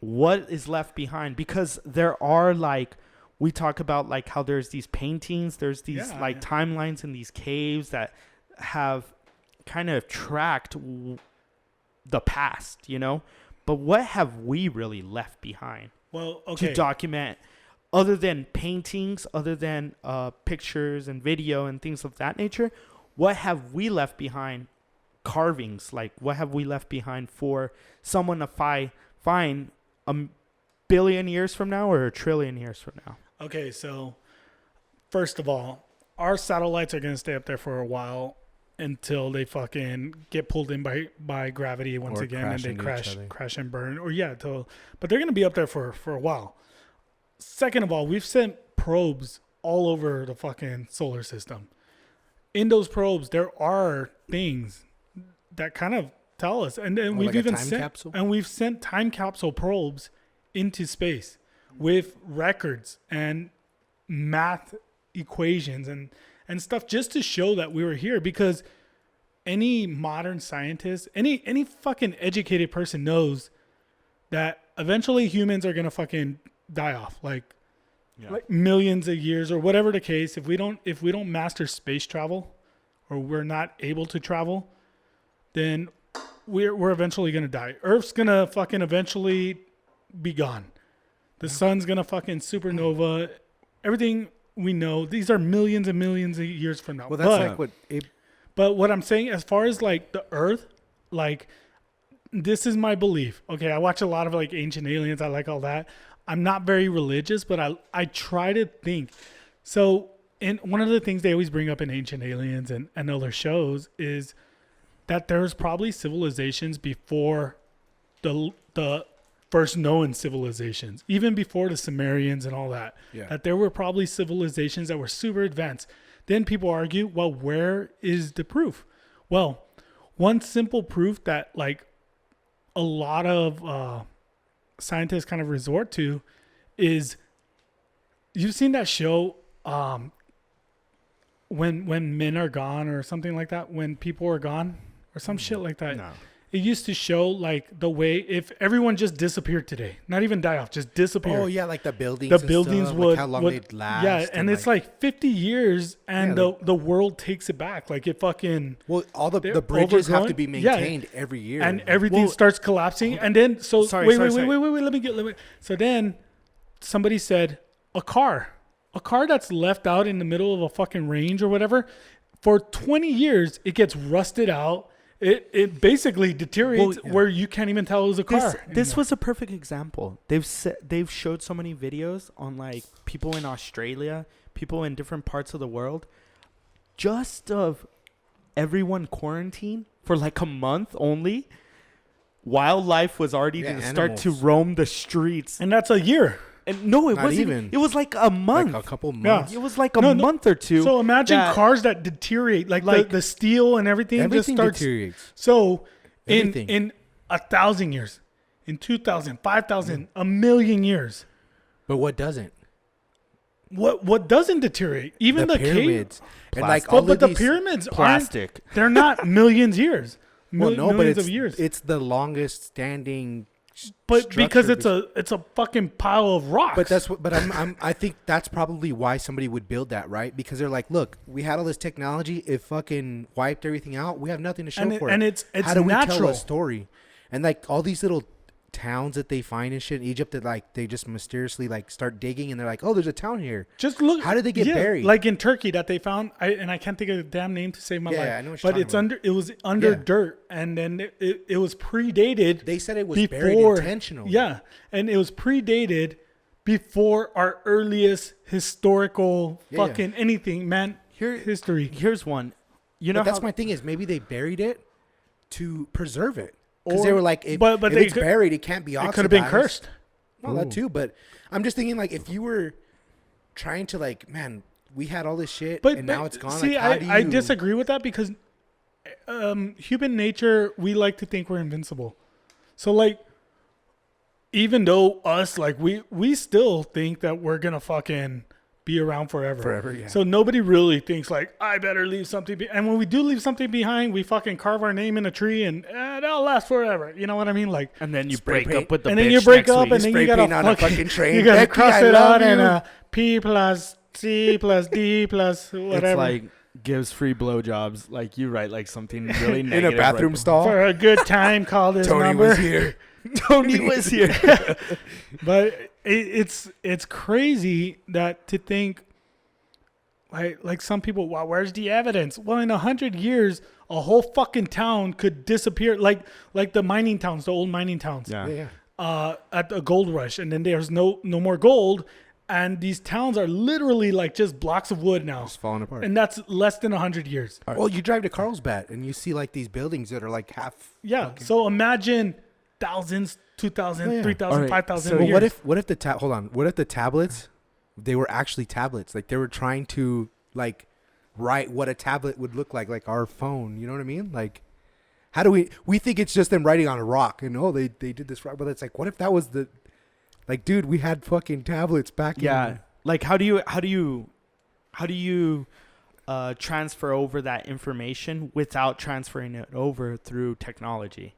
[SPEAKER 2] What is left behind? Because there are, like, we talk about like how there's these paintings, there's these timelines in these caves that have kind of tracked the past, you know? But what have we really left behind
[SPEAKER 3] well, okay.
[SPEAKER 2] to document, other than paintings, other than pictures and video and things of that nature? What have we left behind? Carvings, like, what have we left behind for someone to find a billion years from now or a trillion years from now?
[SPEAKER 3] Okay, so first of all, our satellites are going to stay up there for a while until they fucking get pulled in by gravity once
[SPEAKER 5] Or
[SPEAKER 3] again, and they
[SPEAKER 5] crash into each other.
[SPEAKER 3] crash and burn. Or but they're going to be up there for a while. Second of all, we've sent probes all over the fucking solar system. In those probes, there are things that kind of tell us, and then we've
[SPEAKER 5] like a
[SPEAKER 3] even
[SPEAKER 5] time
[SPEAKER 3] sent
[SPEAKER 5] capsule?
[SPEAKER 3] and we've sent time capsule probes into space with records and math equations and stuff just to show that we were here, because any modern scientist, any fucking educated person knows that eventually humans are going to fucking die off, like millions of years or whatever the case. If we don't master space travel, or we're not able to travel, then we're eventually going to die. Earth's going to fucking eventually be gone. The sun's going to fucking supernova. Everything we know, these are millions and millions of years from now.
[SPEAKER 5] Well, that's like what
[SPEAKER 3] But what I'm saying, as far as like the Earth, like, this is my belief. Okay, I watch a lot of like Ancient Aliens. I like all that. I'm not very religious, but I try to think. So, and one of the things they always bring up in Ancient Aliens and other shows is that there's probably civilizations before the first known civilizations, even before the Sumerians and all that.
[SPEAKER 5] Yeah.
[SPEAKER 3] That there were probably civilizations that were super advanced. Then people argue, well, where is the proof? Well, one simple proof that like a lot of scientists kind of resort to is, you've seen that show when men are gone or something like that, when people are gone or some shit like that.
[SPEAKER 2] No.
[SPEAKER 3] It used to show like the way if everyone just disappeared today, not even die off, just disappear.
[SPEAKER 5] Oh yeah, like the buildings.
[SPEAKER 3] The
[SPEAKER 5] and
[SPEAKER 3] buildings
[SPEAKER 5] stuff,
[SPEAKER 3] would
[SPEAKER 5] like how long they'd last.
[SPEAKER 3] Yeah, and it's like 50 years, and
[SPEAKER 5] Yeah,
[SPEAKER 3] the world takes it back. Like it fucking,
[SPEAKER 5] well, all the
[SPEAKER 3] they're
[SPEAKER 5] bridges have to
[SPEAKER 3] overgrown.
[SPEAKER 5] be
[SPEAKER 3] Yeah.
[SPEAKER 5] maintained every year,
[SPEAKER 3] and everything
[SPEAKER 2] Well,
[SPEAKER 3] starts collapsing. And then so
[SPEAKER 2] sorry,
[SPEAKER 3] wait,
[SPEAKER 2] sorry.
[SPEAKER 3] let me. So then somebody said a car that's left out in the middle of a fucking range or whatever, for 20 years it gets rusted out. It basically deteriorates where you can't even tell it was a car.
[SPEAKER 2] This was a perfect example. They've showed so many videos on like people in Australia, people in different parts of the world, just of everyone quarantined for like a month only. Wildlife was already to start to
[SPEAKER 5] animals.
[SPEAKER 2] roam the streets.
[SPEAKER 3] And that's a year.
[SPEAKER 2] And no, it
[SPEAKER 5] Not
[SPEAKER 2] wasn't
[SPEAKER 5] even.
[SPEAKER 2] It was like a month.
[SPEAKER 5] like a couple months.
[SPEAKER 2] It was like a
[SPEAKER 3] No,
[SPEAKER 2] month or two.
[SPEAKER 3] So imagine
[SPEAKER 2] that-
[SPEAKER 3] cars that deteriorate, like the steel and everything
[SPEAKER 5] Everything
[SPEAKER 3] just starts.
[SPEAKER 5] deteriorates.
[SPEAKER 3] So
[SPEAKER 5] Everything.
[SPEAKER 3] in 1,000 years, in 2,000, 5,000, a million years,
[SPEAKER 5] But what doesn't?
[SPEAKER 3] what doesn't deteriorate? Even the
[SPEAKER 5] pyramids.
[SPEAKER 3] cave.
[SPEAKER 5] And like
[SPEAKER 2] Plastic.
[SPEAKER 5] all
[SPEAKER 3] But
[SPEAKER 5] of
[SPEAKER 3] the
[SPEAKER 5] these,
[SPEAKER 3] pyramids
[SPEAKER 2] plastic.
[SPEAKER 3] they're not millions years. millions of years.
[SPEAKER 5] It's the longest standing.
[SPEAKER 3] But because
[SPEAKER 5] structure
[SPEAKER 3] it's a fucking pile of rocks.
[SPEAKER 5] But that's what. But I think that's probably why somebody would build that, right? Because they're like, look, we had all this technology, it fucking wiped everything out. We have nothing to show for it.
[SPEAKER 3] And it's
[SPEAKER 5] how do
[SPEAKER 3] natural.
[SPEAKER 5] we tell a story? And like all these little towns that they find and shit in Egypt that like they just mysteriously like start digging and they're like, oh, there's a town here.
[SPEAKER 3] Just look.
[SPEAKER 5] How did they get buried?
[SPEAKER 3] Like in Turkey that they found, I can't think of the damn name to save my life.
[SPEAKER 5] I know what you're
[SPEAKER 3] but it's
[SPEAKER 5] talking about.
[SPEAKER 3] it was under dirt, and then it was predated.
[SPEAKER 5] They said it was
[SPEAKER 3] before,
[SPEAKER 5] buried intentionally.
[SPEAKER 3] Yeah, and it was predated before our earliest historical fucking anything, man. History.
[SPEAKER 2] Here's one. You know,
[SPEAKER 5] but that's
[SPEAKER 2] how,
[SPEAKER 5] my thing is maybe they buried it to preserve it.
[SPEAKER 3] Or
[SPEAKER 5] Because they were like, if it's buried, it can't be oxidized.
[SPEAKER 3] It could have been cursed.
[SPEAKER 5] No, that too. But I'm just thinking, like, if you were trying to, like, man, we had all this shit, and now it's gone.
[SPEAKER 3] See,
[SPEAKER 5] like, how do you...
[SPEAKER 3] I disagree with that because human nature, we like to think we're invincible. So, like, even though us, like, we still think that we're gonna fucking be around forever.
[SPEAKER 5] Forever, yeah.
[SPEAKER 3] So nobody really thinks like, I better leave something and when we do leave something behind, we fucking carve our name in a tree and that'll last forever. You know what I mean? Like,
[SPEAKER 2] and then you
[SPEAKER 5] spray
[SPEAKER 2] break
[SPEAKER 5] paint.
[SPEAKER 2] up with the
[SPEAKER 3] and
[SPEAKER 2] bitch
[SPEAKER 3] then you break
[SPEAKER 2] next
[SPEAKER 3] up
[SPEAKER 2] week.
[SPEAKER 3] and then you gotta
[SPEAKER 5] on a fucking train.
[SPEAKER 3] You gotta
[SPEAKER 5] Becky,
[SPEAKER 3] cross
[SPEAKER 5] I
[SPEAKER 3] it
[SPEAKER 5] love
[SPEAKER 3] out and
[SPEAKER 5] you.
[SPEAKER 3] P plus C plus D plus whatever.
[SPEAKER 2] It's like gives free blowjobs. Like you write like something really negative
[SPEAKER 5] in a bathroom stall.
[SPEAKER 3] For a good time, call this
[SPEAKER 5] Tony
[SPEAKER 3] number.
[SPEAKER 5] was here.
[SPEAKER 2] Tony was here.
[SPEAKER 3] But it's crazy that to think like some people, well, where's the evidence? Well, in 100 years, a whole fucking town could disappear, like the mining towns, the old mining towns.
[SPEAKER 2] Yeah.
[SPEAKER 3] At the gold rush, and then there's no more gold, and these towns are literally like just blocks of wood now,
[SPEAKER 5] Just falling apart.
[SPEAKER 3] and that's less than 100 years.
[SPEAKER 5] Well, you drive to Carlsbad and you see like these buildings that are like half.
[SPEAKER 3] Yeah.
[SPEAKER 5] fucking-
[SPEAKER 3] So imagine thousands, 2,000,
[SPEAKER 5] Oh, yeah.
[SPEAKER 3] 3,000,
[SPEAKER 2] All right,
[SPEAKER 3] 5,000
[SPEAKER 2] so
[SPEAKER 5] Well,
[SPEAKER 3] years.
[SPEAKER 5] what if the hold on? What if the tablets, they were actually tablets? Like they were trying to like write what a tablet would look like our phone. You know what I mean? Like, how do we think it's just them writing on a rock and they did this rock, but it's like, what if that was the, like, dude, we had fucking tablets back.
[SPEAKER 2] Yeah. Like how do you transfer over that information without transferring it over through technology?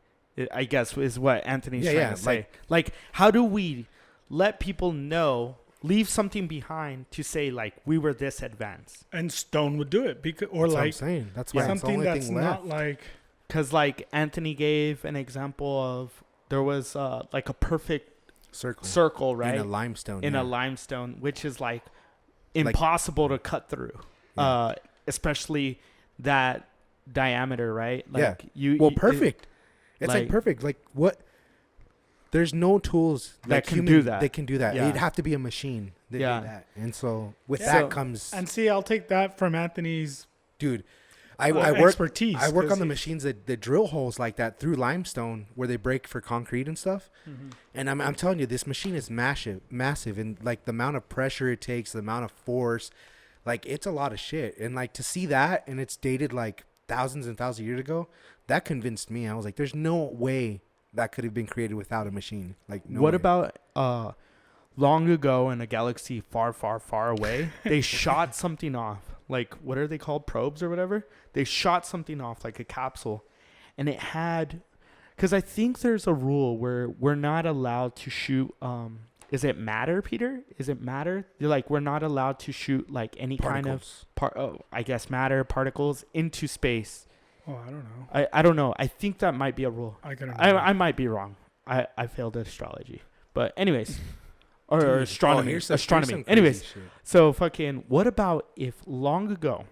[SPEAKER 2] I guess is what Anthony's trying to say. Like how do we let people know, leave something behind to say like we were this advanced?
[SPEAKER 3] And stone would do it, because or
[SPEAKER 5] That's what I'm
[SPEAKER 3] like
[SPEAKER 5] saying. That's why it's the
[SPEAKER 3] something
[SPEAKER 5] only
[SPEAKER 3] that's
[SPEAKER 5] thing
[SPEAKER 3] not
[SPEAKER 5] left.
[SPEAKER 3] like.
[SPEAKER 2] Because like Anthony gave an example of there was like a perfect circle, right?
[SPEAKER 5] In a limestone.
[SPEAKER 2] In
[SPEAKER 5] yeah.
[SPEAKER 2] a limestone, which is like impossible to cut through, especially that diameter, right? Like
[SPEAKER 5] perfect. It's like perfect. Like what? There's no tools
[SPEAKER 2] that can do that.
[SPEAKER 5] That can do that.
[SPEAKER 2] Yeah.
[SPEAKER 5] It'd have to be a machine that
[SPEAKER 2] Yeah.
[SPEAKER 5] did that. And so with
[SPEAKER 3] Yeah.
[SPEAKER 5] that
[SPEAKER 2] So-
[SPEAKER 5] comes,
[SPEAKER 3] And see, I'll take that from Anthony's
[SPEAKER 5] dude. I work.
[SPEAKER 3] expertise.
[SPEAKER 5] I work
[SPEAKER 3] 'cause
[SPEAKER 5] on the machines that drill holes like that through limestone where they break for concrete and stuff.
[SPEAKER 3] Mhm.
[SPEAKER 5] And I'm telling you, this machine is massive, and like the amount of pressure it takes, the amount of force, like it's a lot of shit. And like to see that, and it's dated like thousands and thousands of years ago, that convinced me. I was like, there's no way that could have been created without a machine. Like, no
[SPEAKER 2] what
[SPEAKER 5] way.
[SPEAKER 2] about long ago in a galaxy far, far, far away? They shot something off. Like, what are they called? Probes or whatever? They shot something off, like a capsule. And it had... Because I think there's a rule where we're not allowed to shoot... is it matter, Peter? Is it matter? You're like, we're not allowed to shoot, like, any
[SPEAKER 5] Particles.
[SPEAKER 2] kind of... I guess matter, particles, into space.
[SPEAKER 3] Oh, I don't know.
[SPEAKER 2] I don't know. I think that might be a rule. I might be wrong. I failed astrology. But anyways... Or
[SPEAKER 5] Dude.
[SPEAKER 2] astronomy.
[SPEAKER 5] Here's
[SPEAKER 2] Astronomy.
[SPEAKER 5] some
[SPEAKER 2] Anyways,
[SPEAKER 5] crazy shit.
[SPEAKER 2] so fucking, what about if long ago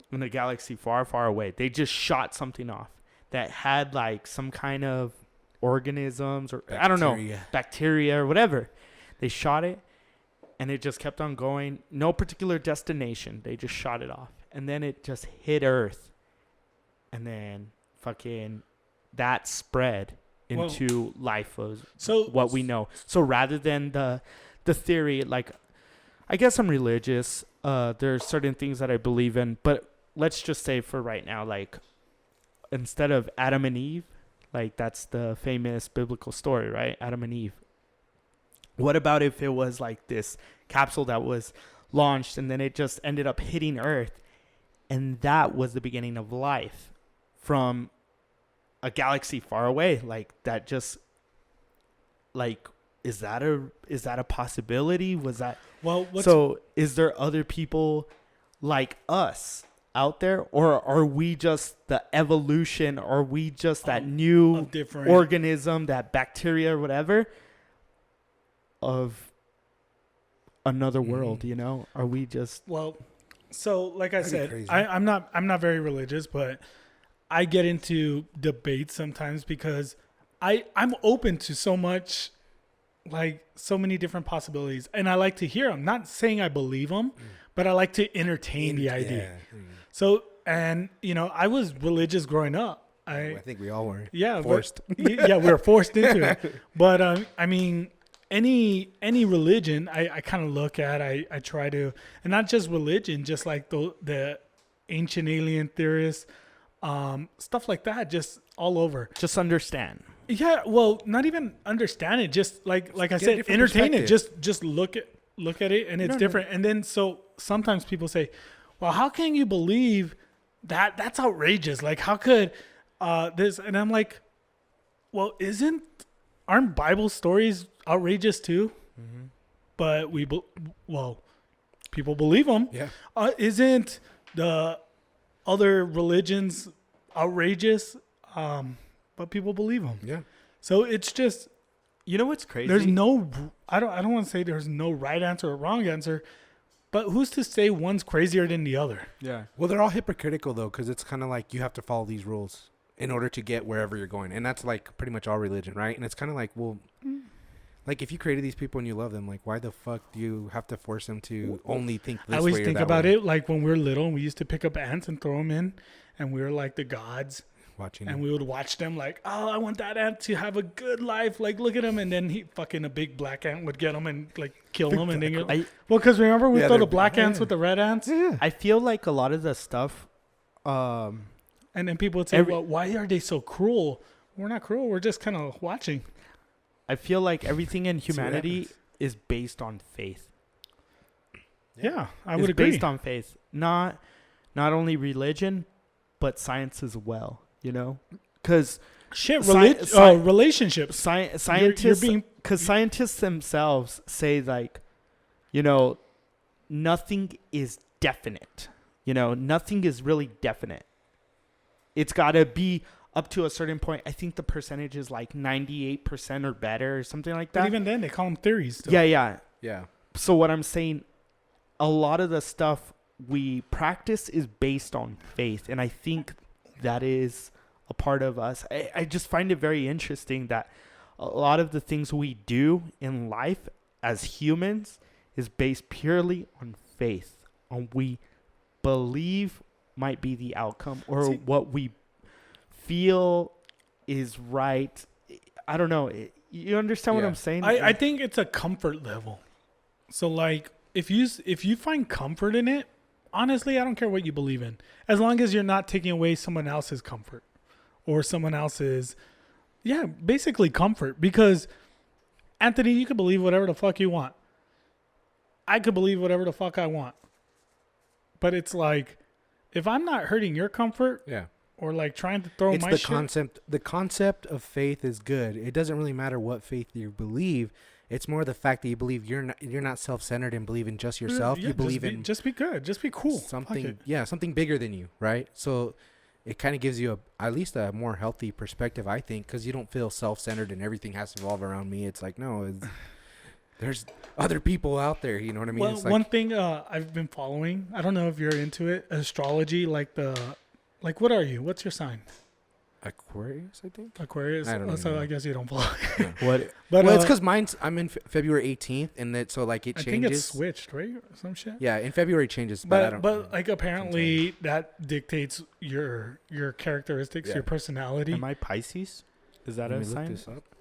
[SPEAKER 2] in a galaxy far, far away, they just shot something off that had like some kind of organisms or I don't know, bacteria or whatever. They shot it and it just kept on going. No particular destination. They just shot it off. And then it just hit Earth. And then fucking that spread into life of what we know. So rather than the theory, like, I guess I'm religious. There's certain things that I believe in, but let's just say for right now, like, instead of Adam and Eve, like that's the famous biblical story, right? Adam and Eve. What about if it was like this capsule that was launched and then it just ended up hitting Earth, and that was the beginning of life from a galaxy far away, like that just like is that a possibility? Was that so is there other people like us out there, or are we just the evolution? Are we just that new organism, that bacteria or whatever of another world, you know? Are we just
[SPEAKER 3] so like I said, I'm not very religious, but I get into debates sometimes because I'm open to so much, like so many different possibilities, and I like to hear them. Not saying I believe them, but I like to entertain the idea. So, and you know, I was religious growing up. I
[SPEAKER 5] think we all were.
[SPEAKER 3] Yeah,
[SPEAKER 5] forced.
[SPEAKER 3] We were forced into it. But I mean, any religion, I kind of look at. I try to, and not just religion, just like the ancient alien theorists, stuff like that, just all over.
[SPEAKER 2] Just understand.
[SPEAKER 3] Yeah, well, not even understand it. Just like I said, entertain it. Just look at it, and it's different. And then so sometimes people say, well, how can you believe that? That's outrageous. Like, how could this? And I'm like, well, aren't Bible stories outrageous too? Mm-hmm. But people believe them.
[SPEAKER 5] Yeah.
[SPEAKER 3] Isn't the other religions outrageous? But people believe them.
[SPEAKER 5] Yeah.
[SPEAKER 3] So it's just,
[SPEAKER 2] you know what's crazy?
[SPEAKER 3] There's I don't want to say there's no right answer or wrong answer. But who's to say one's crazier than the other?
[SPEAKER 2] Yeah.
[SPEAKER 5] Well, they're all hypocritical, though, because it's kind of like you have to follow these rules in order to get wherever you're going. And that's like pretty much all religion, right? And it's kind of like, well, like if you created these people and you love them, like why the fuck do you have to force them to only think this way?
[SPEAKER 3] I always think about
[SPEAKER 5] way?
[SPEAKER 3] It like when we were little and we used to pick up ants and throw them in, and we were like the gods.
[SPEAKER 5] Watching
[SPEAKER 3] and
[SPEAKER 5] them.
[SPEAKER 3] We would watch them like, oh, I want that ant to have a good life. Like, look at him. And then a big black ant would get him and like kill him. And then because remember we throw the black ants with the red ants.
[SPEAKER 2] Yeah. I feel like a lot of the stuff.
[SPEAKER 3] And then people would say, well, why are they so cruel? We're not cruel. We're just kind of watching.
[SPEAKER 2] I feel like everything in humanity is based on faith.
[SPEAKER 3] Yeah, I would agree.
[SPEAKER 2] Based on faith, not only religion, but science as well. You know, because
[SPEAKER 3] relationships.
[SPEAKER 2] Scientists, because scientists themselves say like, you know, nothing is definite. You know, nothing is really definite. It's got to be up to a certain point. I think the percentage is like 98% or better or something like that.
[SPEAKER 3] But even then, they call them theories. Still.
[SPEAKER 2] Yeah. So what I'm saying, a lot of the stuff we practice is based on faith, and I think that is a part of us. I just find it very interesting that a lot of the things we do in life as humans is based purely on faith, on we believe might be the outcome or what we feel is right. I don't know. You understand what I'm saying?
[SPEAKER 3] I think it's a comfort level. So like if you find comfort in it, honestly, I don't care what you believe in, as long as you're not taking away someone else's comfort or someone else's, basically comfort. Because Anthony, you could believe whatever the fuck you want. I could believe whatever the fuck I want. But it's like, if I'm not hurting your comfort, or like trying to throw my shit.
[SPEAKER 5] The concept of faith is good. It doesn't really matter what faith you believe. It's more the fact that you believe you're not self-centered and believe in just yourself. You believe
[SPEAKER 3] just be good, just be cool.
[SPEAKER 5] Something bigger than you, right? So it kind of gives you at least a more healthy perspective, I think, because you don't feel self-centered and everything has to revolve around me. It's like, no, there's other people out there. You know what I mean?
[SPEAKER 3] Well,
[SPEAKER 5] it's like,
[SPEAKER 3] one thing I've been following, I don't know if you're into it, astrology, like what are you? What's your sign?
[SPEAKER 5] Aquarius, I think.
[SPEAKER 3] Aquarius.
[SPEAKER 5] I don't know.
[SPEAKER 3] So I guess you don't follow.
[SPEAKER 2] What?
[SPEAKER 5] But it's because I'm in February 18th, and that so like it changes.
[SPEAKER 3] I think it's switched, right? Or some shit.
[SPEAKER 5] Yeah, in February it changes, but I don't.
[SPEAKER 3] But like apparently that dictates your characteristics, your personality.
[SPEAKER 2] Am I Pisces? Is that a sign?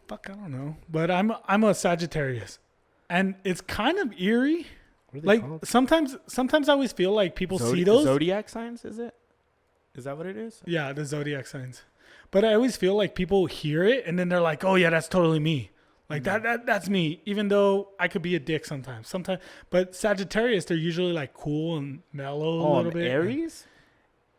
[SPEAKER 3] Fuck, I don't know. But I'm a Sagittarius, and it's kind of eerie.
[SPEAKER 5] What are they
[SPEAKER 3] like
[SPEAKER 5] called?
[SPEAKER 3] sometimes I always feel like people see those
[SPEAKER 2] zodiac signs. Is it? Is that what it is?
[SPEAKER 3] Yeah, the zodiac signs. But I always feel like people hear it and then they're like, "Oh yeah, that's totally me." Like that's me. Even though I could be a dick sometimes. But Sagittarius, they're usually like cool and mellow a little bit.
[SPEAKER 2] Aries?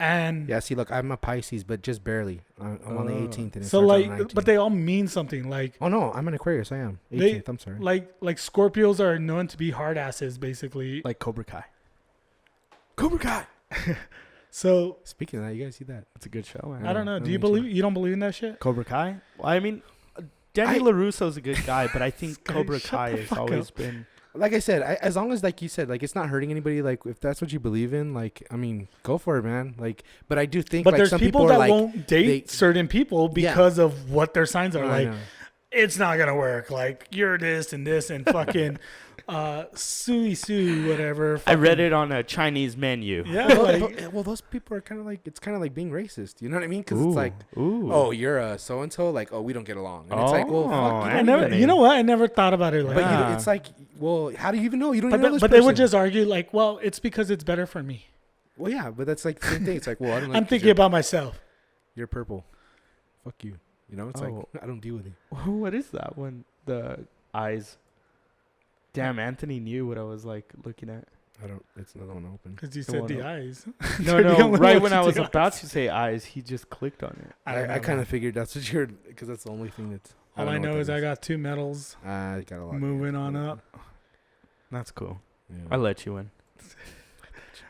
[SPEAKER 3] And
[SPEAKER 5] Yeah, see, look, I'm a Pisces, but just barely. I'm on the 18th, and it
[SPEAKER 3] so
[SPEAKER 5] starts on
[SPEAKER 3] like,
[SPEAKER 5] the 19th.
[SPEAKER 3] but they all mean something. Like
[SPEAKER 5] Oh no, I'm an Aquarius. I am 18th. I'm sorry.
[SPEAKER 3] like Scorpios are known to be hard asses, basically.
[SPEAKER 2] Like Cobra Kai.
[SPEAKER 5] Cobra Kai.
[SPEAKER 3] So
[SPEAKER 5] Speaking of that, you guys see that?
[SPEAKER 2] It's a good show, man.
[SPEAKER 3] I don't know. Do you
[SPEAKER 5] mention
[SPEAKER 3] believe? You don't believe in that shit?
[SPEAKER 2] Cobra Kai? Well, I mean, Danny LaRusso's a good guy, but I think
[SPEAKER 3] guy,
[SPEAKER 2] Cobra
[SPEAKER 3] shut
[SPEAKER 2] Kai
[SPEAKER 3] the
[SPEAKER 2] has
[SPEAKER 3] fuck
[SPEAKER 2] always
[SPEAKER 3] up.
[SPEAKER 2] been.
[SPEAKER 5] Like I said, as long as, like you said, like it's not hurting anybody. Like if that's what you believe in, like I mean, go for it, man. Like, but I do think,
[SPEAKER 3] But
[SPEAKER 5] like
[SPEAKER 3] there's
[SPEAKER 5] some
[SPEAKER 3] people
[SPEAKER 5] people
[SPEAKER 3] that
[SPEAKER 5] are like,
[SPEAKER 3] won't date certain people because of what their signs are.
[SPEAKER 5] I
[SPEAKER 3] Like,
[SPEAKER 5] know.
[SPEAKER 3] it's not gonna work. Like, you're this and this and fucking sue whatever.
[SPEAKER 2] I read
[SPEAKER 3] fucking-
[SPEAKER 2] it on a Chinese menu.
[SPEAKER 3] Yeah,
[SPEAKER 5] Well,
[SPEAKER 3] like,
[SPEAKER 5] well, those people are kind of like, it's kind of like being racist. You know what I mean? Because it's like,
[SPEAKER 2] ooh.
[SPEAKER 5] oh, you're a so and so. Like, oh, we don't get along. And it's like, well,
[SPEAKER 2] Oh,
[SPEAKER 5] fuck you.
[SPEAKER 3] I never.
[SPEAKER 2] anime.
[SPEAKER 3] You know what? I never thought about it like.
[SPEAKER 5] But
[SPEAKER 3] that.
[SPEAKER 2] Yeah.
[SPEAKER 5] it's like, well, how do you even know? You don't
[SPEAKER 3] But,
[SPEAKER 5] even know this
[SPEAKER 3] but they would
[SPEAKER 5] person.
[SPEAKER 3] just argue like, well, it's because it's better for me.
[SPEAKER 5] Well, yeah, but that's like the same thing. It's like, well, I don't like
[SPEAKER 3] I'm
[SPEAKER 5] 'cause
[SPEAKER 3] thinking about myself.
[SPEAKER 5] you're purple. Fuck you. You know, it's
[SPEAKER 2] Oh.
[SPEAKER 5] like I don't deal with you.
[SPEAKER 2] What is that one? The eyes. Damn, Anthony knew what I was like looking at.
[SPEAKER 5] I don't. It's not on open.
[SPEAKER 3] Because you
[SPEAKER 2] The
[SPEAKER 3] said
[SPEAKER 2] one
[SPEAKER 3] the
[SPEAKER 2] up.
[SPEAKER 3] eyes.
[SPEAKER 2] No,
[SPEAKER 3] You're the
[SPEAKER 2] no.
[SPEAKER 3] only
[SPEAKER 2] Right
[SPEAKER 3] one
[SPEAKER 2] when
[SPEAKER 3] to
[SPEAKER 2] I was
[SPEAKER 3] do
[SPEAKER 2] about
[SPEAKER 3] eyes.
[SPEAKER 2] to say eyes, he just clicked on it.
[SPEAKER 3] don't know,
[SPEAKER 5] I kind
[SPEAKER 3] man.
[SPEAKER 5] of figured that's what you're, because that's the only thing that's.
[SPEAKER 3] All I know is I got 2 medals.
[SPEAKER 5] I got a lot.
[SPEAKER 3] Moving on up.
[SPEAKER 2] That's cool.
[SPEAKER 5] Yeah.
[SPEAKER 2] I let you in.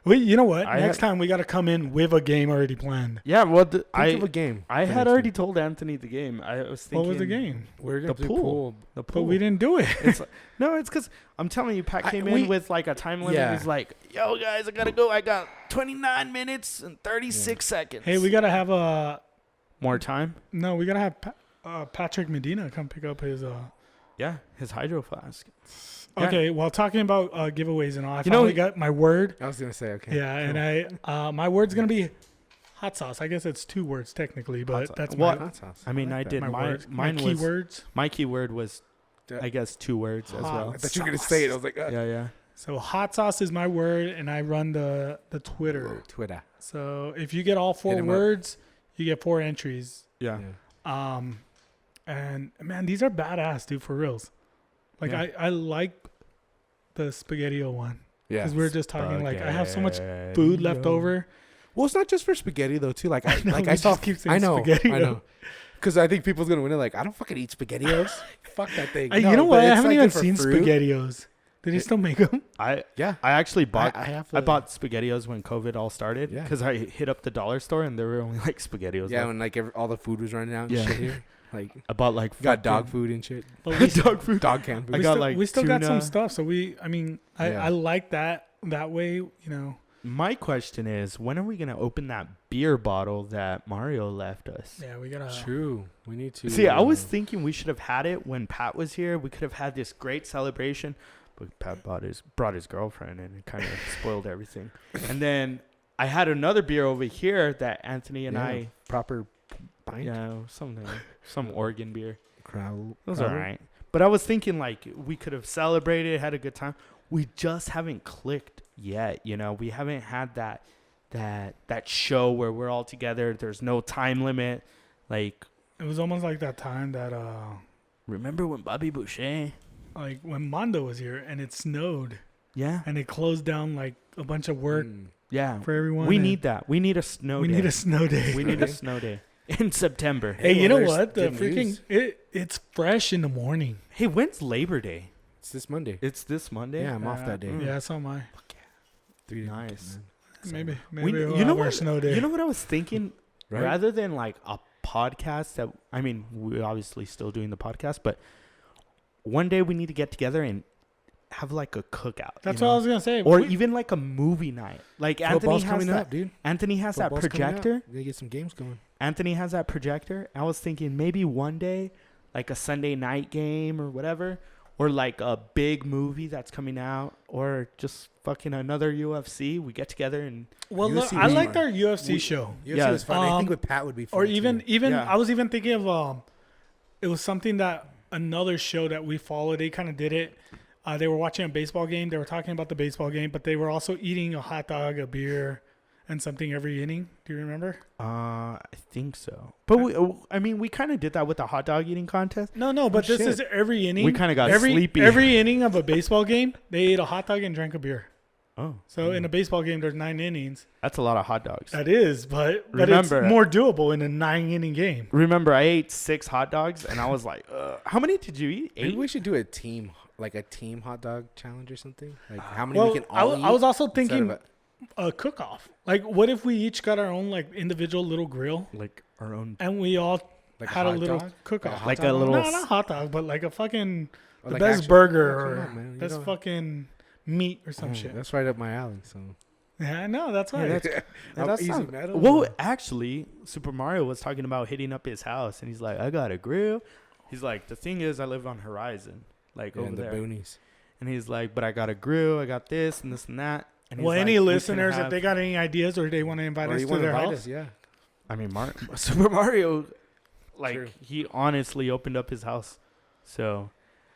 [SPEAKER 3] Wait, you know what?
[SPEAKER 2] I
[SPEAKER 3] Next
[SPEAKER 2] had-
[SPEAKER 3] time we got to come in with a game already planned.
[SPEAKER 2] Yeah, well,
[SPEAKER 5] Think of a game.
[SPEAKER 2] I
[SPEAKER 5] for
[SPEAKER 2] had
[SPEAKER 5] next
[SPEAKER 2] already
[SPEAKER 5] week.
[SPEAKER 2] told Anthony the game. I was thinking.
[SPEAKER 3] What was the game?
[SPEAKER 5] We're gonna
[SPEAKER 2] The
[SPEAKER 5] do
[SPEAKER 2] pool. The
[SPEAKER 3] But
[SPEAKER 2] pool.
[SPEAKER 3] we didn't do it.
[SPEAKER 2] It's like, no, it's because I'm telling you, Pat came in with like a time limit.
[SPEAKER 5] Yeah.
[SPEAKER 2] He's like, "Yo, guys, I gotta go. I got 29 minutes and 36 seconds."
[SPEAKER 3] Hey, we got to have a.
[SPEAKER 2] more time.
[SPEAKER 3] No, we got to have Patrick Medina come pick up his.
[SPEAKER 2] Yeah, his hydro flask. Yeah.
[SPEAKER 3] Okay, while talking about giveaways and all, I
[SPEAKER 2] You know-
[SPEAKER 3] finally got my word.
[SPEAKER 5] I was gonna say okay.
[SPEAKER 3] Yeah, and my word's going to be hot sauce. I guess it's 2 words technically,
[SPEAKER 5] Hot
[SPEAKER 3] but
[SPEAKER 5] sauce.
[SPEAKER 3] that's
[SPEAKER 2] What?
[SPEAKER 3] my,
[SPEAKER 5] Hot sauce.
[SPEAKER 2] I mean, I
[SPEAKER 5] like that.
[SPEAKER 2] did
[SPEAKER 3] my
[SPEAKER 2] mine.
[SPEAKER 3] words.
[SPEAKER 2] Mine
[SPEAKER 3] my
[SPEAKER 2] was
[SPEAKER 3] keywords.
[SPEAKER 2] my keyword was, I guess, 2 words as
[SPEAKER 3] Hot
[SPEAKER 2] well.
[SPEAKER 5] I thought you were gonna say it. I was like,
[SPEAKER 2] Yeah, yeah.
[SPEAKER 3] So hot sauce is my word, and I run the Twitter.
[SPEAKER 5] Twitter.
[SPEAKER 3] So if you get all 4
[SPEAKER 5] Hit 'em up.
[SPEAKER 3] words, you get 4 entries.
[SPEAKER 2] Yeah.
[SPEAKER 3] And man, these are badass, dude, for reals. Like
[SPEAKER 2] Yeah.
[SPEAKER 3] I like the spaghetti-o one
[SPEAKER 5] Yeah.
[SPEAKER 3] because we were just talking like I have so much food left over.
[SPEAKER 5] Well, it's not just for spaghetti though, too. Like,
[SPEAKER 3] know,
[SPEAKER 5] like
[SPEAKER 3] we
[SPEAKER 5] I saw.
[SPEAKER 3] just keep saying
[SPEAKER 5] I know.
[SPEAKER 3] SpaghettiO.
[SPEAKER 5] I know. Because I think people's gonna win it. Like, I don't fucking eat spaghettios. Fuck that thing.
[SPEAKER 3] You
[SPEAKER 5] No,
[SPEAKER 3] know
[SPEAKER 5] but
[SPEAKER 3] what? I
[SPEAKER 5] it's
[SPEAKER 3] haven't
[SPEAKER 5] like
[SPEAKER 3] even
[SPEAKER 5] good for
[SPEAKER 3] seen
[SPEAKER 5] fruit.
[SPEAKER 3] spaghettios. Did he still make them?
[SPEAKER 5] Yeah.
[SPEAKER 2] I actually bought.
[SPEAKER 5] I have.
[SPEAKER 2] I bought SpaghettiOs when COVID all started
[SPEAKER 5] Yeah.
[SPEAKER 2] because I hit up the dollar store and there were only like SpaghettiOs.
[SPEAKER 5] Yeah,
[SPEAKER 2] left.
[SPEAKER 5] when like all the food was running out. And
[SPEAKER 2] Yeah.
[SPEAKER 5] shit here. Like,
[SPEAKER 2] I bought like
[SPEAKER 5] got dog
[SPEAKER 2] fucking-
[SPEAKER 5] food and shit.
[SPEAKER 3] But we,
[SPEAKER 2] dog food.
[SPEAKER 5] Dog canned food.
[SPEAKER 2] I
[SPEAKER 3] we
[SPEAKER 2] got,
[SPEAKER 3] still,
[SPEAKER 2] like,
[SPEAKER 3] we still got some
[SPEAKER 2] tuna.
[SPEAKER 3] stuff. So I mean,
[SPEAKER 5] Yeah.
[SPEAKER 3] I like that way. You know,
[SPEAKER 2] My question is, when are we gonna open that beer bottle that Mario left us?
[SPEAKER 3] yeah, we gotta.
[SPEAKER 5] True. We need to.
[SPEAKER 2] See, I was thinking we should have had it when Pat was here. We could have had this great celebration, but Pat brought his girlfriend and it kind of spoiled everything. And then I had another beer over here that Anthony and
[SPEAKER 5] Yeah.
[SPEAKER 2] I,
[SPEAKER 5] proper pint.
[SPEAKER 2] some Oregon beer.
[SPEAKER 5] Crowd.
[SPEAKER 2] It was all right. But I was thinking like we could have celebrated, had a good time. We just haven't clicked yet. You know, we haven't had that show where we're all together. There's no time limit. Like,
[SPEAKER 3] It was almost like that time that
[SPEAKER 2] remember when Bobby Boucher?
[SPEAKER 3] like when Mondo was here and it snowed
[SPEAKER 2] Yeah.
[SPEAKER 3] and it closed down like a bunch of work
[SPEAKER 2] Yeah.
[SPEAKER 3] for everyone.
[SPEAKER 2] We
[SPEAKER 3] and
[SPEAKER 2] need that. We need a snow
[SPEAKER 3] we
[SPEAKER 2] day.
[SPEAKER 3] need a snow day.
[SPEAKER 2] We need a snow day in September.
[SPEAKER 3] Hey, you
[SPEAKER 5] Well,
[SPEAKER 3] know
[SPEAKER 5] there's
[SPEAKER 3] what? The
[SPEAKER 5] good
[SPEAKER 3] freaking
[SPEAKER 5] news.
[SPEAKER 3] it's fresh in the morning.
[SPEAKER 2] Hey, when's Labor Day?
[SPEAKER 5] It's this Monday.
[SPEAKER 2] It's this Monday.
[SPEAKER 5] Yeah, I'm off that day.
[SPEAKER 3] Yeah, so am I.
[SPEAKER 5] 3 days,
[SPEAKER 2] Nice.
[SPEAKER 5] man.
[SPEAKER 3] Maybe
[SPEAKER 2] We-
[SPEAKER 3] we'll
[SPEAKER 2] you know
[SPEAKER 3] have our
[SPEAKER 2] what?
[SPEAKER 3] snow day.
[SPEAKER 2] You know what I was thinking?
[SPEAKER 5] Right?
[SPEAKER 2] Rather than like a podcast that, I mean, we're obviously still doing the podcast, but one day we need to get together and have like a cookout.
[SPEAKER 3] That's
[SPEAKER 2] you
[SPEAKER 3] what I
[SPEAKER 2] know?
[SPEAKER 3] was gonna say.
[SPEAKER 2] Or
[SPEAKER 3] We-
[SPEAKER 2] even like a movie night. Like Anthony
[SPEAKER 5] Football's
[SPEAKER 2] has
[SPEAKER 5] coming
[SPEAKER 2] that.
[SPEAKER 5] up, dude.
[SPEAKER 2] Anthony has that
[SPEAKER 5] Football's coming up.
[SPEAKER 2] projector.
[SPEAKER 5] They get some games going.
[SPEAKER 2] Anthony has that projector. I was thinking maybe one day, like a Sunday night game or whatever, or like a big movie that's coming out, or just fucking another UFC. We get together and
[SPEAKER 3] well, look,
[SPEAKER 5] UFC
[SPEAKER 3] I
[SPEAKER 5] was
[SPEAKER 3] liked
[SPEAKER 5] fun.
[SPEAKER 3] our UFC show.
[SPEAKER 5] UFC
[SPEAKER 2] Yeah.
[SPEAKER 5] was fun. I think
[SPEAKER 3] Um,
[SPEAKER 5] with Pat would be fun.
[SPEAKER 3] Or even
[SPEAKER 5] too.
[SPEAKER 2] Yeah.
[SPEAKER 3] I was even thinking of it was something that another show that we followed. They kind of did it. They were watching a baseball game. They were talking about the baseball game, but they were also eating a hot dog, a beer, and something every inning. Do you remember?
[SPEAKER 2] I think so. But we kind of did that with the hot dog eating contest.
[SPEAKER 3] No, but this
[SPEAKER 2] shit.
[SPEAKER 3] is every inning.
[SPEAKER 2] We kind of got
[SPEAKER 3] every
[SPEAKER 2] sleepy.
[SPEAKER 3] every inning of a baseball game. They ate a hot dog and drank a beer.
[SPEAKER 2] Oh.
[SPEAKER 3] So in a baseball game, there's 9 innings.
[SPEAKER 2] That's a lot of hot dogs.
[SPEAKER 3] That is, but
[SPEAKER 2] Remember-
[SPEAKER 3] it's more doable in a 9-inning game.
[SPEAKER 2] Remember, I ate 6 hot dogs, and I was like, how many did you eat?
[SPEAKER 5] Maybe
[SPEAKER 2] 8?
[SPEAKER 5] we should do a team hot dog challenge or something. Like how many
[SPEAKER 3] Well,
[SPEAKER 5] we can all eat.
[SPEAKER 3] I was also
[SPEAKER 5] instead
[SPEAKER 3] thinking
[SPEAKER 5] of
[SPEAKER 3] a cook-off. Like, what if we each got our own like individual little grill,
[SPEAKER 2] Like our own.
[SPEAKER 3] and we all
[SPEAKER 5] like
[SPEAKER 3] had a
[SPEAKER 5] hot
[SPEAKER 3] little
[SPEAKER 5] dog?
[SPEAKER 3] cook-off?
[SPEAKER 2] Like
[SPEAKER 5] hot
[SPEAKER 2] a
[SPEAKER 5] dog?
[SPEAKER 2] little.
[SPEAKER 3] No, not hot dog, but like a fucking
[SPEAKER 5] Or
[SPEAKER 3] the
[SPEAKER 5] like
[SPEAKER 3] best
[SPEAKER 5] actual-
[SPEAKER 3] burger
[SPEAKER 5] oh, come
[SPEAKER 3] or
[SPEAKER 5] on, man. You
[SPEAKER 3] best
[SPEAKER 5] don't-
[SPEAKER 3] fucking meat or some shit.
[SPEAKER 5] That's right up my alley. So
[SPEAKER 3] Yeah, I know. That's why.
[SPEAKER 2] Yeah,
[SPEAKER 5] I'm
[SPEAKER 2] that's
[SPEAKER 5] easy
[SPEAKER 2] not-
[SPEAKER 5] metal.
[SPEAKER 2] Well, actually, Super Mario was talking about hitting up his house, and he's like, I got a grill. He's like, the thing is, I live on Horizon, like over
[SPEAKER 5] in the
[SPEAKER 2] there.
[SPEAKER 5] boonies.
[SPEAKER 2] And he's like, but I got a grill, I got this and this and that. And he's
[SPEAKER 3] Well,
[SPEAKER 2] like,
[SPEAKER 3] any
[SPEAKER 2] we can
[SPEAKER 3] listeners, if
[SPEAKER 2] have-
[SPEAKER 3] they got any ideas or they want to invite
[SPEAKER 5] Or
[SPEAKER 3] us
[SPEAKER 5] you
[SPEAKER 3] to
[SPEAKER 5] want to
[SPEAKER 3] their
[SPEAKER 5] invite
[SPEAKER 3] house,
[SPEAKER 5] us? Yeah.
[SPEAKER 2] I mean, Super Mario, like,
[SPEAKER 5] True.
[SPEAKER 2] he honestly opened up his house. So,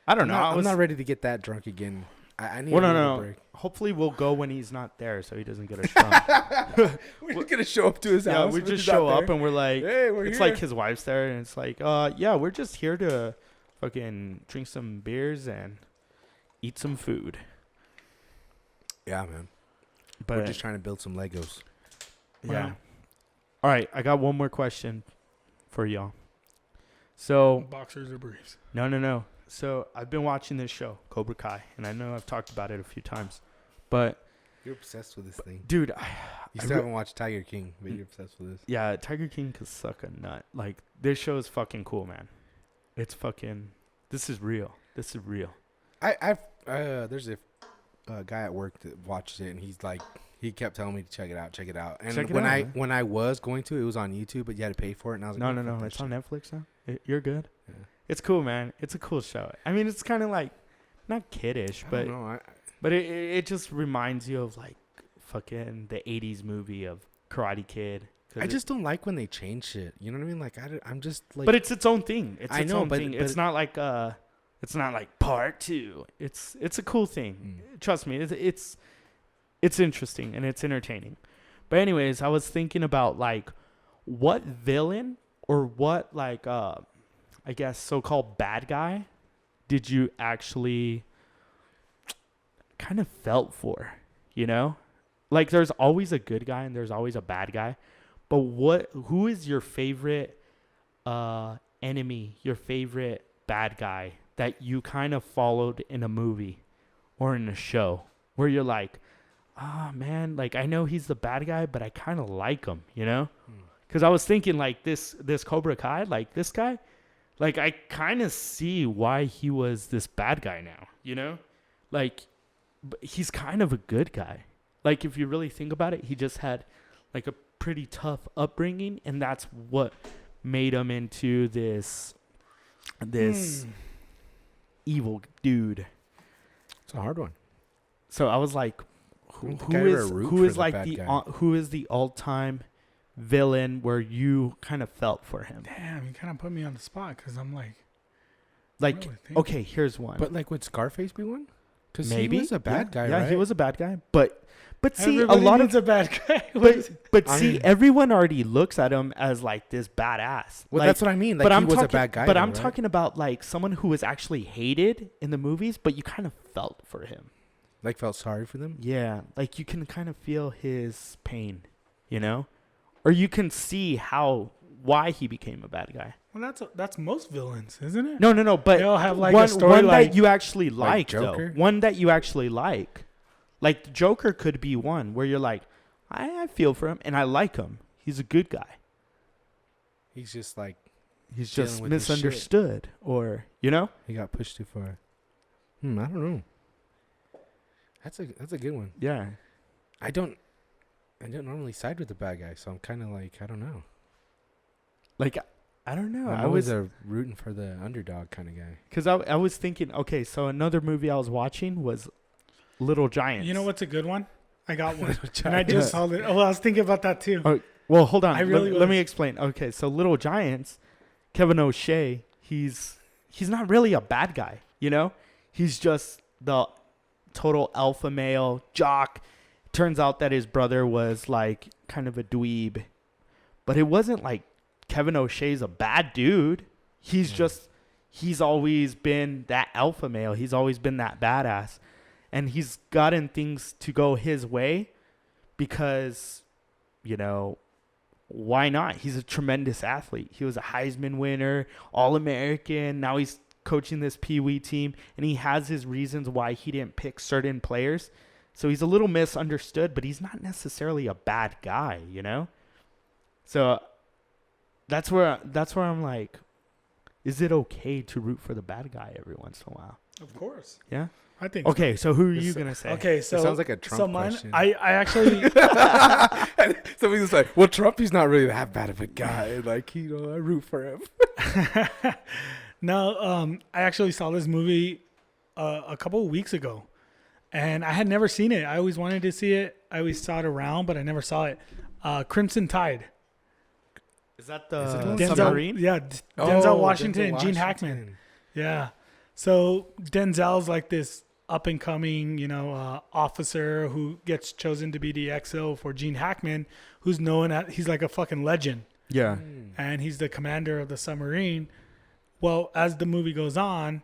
[SPEAKER 2] I don't know.
[SPEAKER 5] I'm not ready to get that drunk again. I need
[SPEAKER 2] Well,
[SPEAKER 5] a
[SPEAKER 2] no,
[SPEAKER 5] little
[SPEAKER 2] no.
[SPEAKER 5] break.
[SPEAKER 2] Hopefully, we'll go when he's not there so he doesn't get us drunk.
[SPEAKER 5] We're just gonna show up to his
[SPEAKER 2] Yeah,
[SPEAKER 5] house.
[SPEAKER 2] we
[SPEAKER 5] when
[SPEAKER 2] just
[SPEAKER 5] he's not
[SPEAKER 2] show up
[SPEAKER 5] there.
[SPEAKER 2] and we're like,
[SPEAKER 5] Hey, we're
[SPEAKER 2] it's
[SPEAKER 5] here.
[SPEAKER 2] like his wife's there, and it's like, yeah, we're just here to fucking drink some beers and eat some food.
[SPEAKER 5] Yeah, man.
[SPEAKER 2] But
[SPEAKER 5] We're just trying to build some Legos.
[SPEAKER 2] yeah.
[SPEAKER 3] Wow.
[SPEAKER 2] All right, I got one more question for y'all. So
[SPEAKER 3] boxers or briefs.
[SPEAKER 2] no. So I've been watching this show, Cobra Kai, and I know I've talked about it a few times, but
[SPEAKER 5] You're obsessed with this thing.
[SPEAKER 2] dude,
[SPEAKER 5] You
[SPEAKER 2] I
[SPEAKER 5] still
[SPEAKER 2] re-
[SPEAKER 5] haven't watched Tiger King, but you're obsessed with this.
[SPEAKER 2] yeah, Tiger King could suck a nut. Like, this show is fucking cool, man. It's fucking. This is real. This is real.
[SPEAKER 5] There's a guy at work that watches it, and he's like, he kept telling me to check it out. And
[SPEAKER 2] Check it
[SPEAKER 5] when
[SPEAKER 2] out, man.
[SPEAKER 5] when I was going to, it was on YouTube, but you had to pay for it, and I was like,
[SPEAKER 2] No.
[SPEAKER 5] fuck that
[SPEAKER 2] It's
[SPEAKER 5] shit.
[SPEAKER 2] on Netflix now. You're good.
[SPEAKER 5] Yeah.
[SPEAKER 2] It's cool, man. It's a cool show. I mean, it's kind of like not kiddish,
[SPEAKER 5] I
[SPEAKER 2] but
[SPEAKER 5] don't know.
[SPEAKER 2] but it just reminds you of like fucking the '80s movie of Karate Kid. 'Cause
[SPEAKER 5] I just don't like when they change shit. You know what I mean? Like I'm just like.
[SPEAKER 2] but it's its own thing. It's
[SPEAKER 5] I
[SPEAKER 2] its
[SPEAKER 5] know,
[SPEAKER 2] own
[SPEAKER 5] but-
[SPEAKER 2] thing.
[SPEAKER 5] but
[SPEAKER 2] It's not like part 2. It's a cool thing. Trust me. It's interesting and it's entertaining. But anyways, I was thinking about like what villain or what like I guess so-called bad guy did you actually kind of felt for, you know? Like there's always a good guy and there's always a bad guy. But who is your favorite enemy, your favorite bad guy that you kind of followed in a movie or in a show where you're like, man, like I know he's the bad guy, but I kind of like him, you know? Because I was thinking like this Cobra Kai, like this guy, like I kind of see why he was this bad guy now, you know? Like he's kind of a good guy. Like if you really think about it, he just had like a pretty tough upbringing, and that's what made him into this evil dude.
[SPEAKER 5] It's a hard one.
[SPEAKER 2] So I was like,
[SPEAKER 5] I don't think I ever root for the
[SPEAKER 2] like
[SPEAKER 5] bad
[SPEAKER 2] the
[SPEAKER 5] guy.
[SPEAKER 2] who is the all-time villain where you kind of felt for him?
[SPEAKER 3] Damn, you kind of put me on the spot because I'm like,
[SPEAKER 2] Like,
[SPEAKER 3] really think-
[SPEAKER 2] okay, here's one.
[SPEAKER 5] But like, would Scarface be one? Because
[SPEAKER 2] Maybe
[SPEAKER 5] he was a bad guy,
[SPEAKER 2] Yeah,
[SPEAKER 5] right?
[SPEAKER 2] he was a bad guy. But see,
[SPEAKER 3] everybody
[SPEAKER 2] a lot
[SPEAKER 3] needs
[SPEAKER 2] of
[SPEAKER 3] a bad guy.
[SPEAKER 2] but
[SPEAKER 5] I
[SPEAKER 2] see,
[SPEAKER 5] mean-
[SPEAKER 2] everyone already looks at him as like this badass.
[SPEAKER 5] Well,
[SPEAKER 2] Like,
[SPEAKER 5] that's what I mean. Like,
[SPEAKER 2] but
[SPEAKER 5] he
[SPEAKER 2] I'm
[SPEAKER 5] was
[SPEAKER 2] talking,
[SPEAKER 5] a bad guy.
[SPEAKER 2] But
[SPEAKER 5] though,
[SPEAKER 2] I'm
[SPEAKER 5] right?
[SPEAKER 2] talking about like someone who was actually hated in the movies, but you kind of felt for him.
[SPEAKER 5] Like, felt sorry for them.
[SPEAKER 2] Yeah, like you can kind of feel his pain, you know, or you can see why he became a bad guy.
[SPEAKER 3] Well, that's most villains, isn't it?
[SPEAKER 2] No, but
[SPEAKER 3] They all have, like, a
[SPEAKER 2] one,
[SPEAKER 3] story
[SPEAKER 2] one
[SPEAKER 3] like-
[SPEAKER 2] that you actually like, though.
[SPEAKER 5] Joker?
[SPEAKER 2] One that you actually like. Like the Joker could be one where you're like, I feel for him and I like him. He's a good guy.
[SPEAKER 5] He's just like
[SPEAKER 2] He's
[SPEAKER 5] Dealing
[SPEAKER 2] just
[SPEAKER 5] with his shit.
[SPEAKER 2] misunderstood, or you know.
[SPEAKER 5] he got pushed too far. I don't know. That's a good one.
[SPEAKER 2] Yeah.
[SPEAKER 5] I don't normally side with the bad guy, so I'm kind of like, I don't know.
[SPEAKER 2] Like I don't know.
[SPEAKER 5] I'm
[SPEAKER 2] I
[SPEAKER 5] always
[SPEAKER 2] was
[SPEAKER 5] a rooting for the underdog kind of guy.
[SPEAKER 2] because I was thinking. Okay, so another movie I was watching was Little Giants.
[SPEAKER 3] You know what's a good one? I got one, and I
[SPEAKER 5] Giants.
[SPEAKER 3] just saw it. Oh, I was thinking about that too.
[SPEAKER 2] Oh, well, hold on.
[SPEAKER 3] I really
[SPEAKER 2] let me
[SPEAKER 3] was.
[SPEAKER 2] explain. Okay, so Little Giants, Kevin O'Shea, he's not really a bad guy, you know? He's just the total alpha male jock. Turns out that his brother was like kind of a dweeb. But it wasn't like Kevin O'Shea's a bad dude. He's always been that alpha male. He's always been that badass. and he's gotten things to go his way because, why not? He's a tremendous athlete. He was a Heisman winner, All-American. Now he's coaching this Pee Wee team, and he has his reasons why he didn't pick certain players. So he's a little misunderstood, but he's not necessarily a bad guy, So that's where I'm like, is it okay to root for the bad guy every once in a while?
[SPEAKER 3] Of course.
[SPEAKER 2] Yeah.
[SPEAKER 3] I think.
[SPEAKER 2] Okay, so who are you gonna say?
[SPEAKER 3] Okay, so
[SPEAKER 5] It sounds like a Trump
[SPEAKER 3] mine,
[SPEAKER 5] question.
[SPEAKER 3] I actually
[SPEAKER 5] Somebody's like, well, Trump, he's not really that bad of a guy. Like, I root for him.
[SPEAKER 3] no, I actually saw this movie a couple of weeks ago, and I had never seen it. I always wanted to see it. I always saw it around, but I never saw it. Crimson Tide.
[SPEAKER 2] Is that
[SPEAKER 5] Is it
[SPEAKER 2] the
[SPEAKER 5] Denzel?
[SPEAKER 2] submarine?
[SPEAKER 3] Yeah, Denzel Washington, Gene Hackman. Yeah. So Denzel's like this up and coming, officer who gets chosen to be the XO for Gene Hackman, who's known as he's like a fucking legend,
[SPEAKER 2] Yeah.
[SPEAKER 3] and he's the commander of the submarine. Well, as the movie goes on,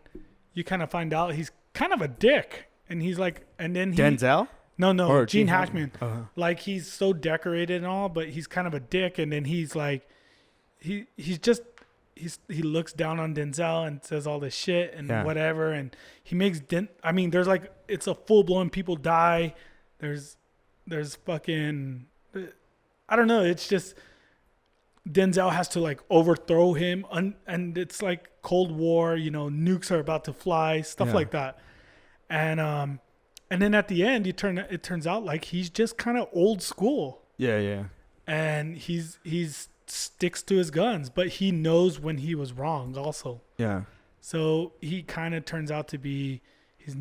[SPEAKER 3] you kind of find out he's kind of a dick, and he's like, and then
[SPEAKER 2] Denzel?
[SPEAKER 3] no,
[SPEAKER 2] Or
[SPEAKER 3] Gene
[SPEAKER 2] Gene
[SPEAKER 3] Hackman.
[SPEAKER 2] Uh-huh.
[SPEAKER 3] Like he's so decorated and all, but he's kind of a dick, and then he's like, he looks down on Denzel and says all this shit and whatever, and he makes there's like, it's a full blown people die. There's fucking, I don't know. It's just Denzel has to like overthrow him, and it's like Cold War. Nukes are about to fly, stuff like that, and then at the end, it turns out like he's just kind of old school.
[SPEAKER 2] Yeah.
[SPEAKER 3] And he's sticks to his guns, but he knows when he was wrong also.
[SPEAKER 2] Yeah.
[SPEAKER 3] So he kind of turns out to be, he's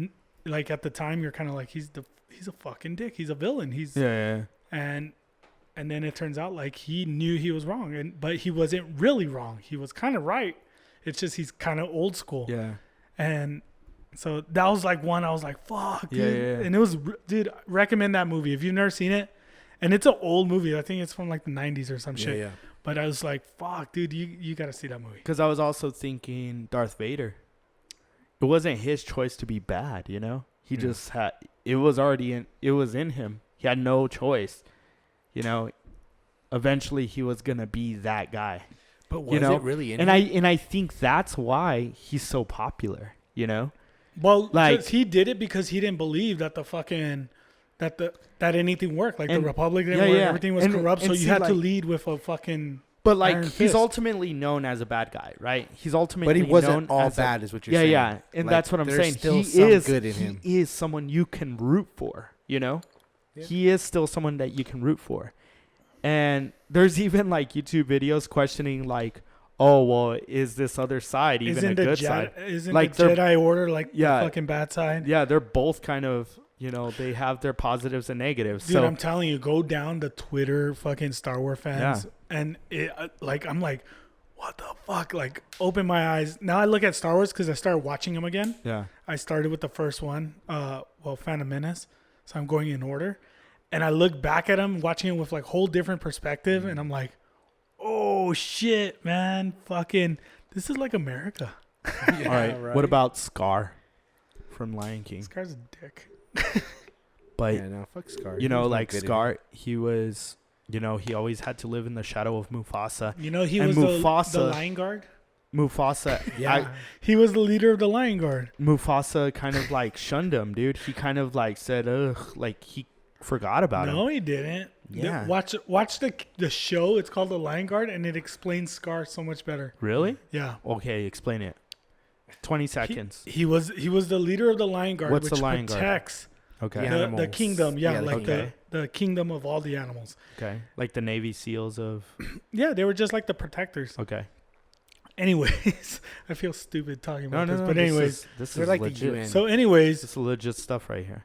[SPEAKER 3] like, at the time you're kind of like, he's a fucking dick. He's a villain.
[SPEAKER 2] Yeah.
[SPEAKER 3] And then it turns out like he knew he was wrong, but he wasn't really wrong. He was kind of right. It's just he's kind of old school.
[SPEAKER 2] Yeah.
[SPEAKER 3] And so that was like one I was like, fuck, dude.
[SPEAKER 2] Yeah.
[SPEAKER 3] And it was, dude, recommend that movie if you've never seen it. And it's an old movie. I think it's from like the 90s or some shit.
[SPEAKER 5] Yeah.
[SPEAKER 3] But I was like, fuck, dude, you got to see that movie.
[SPEAKER 2] Because I was also thinking Darth Vader. It wasn't his choice to be bad, He just had, it was in him. He had no choice. Eventually he was going to be that guy.
[SPEAKER 5] But was it really in him?
[SPEAKER 2] And I think that's why he's so popular,
[SPEAKER 3] Well,
[SPEAKER 2] like,
[SPEAKER 3] he did it because he didn't believe that the fucking that anything worked. Like the Republic didn't work, everything was corrupt. So you had to lead with a fucking.
[SPEAKER 2] But like
[SPEAKER 3] iron
[SPEAKER 2] he's
[SPEAKER 3] fist.
[SPEAKER 2] ultimately known as a bad guy, right? He's ultimately
[SPEAKER 5] But he wasn't
[SPEAKER 2] known
[SPEAKER 5] all
[SPEAKER 2] as
[SPEAKER 5] bad, is what you're saying.
[SPEAKER 2] Yeah, and
[SPEAKER 5] Like,
[SPEAKER 2] that's what I'm
[SPEAKER 5] there's
[SPEAKER 2] saying.
[SPEAKER 5] still
[SPEAKER 2] He
[SPEAKER 5] some
[SPEAKER 2] is
[SPEAKER 5] good in him.
[SPEAKER 2] He is someone you can root for.
[SPEAKER 5] Yeah.
[SPEAKER 2] He is still someone that you can root for. And there's even like YouTube videos questioning like, oh well, is this other side even a good side?
[SPEAKER 3] Isn't
[SPEAKER 2] Like,
[SPEAKER 3] the
[SPEAKER 2] they're-
[SPEAKER 3] Jedi Order like the
[SPEAKER 2] Yeah.
[SPEAKER 3] fucking bad side?
[SPEAKER 2] Yeah, they're both kind of they have their positives and negatives.
[SPEAKER 3] Dude,
[SPEAKER 2] So
[SPEAKER 3] I'm telling you, go down the Twitter fucking Star Wars fans, and it like I'm like, what the fuck? Like, open my eyes. Now I look at Star Wars because I started watching them again.
[SPEAKER 2] yeah.
[SPEAKER 3] I started with the first one, Phantom Menace. So I'm going in order, and I look back at them, watching it with like whole different perspective, and I'm like, oh shit, man, fucking, this is like America.
[SPEAKER 2] All right. What about Scar from Lion King?
[SPEAKER 3] This guy's a dick.
[SPEAKER 2] But
[SPEAKER 5] Yeah, no, fuck Scar. He was not
[SPEAKER 2] like
[SPEAKER 5] good in
[SPEAKER 2] Scar, he was, he always had to live in the shadow of Mufasa.
[SPEAKER 3] He
[SPEAKER 2] And
[SPEAKER 3] was
[SPEAKER 2] Mufasa-
[SPEAKER 3] the Lion Guard.
[SPEAKER 2] Mufasa,
[SPEAKER 5] Yeah.
[SPEAKER 3] He was the leader of the Lion Guard.
[SPEAKER 2] Mufasa kind of like shunned him, dude. He kind of like said, ugh, like he forgot about him.
[SPEAKER 3] No, he didn't.
[SPEAKER 2] Yeah.
[SPEAKER 3] Watch the show. It's called The Lion Guard, and it explains Scar so much better.
[SPEAKER 2] Really?
[SPEAKER 3] Yeah.
[SPEAKER 2] Okay, explain it. 20 seconds.
[SPEAKER 3] He was the leader of the Lion Guard,
[SPEAKER 2] What's
[SPEAKER 3] which
[SPEAKER 2] the Lion Guard?
[SPEAKER 3] protects
[SPEAKER 2] Okay.
[SPEAKER 5] Yeah.
[SPEAKER 3] the
[SPEAKER 5] Animals.
[SPEAKER 3] kingdom. Yeah,
[SPEAKER 5] Yeah, the
[SPEAKER 3] like
[SPEAKER 2] kingdom.
[SPEAKER 3] the kingdom of all the animals.
[SPEAKER 2] Okay. Like the Navy SEALs of.
[SPEAKER 3] Yeah, they were just like the protectors.
[SPEAKER 2] Okay.
[SPEAKER 3] Anyways, I feel stupid talking about this, but
[SPEAKER 2] this
[SPEAKER 3] anyways.
[SPEAKER 2] this
[SPEAKER 5] They're
[SPEAKER 2] is
[SPEAKER 5] like the
[SPEAKER 2] legit.
[SPEAKER 5] UN.
[SPEAKER 3] So anyways,
[SPEAKER 2] This is legit stuff right here.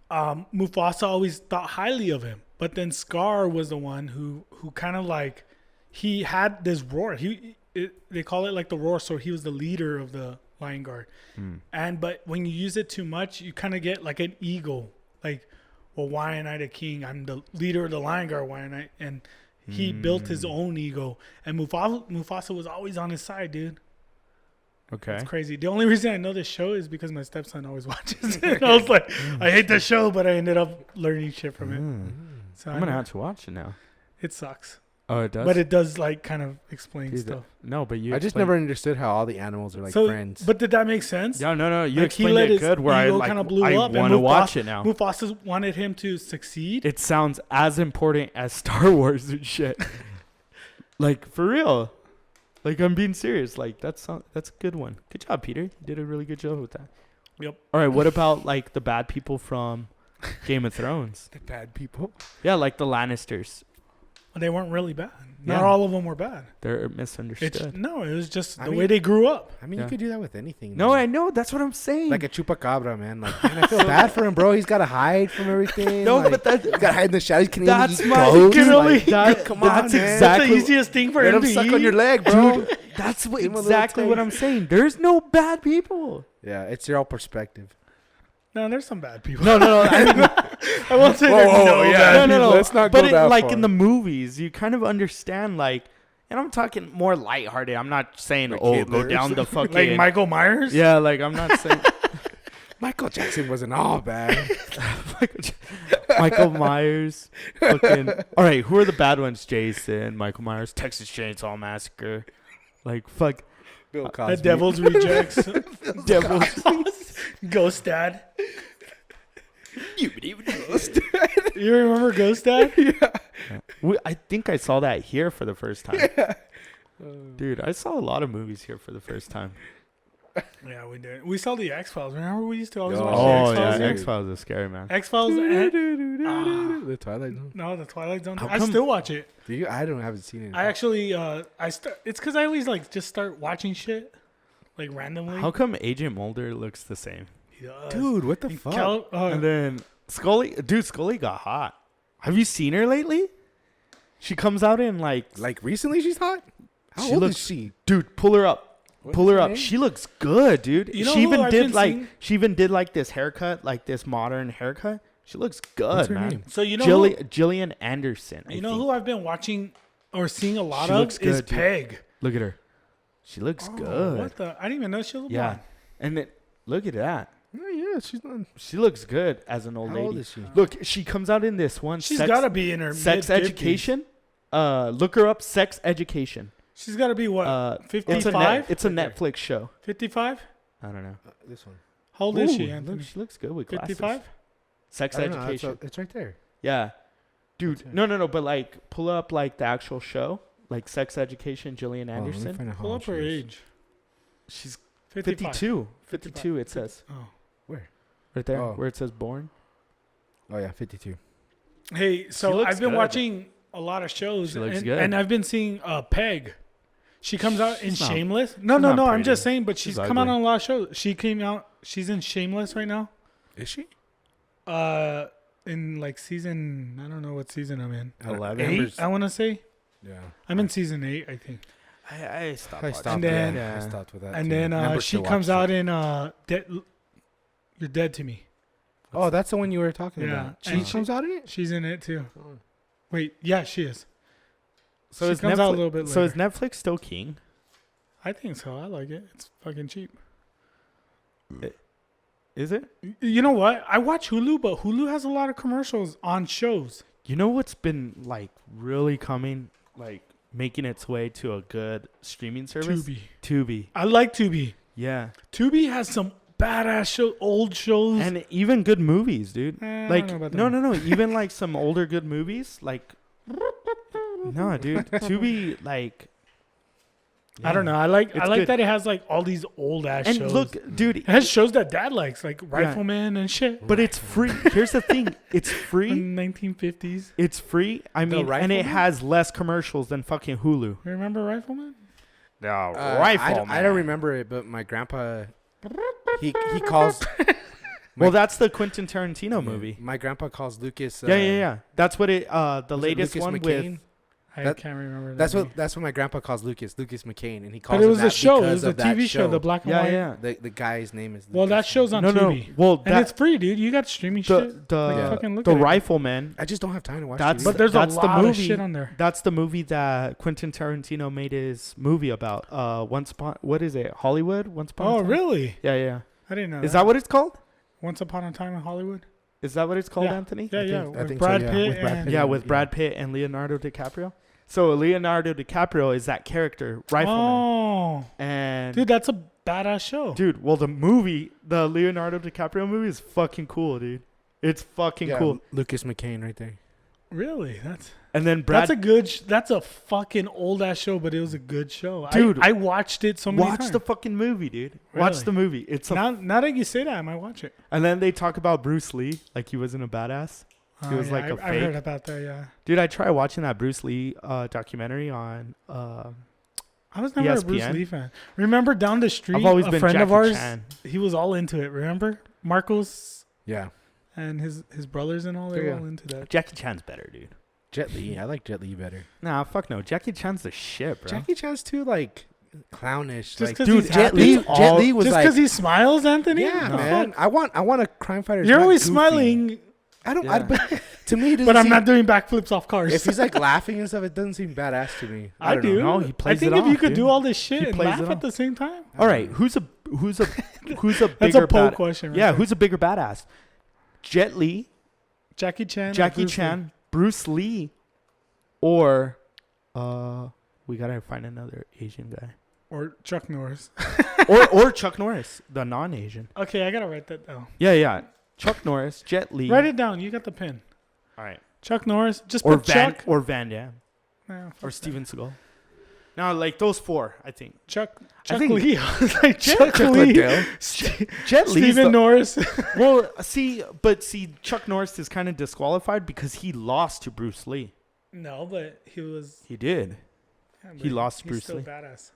[SPEAKER 3] Mufasa always thought highly of him, but then Scar was the one who kind of like, he had this roar. They call it like the roar, so he was the leader of the Lion Guard. But when you use it too much, you kind of get like an ego, like, well, why am I the king? I'm the leader of the Lion Guard. Why am I? And he built his own ego, and Mufasa was always on his side, dude.
[SPEAKER 2] Okay.
[SPEAKER 3] It's crazy. The only reason I know this show is because my stepson always watches it. I was like, I hate the show, but I ended up learning shit from it. So
[SPEAKER 2] I'm gonna have to watch it now.
[SPEAKER 3] It sucks.
[SPEAKER 2] Oh, it does.
[SPEAKER 3] But it does like kind of explain
[SPEAKER 2] Dude,
[SPEAKER 3] stuff.
[SPEAKER 2] No, but you.
[SPEAKER 5] I just never understood how all the animals are like
[SPEAKER 3] So,
[SPEAKER 5] friends.
[SPEAKER 3] but did that make sense?
[SPEAKER 2] Yeah, no. You
[SPEAKER 3] Like, he
[SPEAKER 2] explained
[SPEAKER 3] let
[SPEAKER 2] it
[SPEAKER 3] his
[SPEAKER 2] good. Where I
[SPEAKER 3] ego
[SPEAKER 2] like.
[SPEAKER 3] kinda blew
[SPEAKER 2] I
[SPEAKER 3] up, and
[SPEAKER 2] want to
[SPEAKER 3] Mufasa-
[SPEAKER 2] watch it now.
[SPEAKER 3] Mufasa wanted him to succeed.
[SPEAKER 2] It sounds as important as Star Wars and shit. Like for real. Like I'm being serious. Like that's a good one. Good job, Peter. You did a really good job with that.
[SPEAKER 3] Yep.
[SPEAKER 2] All right. What about like the bad people from Game of Thrones?
[SPEAKER 5] The bad people.
[SPEAKER 2] Yeah, like the Lannisters.
[SPEAKER 3] They weren't really bad. Not
[SPEAKER 2] Yeah.
[SPEAKER 3] all of them were bad.
[SPEAKER 2] They're misunderstood.
[SPEAKER 3] It was just
[SPEAKER 5] I
[SPEAKER 3] the
[SPEAKER 5] mean-
[SPEAKER 3] way they grew up.
[SPEAKER 5] I mean,
[SPEAKER 2] Yeah.
[SPEAKER 5] you could do that with anything.
[SPEAKER 2] No,
[SPEAKER 5] man.
[SPEAKER 2] I know. That's what I'm saying.
[SPEAKER 5] Like a chupacabra, man. Like, man, I feel bad for him, bro. He's got to hide from everything.
[SPEAKER 2] no,
[SPEAKER 5] like,
[SPEAKER 2] but that,
[SPEAKER 5] he's got to hide in the shadows. Can
[SPEAKER 2] that's
[SPEAKER 5] eat
[SPEAKER 2] my.
[SPEAKER 5] goats.
[SPEAKER 3] can only-
[SPEAKER 5] Like,
[SPEAKER 2] that,
[SPEAKER 5] come on,
[SPEAKER 2] that's
[SPEAKER 5] man.
[SPEAKER 3] That's
[SPEAKER 2] exactly.
[SPEAKER 3] the easiest thing for
[SPEAKER 5] Let
[SPEAKER 3] him
[SPEAKER 5] him
[SPEAKER 3] to
[SPEAKER 5] suck
[SPEAKER 3] eat.
[SPEAKER 5] on your leg, bro.
[SPEAKER 2] Dude, that's what,
[SPEAKER 5] Give him a little
[SPEAKER 2] exactly what
[SPEAKER 5] taste.
[SPEAKER 2] I'm saying. There's no bad people.
[SPEAKER 5] Yeah, it's your all perspective.
[SPEAKER 3] No, there's some bad people.
[SPEAKER 2] No. I mean,
[SPEAKER 3] I won't say
[SPEAKER 5] Whoa,
[SPEAKER 3] there's
[SPEAKER 5] whoa,
[SPEAKER 3] no
[SPEAKER 5] yeah.
[SPEAKER 3] bad
[SPEAKER 2] no.
[SPEAKER 5] Let's not
[SPEAKER 2] but
[SPEAKER 5] go that
[SPEAKER 2] like
[SPEAKER 5] far.
[SPEAKER 2] in the movies, you kind of understand like, and I'm talking more lighthearted. I'm not saying
[SPEAKER 5] Like
[SPEAKER 2] go
[SPEAKER 5] Hitler.
[SPEAKER 2] down the fucking.
[SPEAKER 3] Like Michael Myers?
[SPEAKER 2] Yeah, like I'm not saying
[SPEAKER 5] Michael Jackson wasn't all bad.
[SPEAKER 2] Michael Myers. Fucking. All right, who are the bad ones? Jason, Michael Myers, Texas Chainsaw Massacre. Like fuck,
[SPEAKER 5] Bill Cosby.
[SPEAKER 3] The Devil's Rejects.
[SPEAKER 2] Devil's.
[SPEAKER 3] Ghost Dad.
[SPEAKER 2] You even
[SPEAKER 3] You remember Ghost Dad?
[SPEAKER 2] I think I saw that here for the first time. Dude, I saw a lot of movies here for the first time.
[SPEAKER 3] Yeah, we did. We saw the X Files. Remember we used to always
[SPEAKER 5] Oh,
[SPEAKER 3] watch
[SPEAKER 2] Oh
[SPEAKER 3] the
[SPEAKER 2] yeah,
[SPEAKER 3] X Files?
[SPEAKER 2] X Files is scary, man.
[SPEAKER 3] X Files and
[SPEAKER 5] The Twilight Zone.
[SPEAKER 3] no, the Twilight Zone.
[SPEAKER 2] How
[SPEAKER 3] I
[SPEAKER 2] come-
[SPEAKER 3] still watch it.
[SPEAKER 5] Do you? I haven't seen it.
[SPEAKER 3] I actually it's because I always like just start watching shit like randomly.
[SPEAKER 2] How come Agent Mulder looks the same?
[SPEAKER 3] He does.
[SPEAKER 5] Dude, what the
[SPEAKER 3] And
[SPEAKER 5] fuck?
[SPEAKER 2] And then Scully got hot. Have you seen her lately? She comes out in like
[SPEAKER 5] Recently she's hot? How
[SPEAKER 2] She
[SPEAKER 5] old
[SPEAKER 2] looks-
[SPEAKER 5] is she?
[SPEAKER 2] dude, pull her up.
[SPEAKER 5] What
[SPEAKER 2] Pull
[SPEAKER 5] is
[SPEAKER 2] her
[SPEAKER 5] her
[SPEAKER 2] up.
[SPEAKER 5] name?
[SPEAKER 2] She looks good, dude.
[SPEAKER 3] You know
[SPEAKER 2] she
[SPEAKER 3] who
[SPEAKER 2] even
[SPEAKER 3] I've
[SPEAKER 2] did
[SPEAKER 3] been
[SPEAKER 2] like
[SPEAKER 3] seeing?
[SPEAKER 2] she even did like this haircut, like this modern haircut. She looks good,
[SPEAKER 5] What's her
[SPEAKER 2] man.
[SPEAKER 5] name?
[SPEAKER 3] So you know who,
[SPEAKER 2] Jillian Anderson. I
[SPEAKER 3] you know
[SPEAKER 2] think.
[SPEAKER 3] who I've been watching or seeing a lot
[SPEAKER 2] She
[SPEAKER 3] of
[SPEAKER 2] looks
[SPEAKER 3] is
[SPEAKER 2] good, dude.
[SPEAKER 3] Peg.
[SPEAKER 2] Look at her. She looks
[SPEAKER 3] Oh,
[SPEAKER 2] good.
[SPEAKER 3] What the? I didn't even know she was
[SPEAKER 2] Yeah.
[SPEAKER 3] blonde.
[SPEAKER 2] And then look at that.
[SPEAKER 5] Oh, yeah, she's not.
[SPEAKER 2] She looks good as an old
[SPEAKER 5] How
[SPEAKER 2] lady.
[SPEAKER 5] old is she?
[SPEAKER 2] Look, she comes out in this one.
[SPEAKER 3] She's
[SPEAKER 2] sex,
[SPEAKER 3] got to be in her
[SPEAKER 2] sex
[SPEAKER 3] mid-50s.
[SPEAKER 2] education. Look her up. Sex education.
[SPEAKER 3] She's got to be what?
[SPEAKER 2] It's a
[SPEAKER 3] 55?
[SPEAKER 2] it's a Netflix show.
[SPEAKER 3] 55?
[SPEAKER 2] I don't know.
[SPEAKER 5] This one.
[SPEAKER 3] How old is she,
[SPEAKER 2] Ooh,
[SPEAKER 3] Anthony?
[SPEAKER 2] look, she looks good with glasses.
[SPEAKER 3] 55?
[SPEAKER 2] Sex
[SPEAKER 5] I don't know,
[SPEAKER 2] education.
[SPEAKER 5] it's right there.
[SPEAKER 2] Yeah. Dude,
[SPEAKER 5] That's it.
[SPEAKER 2] no, but like pull up like the actual show, like Sex Education, Gillian
[SPEAKER 5] Hold on, let me
[SPEAKER 2] Anderson.
[SPEAKER 5] find out how
[SPEAKER 3] Pull
[SPEAKER 5] old
[SPEAKER 3] up her
[SPEAKER 5] she is.
[SPEAKER 3] age.
[SPEAKER 2] She's
[SPEAKER 3] 55.
[SPEAKER 2] 52. 52 it says.
[SPEAKER 3] Oh.
[SPEAKER 2] Right there
[SPEAKER 5] Oh.
[SPEAKER 2] where it says born.
[SPEAKER 5] Oh yeah, 52.
[SPEAKER 3] Hey, so
[SPEAKER 2] looks
[SPEAKER 3] I've been
[SPEAKER 2] good.
[SPEAKER 3] watching a lot of shows,
[SPEAKER 2] She looks
[SPEAKER 3] and,
[SPEAKER 2] good.
[SPEAKER 3] and I've been seeing Peg. She comes out in
[SPEAKER 2] She's not-
[SPEAKER 3] Shameless.
[SPEAKER 2] she's
[SPEAKER 3] No,
[SPEAKER 2] not
[SPEAKER 3] I'm
[SPEAKER 2] pretty.
[SPEAKER 3] just saying, but she's
[SPEAKER 2] She's
[SPEAKER 3] come out
[SPEAKER 2] ugly.
[SPEAKER 3] on a lot of shows. She came out. She's in Shameless right now.
[SPEAKER 5] Is she?
[SPEAKER 3] In like season, I don't know what season I'm in.
[SPEAKER 2] 11.
[SPEAKER 3] 8, I want to say.
[SPEAKER 5] Yeah.
[SPEAKER 3] I'm in season 8, I think.
[SPEAKER 2] I stopped.
[SPEAKER 5] I
[SPEAKER 2] watching.
[SPEAKER 5] stopped.
[SPEAKER 3] And then-
[SPEAKER 5] yeah, I
[SPEAKER 2] Yeah.
[SPEAKER 5] stopped with that.
[SPEAKER 3] And
[SPEAKER 5] too.
[SPEAKER 3] then
[SPEAKER 5] Amber
[SPEAKER 3] she
[SPEAKER 5] still
[SPEAKER 3] comes
[SPEAKER 5] watches
[SPEAKER 3] out
[SPEAKER 5] it.
[SPEAKER 3] in You're Dead to Me.
[SPEAKER 5] Oh, that's the one you were talking
[SPEAKER 3] Yeah,
[SPEAKER 5] about. She
[SPEAKER 3] and
[SPEAKER 5] comes out in it.
[SPEAKER 3] She's in it too.
[SPEAKER 5] Oh.
[SPEAKER 3] Wait, yeah, she is.
[SPEAKER 2] So
[SPEAKER 3] She
[SPEAKER 2] is
[SPEAKER 3] comes
[SPEAKER 2] Netflix,
[SPEAKER 3] out a little bit
[SPEAKER 2] So is
[SPEAKER 3] later.
[SPEAKER 2] Netflix still king?
[SPEAKER 3] I think so. I like it. It's fucking cheap.
[SPEAKER 2] Is it?
[SPEAKER 3] You know what? I watch Hulu, but Hulu has a lot of commercials on shows.
[SPEAKER 2] You know what's been like really coming, like making its way to a good streaming service?
[SPEAKER 3] Tubi.
[SPEAKER 2] Tubi.
[SPEAKER 3] I like Tubi.
[SPEAKER 2] Yeah.
[SPEAKER 3] Tubi has some badass old shows.
[SPEAKER 2] And even good movies, dude.
[SPEAKER 3] I
[SPEAKER 2] Like
[SPEAKER 3] don't know about
[SPEAKER 2] no,
[SPEAKER 3] that.
[SPEAKER 2] even like some older good movies, like no, dude. Tubi, like
[SPEAKER 3] I don't know. I like
[SPEAKER 2] It's
[SPEAKER 3] like
[SPEAKER 2] good.
[SPEAKER 3] that it has like all these old ass
[SPEAKER 2] And
[SPEAKER 3] shows.
[SPEAKER 2] look, dude,
[SPEAKER 3] it has shows that Dad likes, like Rifleman and shit.
[SPEAKER 2] but it's free. Here's the thing, it's free.
[SPEAKER 3] In 1950s.
[SPEAKER 2] It's free. I
[SPEAKER 5] The
[SPEAKER 2] mean, and
[SPEAKER 5] Rifleman?
[SPEAKER 2] it has less commercials than fucking Hulu.
[SPEAKER 3] Remember Rifleman?
[SPEAKER 2] No,
[SPEAKER 5] I don't remember it, but my grandpa, he calls.
[SPEAKER 2] Well, that's the Quentin Tarantino movie.
[SPEAKER 5] My grandpa calls Lucas.
[SPEAKER 2] Yeah. That's what it. The
[SPEAKER 5] was it
[SPEAKER 2] latest
[SPEAKER 5] Lucas
[SPEAKER 2] one
[SPEAKER 5] McCain?
[SPEAKER 2] with.
[SPEAKER 3] I
[SPEAKER 5] That-
[SPEAKER 3] can't remember.
[SPEAKER 5] That's
[SPEAKER 3] that
[SPEAKER 5] what my grandpa calls Lucas McCain, and he calls.
[SPEAKER 3] But it
[SPEAKER 5] him
[SPEAKER 3] was a
[SPEAKER 5] that
[SPEAKER 3] show. It
[SPEAKER 5] because
[SPEAKER 3] was a
[SPEAKER 5] of that
[SPEAKER 3] TV show, the black and
[SPEAKER 2] Yeah,
[SPEAKER 3] white.
[SPEAKER 2] yeah.
[SPEAKER 5] The guy's name is.
[SPEAKER 3] Well, that
[SPEAKER 5] Lucas.
[SPEAKER 3] show's on
[SPEAKER 2] No, no.
[SPEAKER 3] TV.
[SPEAKER 2] Well,
[SPEAKER 3] And
[SPEAKER 2] that
[SPEAKER 3] it's free, dude. You got streaming
[SPEAKER 2] the
[SPEAKER 3] shit.
[SPEAKER 2] the
[SPEAKER 5] Yeah.
[SPEAKER 3] Fucking look
[SPEAKER 2] the
[SPEAKER 3] at it.
[SPEAKER 2] Rifleman.
[SPEAKER 5] I just don't have time to watch.
[SPEAKER 2] That's
[SPEAKER 5] TV.
[SPEAKER 3] But there's
[SPEAKER 2] That's
[SPEAKER 3] a
[SPEAKER 2] the
[SPEAKER 3] lot of
[SPEAKER 2] movie.
[SPEAKER 3] shit on there.
[SPEAKER 2] That's the movie that Quentin Tarantino made his movie about. Once upon, what is it? Hollywood. Once upon. a
[SPEAKER 3] Oh,
[SPEAKER 2] time?
[SPEAKER 3] really?
[SPEAKER 2] Yeah, yeah.
[SPEAKER 3] I didn't know.
[SPEAKER 2] Is that what it's called?
[SPEAKER 3] Once Upon a Time in Hollywood?
[SPEAKER 2] Is that what it's called,
[SPEAKER 3] Yeah.
[SPEAKER 2] Anthony?
[SPEAKER 3] Yeah,
[SPEAKER 5] I
[SPEAKER 3] yeah.
[SPEAKER 5] think- I
[SPEAKER 3] With
[SPEAKER 5] think so,
[SPEAKER 3] Brad
[SPEAKER 5] yeah.
[SPEAKER 3] Pitt
[SPEAKER 5] With Brad
[SPEAKER 3] and
[SPEAKER 5] Pitt.
[SPEAKER 2] Yeah, with
[SPEAKER 5] Yeah.
[SPEAKER 2] Brad Pitt and Leonardo DiCaprio. So Leonardo DiCaprio is that character, Rifleman,
[SPEAKER 3] Oh,
[SPEAKER 2] and
[SPEAKER 3] dude, that's a badass show.
[SPEAKER 2] dude, well, the movie, the Leonardo DiCaprio movie, is fucking cool, dude. It's fucking
[SPEAKER 5] Yeah,
[SPEAKER 2] cool.
[SPEAKER 5] Lucas McCain, right there.
[SPEAKER 3] Really? That's
[SPEAKER 2] And then Brad,
[SPEAKER 3] that's a good. That's a fucking old ass show, but it was a good show.
[SPEAKER 2] Dude,
[SPEAKER 3] I watched it so many
[SPEAKER 2] watch
[SPEAKER 3] times.
[SPEAKER 2] the fucking movie, dude. Watch
[SPEAKER 3] Really?
[SPEAKER 2] the movie. It's a
[SPEAKER 3] Now that you say that, I might watch it.
[SPEAKER 2] and then they talk about Bruce Lee, like he wasn't a badass. He was like a
[SPEAKER 3] I heard
[SPEAKER 2] fake.
[SPEAKER 3] about that. Yeah,
[SPEAKER 2] Dude, I tried watching that Bruce Lee documentary on.
[SPEAKER 3] I was never a Bruce
[SPEAKER 2] ESPN.
[SPEAKER 3] Lee fan. Remember down the street,
[SPEAKER 2] I've always
[SPEAKER 3] a
[SPEAKER 2] been
[SPEAKER 3] friend
[SPEAKER 2] Jackie
[SPEAKER 3] of ours,
[SPEAKER 2] Chan.
[SPEAKER 3] he was all into it. Remember Marcos
[SPEAKER 5] Yeah,
[SPEAKER 3] and his brothers and all. They were
[SPEAKER 5] Yeah.
[SPEAKER 3] all into that.
[SPEAKER 2] Jackie Chan's better, dude.
[SPEAKER 5] Jet Li. I like Jet Li better.
[SPEAKER 2] Nah, fuck no. Jackie Chan's the shit, bro.
[SPEAKER 5] Jackie Chan's too like clownish.
[SPEAKER 3] Just
[SPEAKER 5] Like,
[SPEAKER 3] 'cause
[SPEAKER 2] dude,
[SPEAKER 3] he's
[SPEAKER 5] Jet
[SPEAKER 3] happy.
[SPEAKER 5] Li.
[SPEAKER 2] It's
[SPEAKER 5] Jet
[SPEAKER 2] all-
[SPEAKER 5] Li was
[SPEAKER 3] Just
[SPEAKER 5] like,
[SPEAKER 3] because he smiles, Anthony.
[SPEAKER 5] yeah,
[SPEAKER 3] No.
[SPEAKER 5] man. I want a crime fighter.
[SPEAKER 3] You're
[SPEAKER 5] not
[SPEAKER 3] always
[SPEAKER 5] goofy.
[SPEAKER 3] smiling,
[SPEAKER 5] I don't.
[SPEAKER 2] Yeah.
[SPEAKER 5] But to me, it doesn't
[SPEAKER 3] but I'm
[SPEAKER 5] seem-
[SPEAKER 3] not doing backflips off cars.
[SPEAKER 5] If he's like laughing and stuff, it doesn't seem badass to me.
[SPEAKER 3] I
[SPEAKER 5] don't
[SPEAKER 3] do.
[SPEAKER 5] know.
[SPEAKER 2] No, he plays
[SPEAKER 3] I think
[SPEAKER 2] it
[SPEAKER 3] if you
[SPEAKER 2] off,
[SPEAKER 3] could
[SPEAKER 2] dude.
[SPEAKER 3] do all this shit
[SPEAKER 2] He
[SPEAKER 3] and
[SPEAKER 2] plays
[SPEAKER 3] laugh
[SPEAKER 2] it
[SPEAKER 3] at
[SPEAKER 2] off.
[SPEAKER 3] the same time,
[SPEAKER 2] All right, who's a who's a
[SPEAKER 3] that's a
[SPEAKER 2] bigger
[SPEAKER 3] poll
[SPEAKER 2] bad?
[SPEAKER 3] question. Right
[SPEAKER 2] Yeah,
[SPEAKER 3] there.
[SPEAKER 2] who's a bigger badass? Jet Li,
[SPEAKER 3] Jackie Chan? or
[SPEAKER 2] Jackie
[SPEAKER 3] Bruce Lee?
[SPEAKER 2] Chan, Bruce Lee, or we gotta find another Asian guy,
[SPEAKER 3] or Chuck Norris?
[SPEAKER 2] or Chuck Norris, the non-Asian.
[SPEAKER 3] Okay, I gotta write that down.
[SPEAKER 2] Yeah, yeah, Chuck Norris, Jet Li.
[SPEAKER 3] Write it down. You got the pen.
[SPEAKER 2] All right,
[SPEAKER 3] Chuck Norris. Just
[SPEAKER 2] or
[SPEAKER 3] put
[SPEAKER 2] Van
[SPEAKER 3] Chuck.
[SPEAKER 2] or Van Damme
[SPEAKER 3] Nah, fuck
[SPEAKER 2] or
[SPEAKER 3] that.
[SPEAKER 2] Steven Seagal. Now, like those four, I think.
[SPEAKER 3] Chuck
[SPEAKER 2] think-
[SPEAKER 3] Lee. I was like Chuck
[SPEAKER 5] Chuck
[SPEAKER 3] Lee.
[SPEAKER 5] Liddell.
[SPEAKER 2] Jet Li's
[SPEAKER 3] Steven
[SPEAKER 2] the,
[SPEAKER 3] Norris.
[SPEAKER 2] well, see, Chuck Norris is kind of disqualified because he lost to Bruce Lee.
[SPEAKER 3] No, but he was.
[SPEAKER 2] He did.
[SPEAKER 3] Yeah,
[SPEAKER 2] He
[SPEAKER 3] but
[SPEAKER 2] lost
[SPEAKER 3] he's
[SPEAKER 2] Bruce
[SPEAKER 3] still
[SPEAKER 2] Lee.
[SPEAKER 3] badass.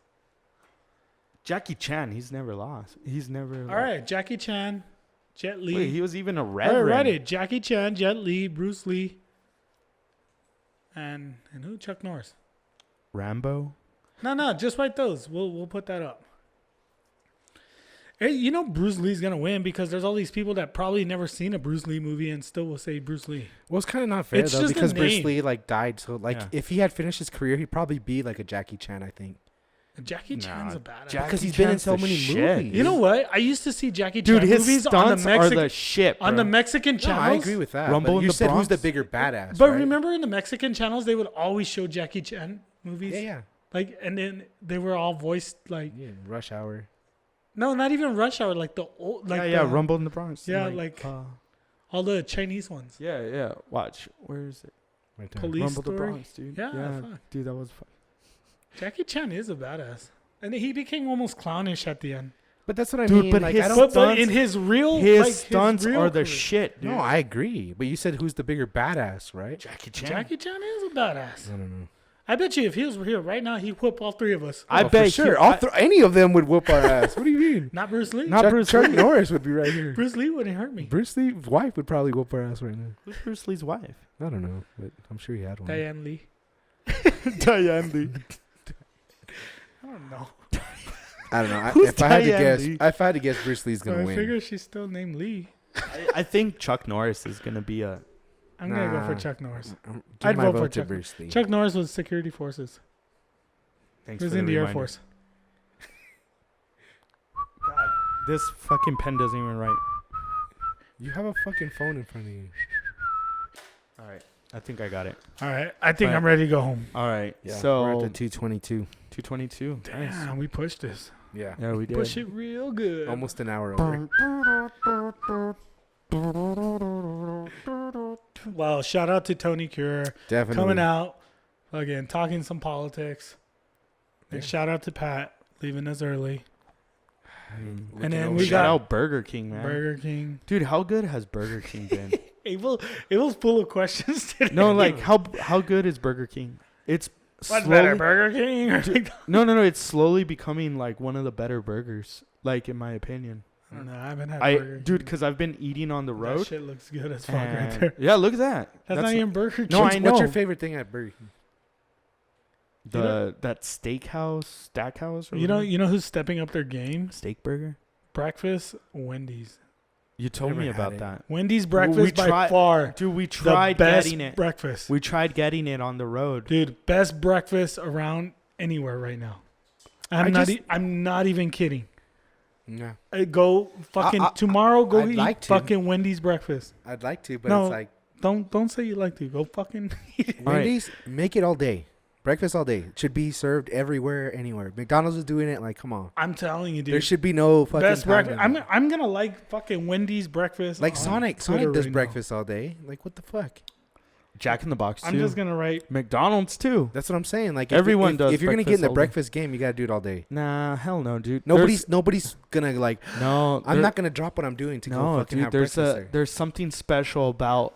[SPEAKER 2] Jackie Chan, he's never lost. He's never.
[SPEAKER 3] All right, Jackie Chan, Jet Li.
[SPEAKER 2] Wait, he was even a
[SPEAKER 3] All right,
[SPEAKER 2] reverend.
[SPEAKER 3] write it. Jackie Chan, Jet Li, Bruce Lee, and who? Chuck Norris.
[SPEAKER 2] Rambo.
[SPEAKER 3] No, just write those. We'll put that up. Hey, you know Bruce Lee's gonna win because there's all these people that probably never seen a Bruce Lee movie and still will say Bruce Lee.
[SPEAKER 5] Well, it's kind of not fair
[SPEAKER 3] It's
[SPEAKER 5] though
[SPEAKER 3] just a
[SPEAKER 5] because Bruce
[SPEAKER 3] name.
[SPEAKER 5] Lee like died. So like,
[SPEAKER 2] Yeah.
[SPEAKER 5] if he had finished his career, he'd probably be like a Jackie Chan. I think
[SPEAKER 3] Jackie Chan's a badass.
[SPEAKER 2] Jackie
[SPEAKER 5] because he's been in
[SPEAKER 2] Chan's
[SPEAKER 5] so
[SPEAKER 2] the
[SPEAKER 5] many
[SPEAKER 2] shit.
[SPEAKER 5] movies.
[SPEAKER 3] You know what? I used to see Jackie
[SPEAKER 2] Dude,
[SPEAKER 3] Chan
[SPEAKER 2] his
[SPEAKER 3] movies on
[SPEAKER 2] stunts
[SPEAKER 3] the
[SPEAKER 2] are
[SPEAKER 3] Mexican
[SPEAKER 2] the shit, bro.
[SPEAKER 3] on the Mexican
[SPEAKER 5] No,
[SPEAKER 3] channels.
[SPEAKER 5] I agree with that.
[SPEAKER 2] Rumble
[SPEAKER 5] but
[SPEAKER 2] in
[SPEAKER 5] you
[SPEAKER 2] the
[SPEAKER 5] said who's the
[SPEAKER 2] Bronx?
[SPEAKER 5] bigger badass?
[SPEAKER 3] But
[SPEAKER 5] right?
[SPEAKER 3] remember in the Mexican channels they would always show Jackie Chan movies.
[SPEAKER 5] yeah, yeah,
[SPEAKER 3] Like and then they were all voiced like
[SPEAKER 5] yeah. Rush Hour.
[SPEAKER 3] no, not even Rush Hour, like the old like
[SPEAKER 2] yeah,
[SPEAKER 3] the,
[SPEAKER 2] Rumble in the Bronx.
[SPEAKER 3] Yeah, like- all the Chinese ones.
[SPEAKER 2] yeah. Watch, where is it?
[SPEAKER 5] Right there.
[SPEAKER 3] Police
[SPEAKER 2] Rumble the
[SPEAKER 3] Story.
[SPEAKER 2] Bronx, dude.
[SPEAKER 3] Yeah, fuck.
[SPEAKER 2] dude, that was fun.
[SPEAKER 3] Jackie Chan is a badass. And he became almost clownish at the end.
[SPEAKER 5] But that's what I
[SPEAKER 2] Dude,
[SPEAKER 5] mean.
[SPEAKER 2] but
[SPEAKER 5] like,
[SPEAKER 2] his
[SPEAKER 5] I don't.
[SPEAKER 3] But
[SPEAKER 2] stunts-
[SPEAKER 3] in his real
[SPEAKER 2] His
[SPEAKER 3] like,
[SPEAKER 2] stunts
[SPEAKER 3] real
[SPEAKER 2] are the
[SPEAKER 3] career-
[SPEAKER 2] shit, dude.
[SPEAKER 5] No, I agree. But you said who's the bigger badass, right?
[SPEAKER 2] Jackie Chan.
[SPEAKER 3] Jackie Chan is a badass.
[SPEAKER 5] I don't know.
[SPEAKER 3] I bet you if he was here right now, he'd whoop all three of us.
[SPEAKER 2] I
[SPEAKER 5] Oh,
[SPEAKER 2] bet
[SPEAKER 5] for sure.
[SPEAKER 2] he-
[SPEAKER 5] Any of them would whoop our ass. What do you mean?
[SPEAKER 3] Not Bruce Lee.
[SPEAKER 2] Not Bruce
[SPEAKER 5] Chuck
[SPEAKER 2] Lee.
[SPEAKER 5] Norris would be right here.
[SPEAKER 3] Bruce Lee wouldn't hurt me.
[SPEAKER 5] Bruce Lee's wife would probably whoop our ass right now.
[SPEAKER 2] Who's Bruce Lee's wife?
[SPEAKER 5] I don't know, but I'm sure he had one.
[SPEAKER 3] Diane Lee.
[SPEAKER 2] Diane Lee.
[SPEAKER 3] I don't know.
[SPEAKER 5] I don't know.
[SPEAKER 2] Who's
[SPEAKER 5] If I had to
[SPEAKER 2] Diane
[SPEAKER 5] guess,
[SPEAKER 2] Lee?
[SPEAKER 5] if I had to guess, Bruce Lee's
[SPEAKER 3] So
[SPEAKER 5] gonna
[SPEAKER 3] I
[SPEAKER 5] win.
[SPEAKER 3] figure she's still named Lee.
[SPEAKER 2] I think Chuck Norris is gonna be a.
[SPEAKER 3] I'm gonna go for
[SPEAKER 5] Nah.
[SPEAKER 3] Chuck Norris.
[SPEAKER 5] Give
[SPEAKER 3] I'd
[SPEAKER 5] my
[SPEAKER 3] vote for
[SPEAKER 5] vote to
[SPEAKER 3] Chuck.
[SPEAKER 5] Bruce Lee.
[SPEAKER 3] Chuck Norris was security forces.
[SPEAKER 2] Thanks
[SPEAKER 3] He was
[SPEAKER 2] for
[SPEAKER 3] in the Air
[SPEAKER 2] reminder.
[SPEAKER 3] Force.
[SPEAKER 2] God, this fucking pen doesn't even write.
[SPEAKER 5] You have a fucking phone in front of you.
[SPEAKER 2] All right, I think I got it.
[SPEAKER 3] All right, I think
[SPEAKER 2] Right.
[SPEAKER 3] I'm ready to go home.
[SPEAKER 2] All right,
[SPEAKER 5] Yeah.
[SPEAKER 2] so
[SPEAKER 5] we're at the 222.
[SPEAKER 2] 222. Nice.
[SPEAKER 3] Damn, we pushed this.
[SPEAKER 5] Yeah.
[SPEAKER 2] Yeah, we did.
[SPEAKER 3] Push it real good.
[SPEAKER 5] Almost an hour over.
[SPEAKER 3] Wow, shout out to Tony Kure
[SPEAKER 5] Definitely.
[SPEAKER 3] coming out, again talking some politics. And
[SPEAKER 5] Yeah.
[SPEAKER 3] shout out to Pat leaving us early.
[SPEAKER 5] Looking
[SPEAKER 3] And then
[SPEAKER 5] over
[SPEAKER 3] we
[SPEAKER 2] We
[SPEAKER 5] shit.
[SPEAKER 2] got
[SPEAKER 3] got-
[SPEAKER 2] out Burger King, man.
[SPEAKER 3] Burger King.
[SPEAKER 2] Dude, how good has Burger King been?
[SPEAKER 3] It was full of questions today.
[SPEAKER 2] No, like how good is Burger King? It's
[SPEAKER 3] What's
[SPEAKER 2] slowly,
[SPEAKER 3] better, Burger King or
[SPEAKER 2] Dude, no, it's slowly becoming like one of the better burgers, like in my opinion.
[SPEAKER 3] I don't know. I haven't had
[SPEAKER 2] I
[SPEAKER 3] Burger King.
[SPEAKER 2] dude, because I've been eating on the
[SPEAKER 3] That
[SPEAKER 2] road.
[SPEAKER 3] shit looks good as fuck right
[SPEAKER 2] and-
[SPEAKER 3] there.
[SPEAKER 2] yeah, look at that.
[SPEAKER 3] That's not even Burger King.
[SPEAKER 2] No, I know.
[SPEAKER 5] What's your favorite thing at Burger King?
[SPEAKER 2] That Stackhouse. Or
[SPEAKER 3] You know
[SPEAKER 2] whatever?
[SPEAKER 3] who's stepping up their game?
[SPEAKER 2] Steak burger.
[SPEAKER 3] Breakfast, Wendy's.
[SPEAKER 2] You told
[SPEAKER 5] Never
[SPEAKER 2] me
[SPEAKER 5] had
[SPEAKER 2] about
[SPEAKER 5] it.
[SPEAKER 2] that.
[SPEAKER 3] Wendy's breakfast by
[SPEAKER 2] tried-
[SPEAKER 3] far
[SPEAKER 2] Dude, we
[SPEAKER 3] the
[SPEAKER 2] tried
[SPEAKER 3] best
[SPEAKER 2] getting it.
[SPEAKER 3] breakfast.
[SPEAKER 2] We tried getting it on the road.
[SPEAKER 3] Dude, best breakfast around anywhere right now. I'm not even kidding.
[SPEAKER 5] Yeah,
[SPEAKER 3] Go fucking tomorrow. Go
[SPEAKER 5] I'd
[SPEAKER 3] eat
[SPEAKER 5] like to.
[SPEAKER 3] fucking Wendy's breakfast.
[SPEAKER 5] I'd like to, but
[SPEAKER 3] No.
[SPEAKER 5] it's like
[SPEAKER 3] Don't say you like to. Go fucking.
[SPEAKER 2] All right.
[SPEAKER 5] Wendy's, make it all day. Breakfast all day. It should be served everywhere, anywhere. McDonald's is doing it. Like, come on.
[SPEAKER 3] I'm telling you, dude.
[SPEAKER 5] There should be no fucking
[SPEAKER 3] best
[SPEAKER 5] time
[SPEAKER 3] breakfast.
[SPEAKER 5] limit.
[SPEAKER 3] I'm gonna like fucking Wendy's breakfast.
[SPEAKER 5] Like
[SPEAKER 3] on
[SPEAKER 5] Sonic.
[SPEAKER 3] Twitter
[SPEAKER 5] Sonic does
[SPEAKER 3] right now.
[SPEAKER 5] breakfast all day. Like, what the fuck?
[SPEAKER 2] Jack in the Box too.
[SPEAKER 3] I'm just gonna write.
[SPEAKER 2] McDonald's too.
[SPEAKER 5] That's what I'm saying. Like,
[SPEAKER 2] Everyone
[SPEAKER 5] if,
[SPEAKER 2] does
[SPEAKER 5] If you're gonna get in the
[SPEAKER 2] breakfast
[SPEAKER 5] breakfast game, you gotta do it all day.
[SPEAKER 2] Nah, hell no, dude.
[SPEAKER 5] Nobody's gonna like.
[SPEAKER 2] No,
[SPEAKER 5] I'm not gonna drop what I'm doing to go
[SPEAKER 2] No,
[SPEAKER 5] fucking
[SPEAKER 2] dude.
[SPEAKER 5] have breakfast there.
[SPEAKER 2] There's something special about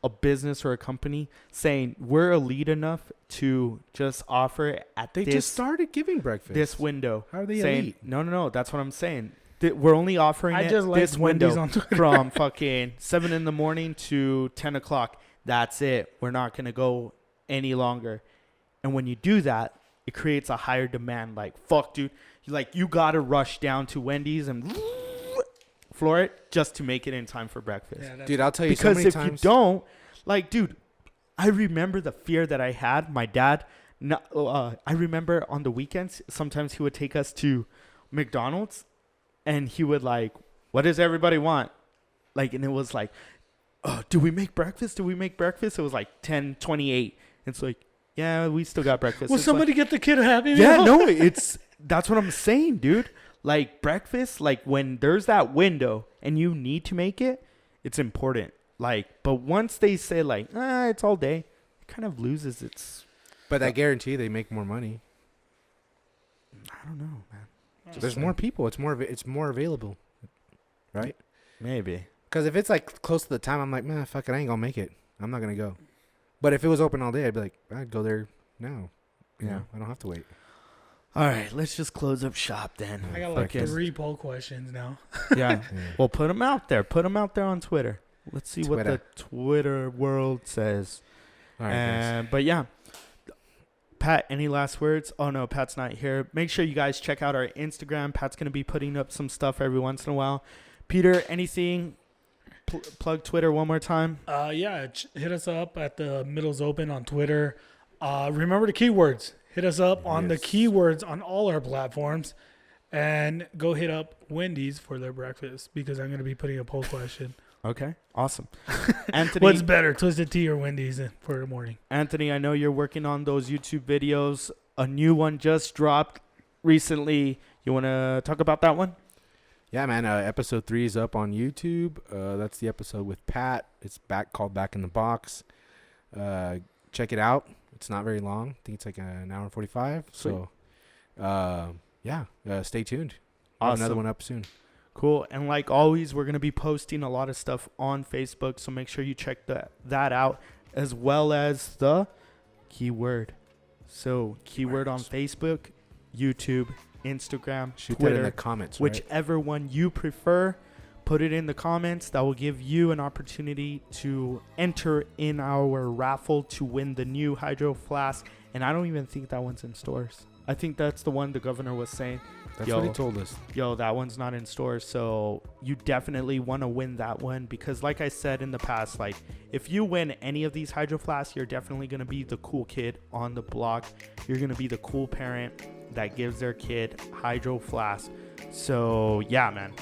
[SPEAKER 2] a business or a company saying we're elite enough to just offer it at
[SPEAKER 5] They
[SPEAKER 2] this
[SPEAKER 5] just started giving breakfast.
[SPEAKER 2] this window.
[SPEAKER 5] How are they
[SPEAKER 2] saying
[SPEAKER 5] elite?
[SPEAKER 2] no. That's what I'm saying. We're only offering
[SPEAKER 3] I
[SPEAKER 2] it
[SPEAKER 3] just like
[SPEAKER 2] this
[SPEAKER 3] Wendy's
[SPEAKER 2] window
[SPEAKER 3] on Twitter.
[SPEAKER 2] from fucking 7 in the morning to 10 o'clock. That's it. We're not gonna go any longer. And when you do that, it creates a higher demand. Like, fuck, dude. You gotta rush down to Wendy's and floor it just to make it in time for breakfast.
[SPEAKER 3] Yeah, that's-
[SPEAKER 5] Dude, I'll tell you
[SPEAKER 2] Because
[SPEAKER 5] so many
[SPEAKER 2] if
[SPEAKER 5] times.
[SPEAKER 2] you don't, like, dude, I remember the fear that I had. My dad, I remember on the weekends, sometimes he would take us to McDonald's and he would like, what does everybody want? Like, and it was like, do we make breakfast? Do we make breakfast? It was like 10:28. It's like, yeah, we still got breakfast.
[SPEAKER 3] Will
[SPEAKER 2] It's
[SPEAKER 3] somebody get the kid a happy meal?
[SPEAKER 2] yeah, no, that's what I'm saying, dude. Like, breakfast, like, when there's that window and you need to make it, it's important. Like, but once they say, like, it's all day, it kind of loses its,
[SPEAKER 5] But I guarantee you they make more money.
[SPEAKER 2] I don't know, man.
[SPEAKER 5] There's more people. It's more available, right?
[SPEAKER 2] Maybe.
[SPEAKER 5] Because if it's like close to the time, I'm like, man, fuck it, I ain't gonna make it. I'm not gonna go. But if it was open all day, I'd be like, I'd go there now. You
[SPEAKER 2] Yeah.
[SPEAKER 5] know, I don't have to wait.
[SPEAKER 2] All right, let's just close up shop then.
[SPEAKER 3] I got like
[SPEAKER 2] Fucking-
[SPEAKER 3] 3 poll questions now.
[SPEAKER 2] Yeah. Well, put them out there. Put them out there on Twitter. Let's see what the
[SPEAKER 5] Twitter.
[SPEAKER 2] Twitter world says.
[SPEAKER 5] All right, guys.
[SPEAKER 2] But yeah, Pat, any last words? Oh no, Pat's not here. Make sure you guys check out our Instagram. Pat's gonna be putting up some stuff every once in a while. Peter, anything? Plug Twitter one more time.
[SPEAKER 3] Yeah, hit us up at the Middles Open on Twitter. Remember the keywords. Hit us up on the
[SPEAKER 5] Yes.
[SPEAKER 3] keywords on all our platforms. And go hit up Wendy's for their breakfast because I'm going to be putting a poll question.
[SPEAKER 2] Okay, awesome. Anthony,
[SPEAKER 3] What's better, Twisted Tea or Wendy's for the morning?
[SPEAKER 2] Anthony, I know you're working on those YouTube videos. A new one just dropped recently. You want to talk about that one?
[SPEAKER 5] Yeah, man. Episode 3 is up on YouTube. That's the episode with Pat. It's called Back in the Box. Check it out. It's not very long. I think it's like an hour and 45.
[SPEAKER 2] Sweet.
[SPEAKER 5] So, stay tuned.
[SPEAKER 2] Awesome.
[SPEAKER 5] Have another one up soon.
[SPEAKER 2] Cool. And like always, we're going to be posting a lot of stuff on Facebook. So make sure you check that out, as well as the keyword. So keyword on Facebook, YouTube, Instagram,
[SPEAKER 5] Shoot
[SPEAKER 2] Twitter,
[SPEAKER 5] that in the comments.
[SPEAKER 2] whichever one you prefer. Put it in the comments. That will give you an opportunity to enter in our raffle to win the new Hydro Flask. And I don't even think that one's in stores. I think that's the one the governor was saying.
[SPEAKER 5] That's what he told us.
[SPEAKER 2] Yo, that one's not in stores. So you definitely want to win that one because like I said in the past, like if you win any of these Hydro Flasks, you're definitely going to be the cool kid on the block. You're going to be the cool parent that gives their kid Hydro Flask. So yeah, man.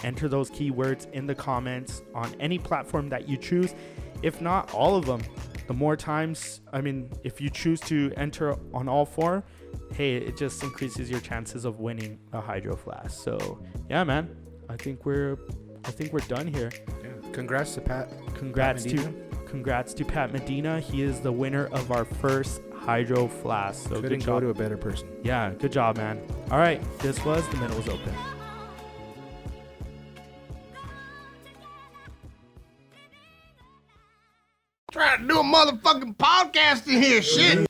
[SPEAKER 2] Enter those keywords in the comments on any platform that you choose. If not, all of them. The more times, if you choose to enter on all 4, hey, it just increases your chances of winning a Hydro Flask. So, yeah, man. I think we're done here.
[SPEAKER 5] Yeah. Congrats to Pat.
[SPEAKER 2] Congrats to Pat Medina. He is the winner of our first Hydro Flask. So
[SPEAKER 5] Couldn't
[SPEAKER 2] good job.
[SPEAKER 5] go to a better person.
[SPEAKER 2] Yeah, good job, man. All right, this was The Middles Open.
[SPEAKER 1] Trying to do a motherfucking podcast in here, shit.